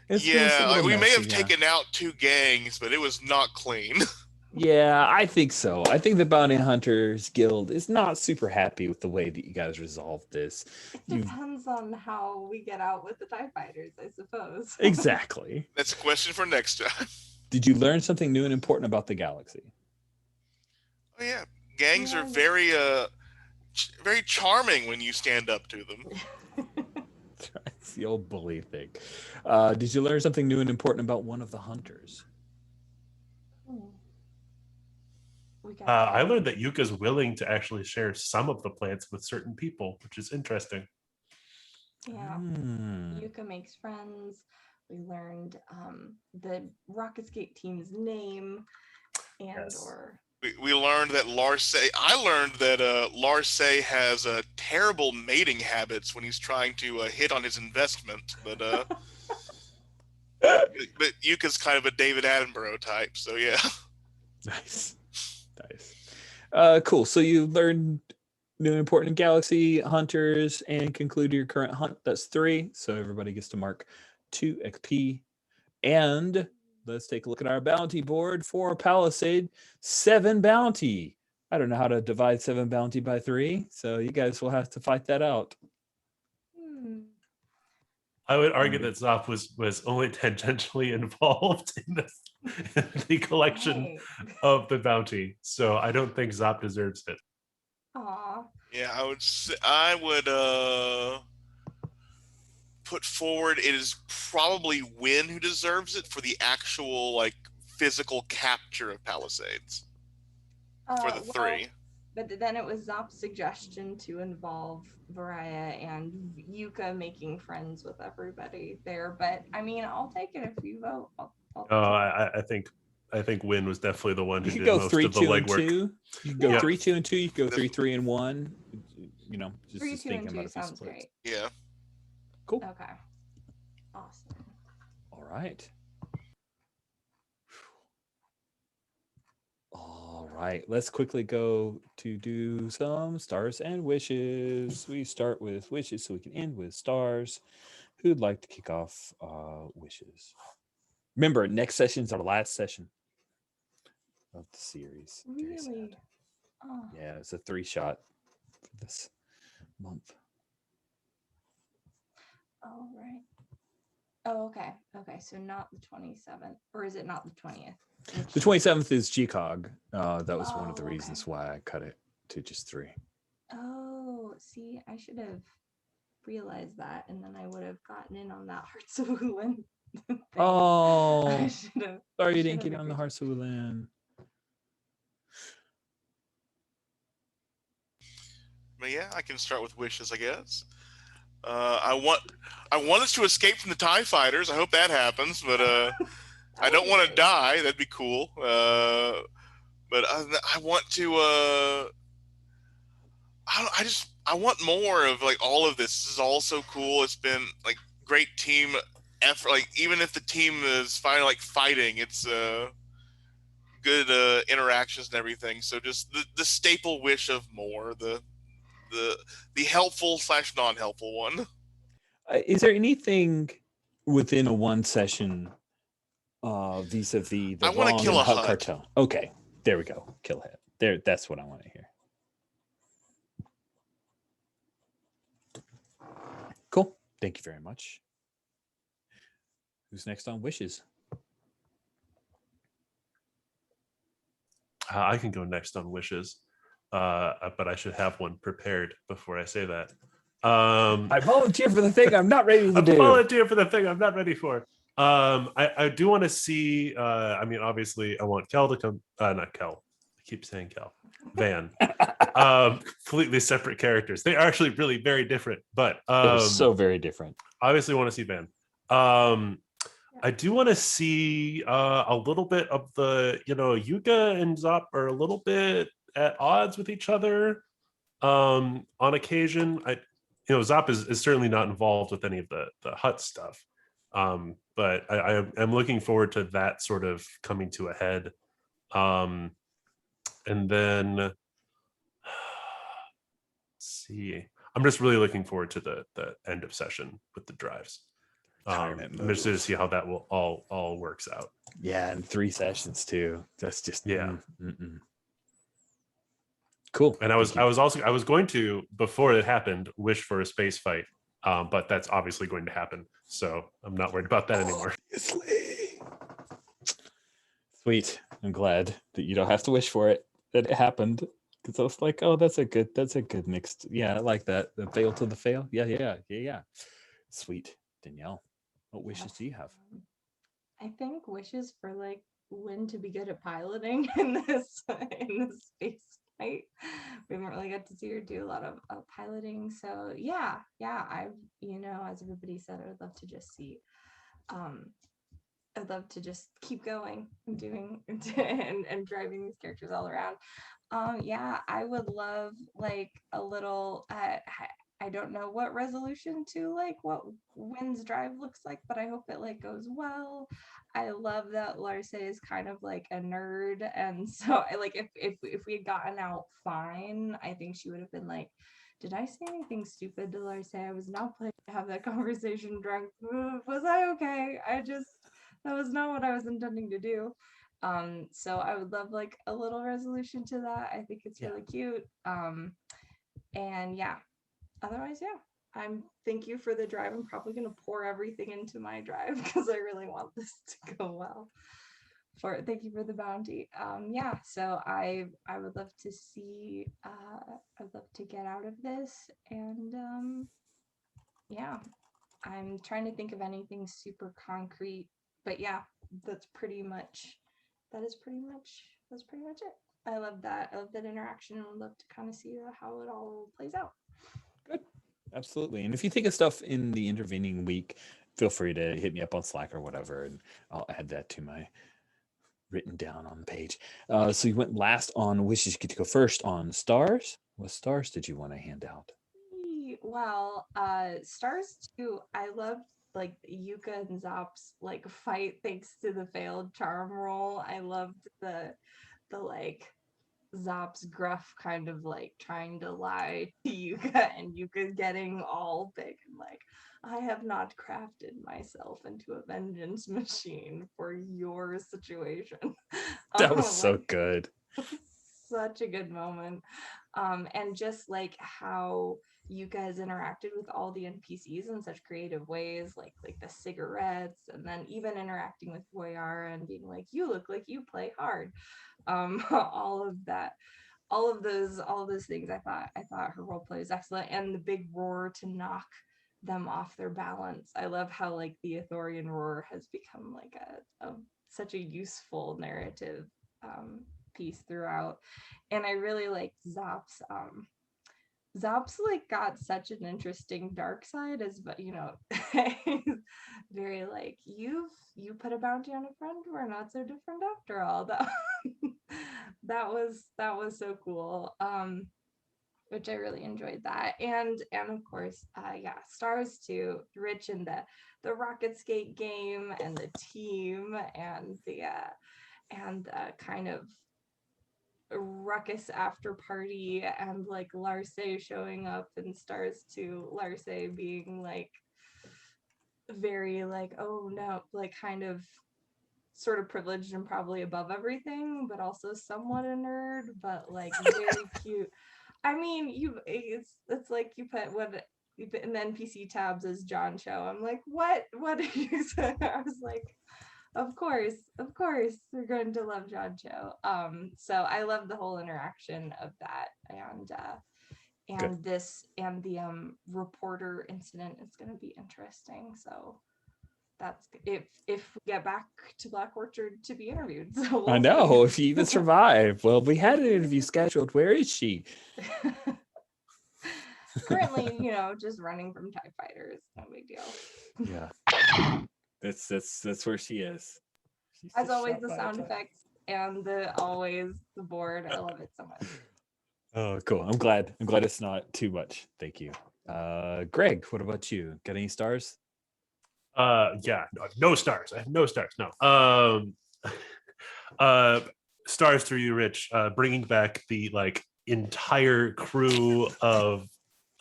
It's yeah, a little we may messy, have yeah. taken out 2 gangs, but it was not clean. Yeah, I think so. I think the Bounty Hunters Guild is not super happy with the way that you guys resolved this. It depends on how we get out with the TIE fighters, I suppose. Exactly. That's a question for next time. Did you learn something new and important about the galaxy? Oh yeah, gangs are Yeah. very charming when you stand up to them. It's the old bully thing. Did you learn something new and important about one of the hunters? I learned that Yuka's willing to actually share some of the plants with certain people, which is interesting. Yeah. Yuka makes friends. We learned the Rocketscape team's name, and Yes. or We learned that I learned that Larse has terrible mating habits when he's trying to hit on his investment, but Yuka's kind of a David Attenborough type, so yeah. Nice. Cool. So you learned new and important galaxy hunters and concluded your current hunt. That's 3. So everybody gets to mark 2 XP. And let's take a look at our bounty board for Palisade. 7 bounty. I don't know how to divide 7 bounty by 3, so you guys will have to fight that out. I would argue that Zop was only tangentially involved in the collection of the bounty, so I don't think Zop deserves it. Aw. Yeah, I would put forward it is probably Win who deserves it for the actual like physical capture of Palisades for the 3. But then it was Zop's suggestion to involve Varaya and Yuka making friends with everybody there. But I mean, I'll take it if you vote. I think Win was definitely the one who You could did go most 3, of the 2, and legwork. 2. You could go Yeah. 3, 2, and 2. You could go 3, 3, and 1. You know, just 3, 2, thinking and 2 about a few sounds splits. great. Yeah. Cool. Okay. Awesome. All right. All right. Let's quickly go to do some stars and wishes. We start with wishes so we can end with stars. Who'd like to kick off wishes? Remember, next session is our last session of the series. Very sad. Really? Oh. Yeah, it's a 3-shot for this month. Oh, right. Oh, okay. Okay, so not the 27th, or is it not the 20th? The 27th is GCOG. That was one of the Oh, okay. reasons why I cut it to just 3. Oh, see, I should have realized that, and then I would have gotten in on that Hearts of Woolen thing. Oh, I should have. sorry you didn't get on the Hearts of Woolen. But yeah, I can start with wishes, I guess. I want us to escape from the TIE fighters. I hope that happens, but I don't want to die. That'd be cool. But I want to. I want more of like all of this. This is all so cool. It's been like great team effort. Like even if the team is finally like fighting, it's good interactions and everything. So just the staple wish of more, the the helpful / non-helpful one. Is there anything within a one session vis-a-vis the I want to long kill and a hut hut. cartel? Okay, there we go. Kill a hut. There, that's what I want to hear. Cool. Thank you very much. Who's next on wishes? I can go next on wishes, but I should have one prepared before I say that. I volunteer for the thing I'm not ready to I do. volunteer for the thing I'm not ready for. I do want to see. I mean, obviously, I want Kel to come. Not Kel. I keep saying Kel. Van. Completely separate characters. They are actually really very different, but They're so very different. obviously want to see Van. I do want to see a little bit of the, Yuka and Zop are a little bit at odds with each other on occasion. Zop is certainly not involved with any of the hut stuff, but I'm looking forward to that sort of coming to a head. And then let's see, I'm just really looking forward to the end of session with the drives. I'm interested to see how that will all works out. Yeah, and 3 sessions too. That's just cool. And I was going to, before it happened, wish for a space fight, but that's obviously going to happen, so I'm not worried about that anymore. Sweet. I'm glad that you don't have to wish for it, that it happened, because I was like, oh, that's a good mixed. Yeah, I like that. The fail to the fail. Yeah. Sweet. Danielle, what wishes do you have? I think wishes for like Wynn to be good at piloting in this space fight. We haven't really got to see her do a lot of piloting. So yeah, I as everybody said, I would love to just see I'd love to just keep going and doing and driving these characters all around. Yeah, I would love like a little I don't know what resolution to like what Wynn's drive looks like, but I hope it like goes well. I love that Larce is kind of like a nerd, and so I like if we had gotten out fine, I think she would have been like, did I say anything stupid to Larce? I was not planning to have that conversation drunk. Was I okay? That was not what I was intending to do. So I would love like a little resolution to that. I think it's really cute. And yeah, otherwise, yeah. Thank you for the drive. I'm probably gonna pour everything into my drive because I really want this to go well. Thank you for the bounty. Yeah, so I would love to see I'd love to get out of this, and yeah, I'm trying to think of anything super concrete, but yeah, that's pretty much it. I love that. I love that interaction, and would love to kind of see how it all plays out. Good. Absolutely. And if you think of stuff in the intervening week, feel free to hit me up on Slack or whatever, and I'll add that to my written down on the page. So you went last on wishes. You get to go first on stars. What stars did you want to hand out? Well, stars too. I loved like Yuka and Zop's like fight thanks to the failed charm roll. I loved the like Zop's gruff kind of like trying to lie to Yuka, and Yuka getting all big and like, I have not crafted myself into a vengeance machine for your situation. That was so good. Such a good moment. And just like how you guys interacted with all the NPCs in such creative ways, like the cigarettes, and then even interacting with Voyara and being like, you look like you play hard. All of that, all of those things. I thought her role play was excellent, and the big roar to knock them off their balance. I love how like the Ithorian roar has become like a such a useful narrative piece throughout. And I really like Zop's like got such an interesting dark side, as but very like you put a bounty on a friend, we're not so different after all. That that was so cool. which I really enjoyed that. And of course, yeah, stars to Rich in the rocket skate game and the team and the kind of ruckus after party and like Larce showing up, and stars to Larce being like very like, oh no, like kind of sort of privileged and probably above everything, but also somewhat a nerd, but like very cute. I mean, it's like you put in the NPC tabs as John Cho. I'm like, what are you saying? I was like, of course, we're going to love John Cho. So I love the whole interaction of that, and this and the reporter incident is going to be interesting. So that's if we get back to Black Orchard to be interviewed. So I know, if you even survive. Well, we had an interview scheduled. Where is she? Currently, just running from TIE fighters. No big deal. Yeah. That's where she is. She's As just always, shot the by a sound TIE. effects and always the board. I love it so much. Oh, cool. I'm glad it's not too much. Thank you. Greg, what about you? Got any stars? Yeah, no stars. I have no stars. No. Stars through you, Rich. Bringing back the like entire crew of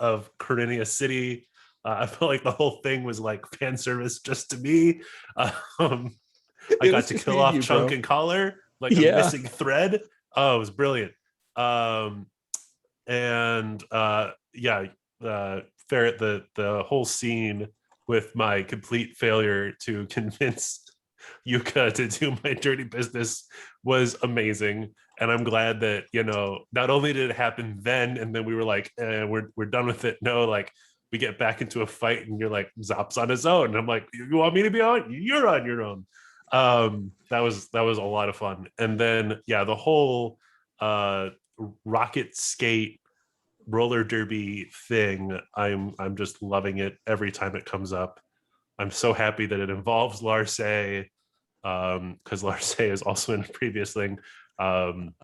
Corinius City. I felt like the whole thing was like fan service just to me. I got to kill off Chunk and Collar like a missing thread. Oh, it was brilliant. Ferret, the whole scene with my complete failure to convince Yuka to do my dirty business was amazing. And I'm glad that, not only did it happen then, and then we were like, we're done with it. No, like we get back into a fight and you're like, Zop's on his own. And I'm like, you want me to be on? You're on your own. That was a lot of fun. And then, yeah, the whole rocket skate roller derby thing, I'm just loving it every time it comes up. I'm so happy that it involves Larce, because Larce is also in a previous thing. I'm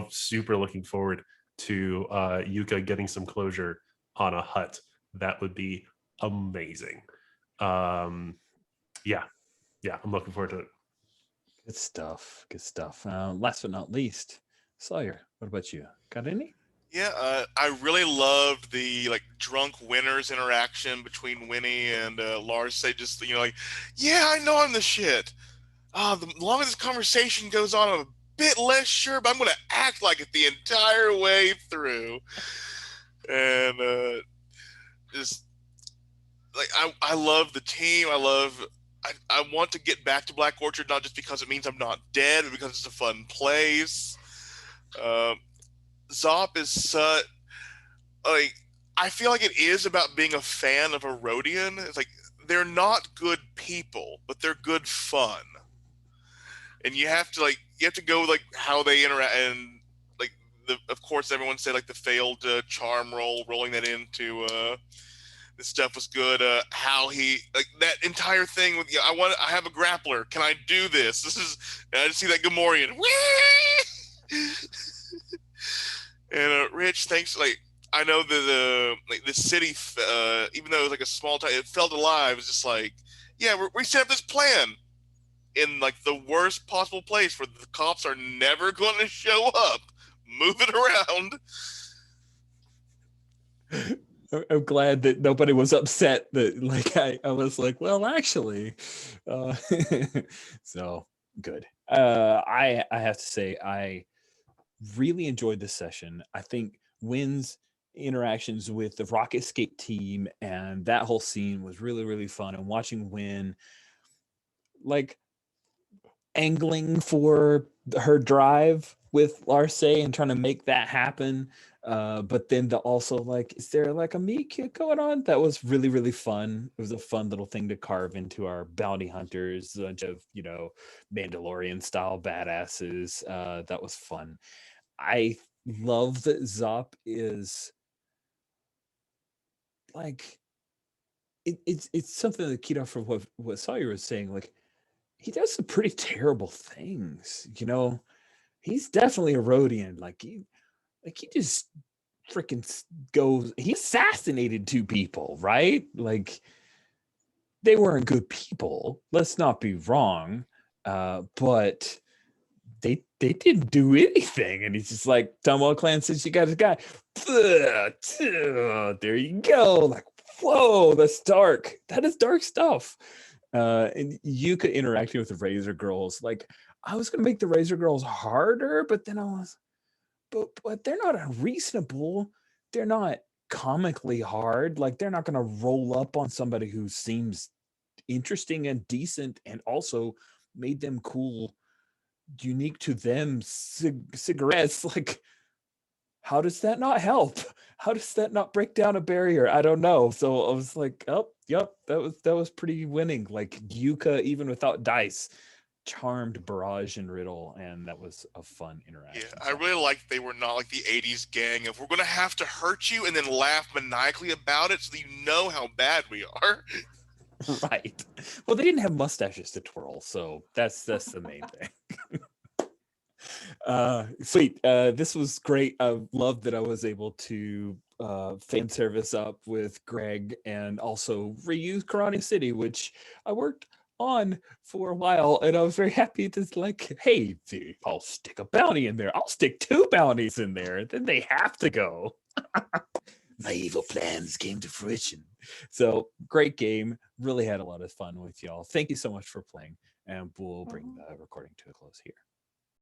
super looking forward to Yuka getting some closure on a hut. That would be amazing. I'm looking forward to it. Good stuff. Last but not least, Sawyer, what about you? Got any? Yeah, I really loved the like drunk winners interaction between Winnie and Lars. They just, yeah, I know I'm the shit. The longer this conversation goes on, I'm a bit less sure, but I'm going to act like it the entire way through. And just like I love the team. I want to get back to Black Orchard, not just because it means I'm not dead, but because it's a fun place. Zop is such like, I feel like it is about being a fan of a Rodian. It's like they're not good people, but they're good fun. And you have to go with like how they interact, and like of course everyone said like the failed charm roll, rolling that into this stuff was good. How he like that entire thing with I have a grappler. Can I do this? I just see that Gamorrean. And Rich, thanks. Like I know that the city, even though it was like a small town, it felt alive. It's just like, yeah, we set up this plan in like the worst possible place where the cops are never going to show up. Move it around. I'm glad that nobody was upset that like I was like, well, actually, so good. I have to say I really enjoyed this session. I think Wynn's interactions with the Rocket Escape team and that whole scene was really, really fun. And watching Wynn like angling for her drive with Larce and trying to make that happen. But then also like, is there like a meet cute going on? That was really, really fun. It was a fun little thing to carve into our bounty hunters, a bunch of, Mandalorian style badasses. That was fun. I love that Zop is like, it's something that keyed off from what Sawyer was saying. Like, he does some pretty terrible things, he's definitely a Rhodian. Like he just freaking goes. He assassinated 2 people, right? Like they weren't good people. Let's not be wrong. But they didn't do anything, and he's just like, Dunwell Clan, since you got a guy, there you go. Like, whoa, that's dark. That is dark stuff. And Yuka interacting with the Razor Girls, like I was gonna make the Razor Girls harder, but then I was, but they're not unreasonable. They're not comically hard. Like they're not gonna roll up on somebody who seems interesting and decent, and also made them cool, unique to them cigarettes. Like, how does that not help? How does that not break down a barrier? I don't know. So I was like, oh, yep, that was pretty winning. Like Yuka, even without dice, charmed Barrage and Riddle, and that was a fun interaction. Yeah, I really liked they were not like the 80s gang of we're going to have to hurt you and then laugh maniacally about it so that you know how bad we are. Right. Well, they didn't have mustaches to twirl, so that's the main thing. Sweet. This was great. I love that I was able to fan service up with Greg and also reuse Karate City, which I worked on for a while, and I was very happy to like, hey, I'll stick a bounty in there. I'll stick 2 bounties in there. Then they have to go. My evil plans came to fruition. So great game. Really had a lot of fun with y'all. Thank you so much for playing, and we'll bring the recording to a close here.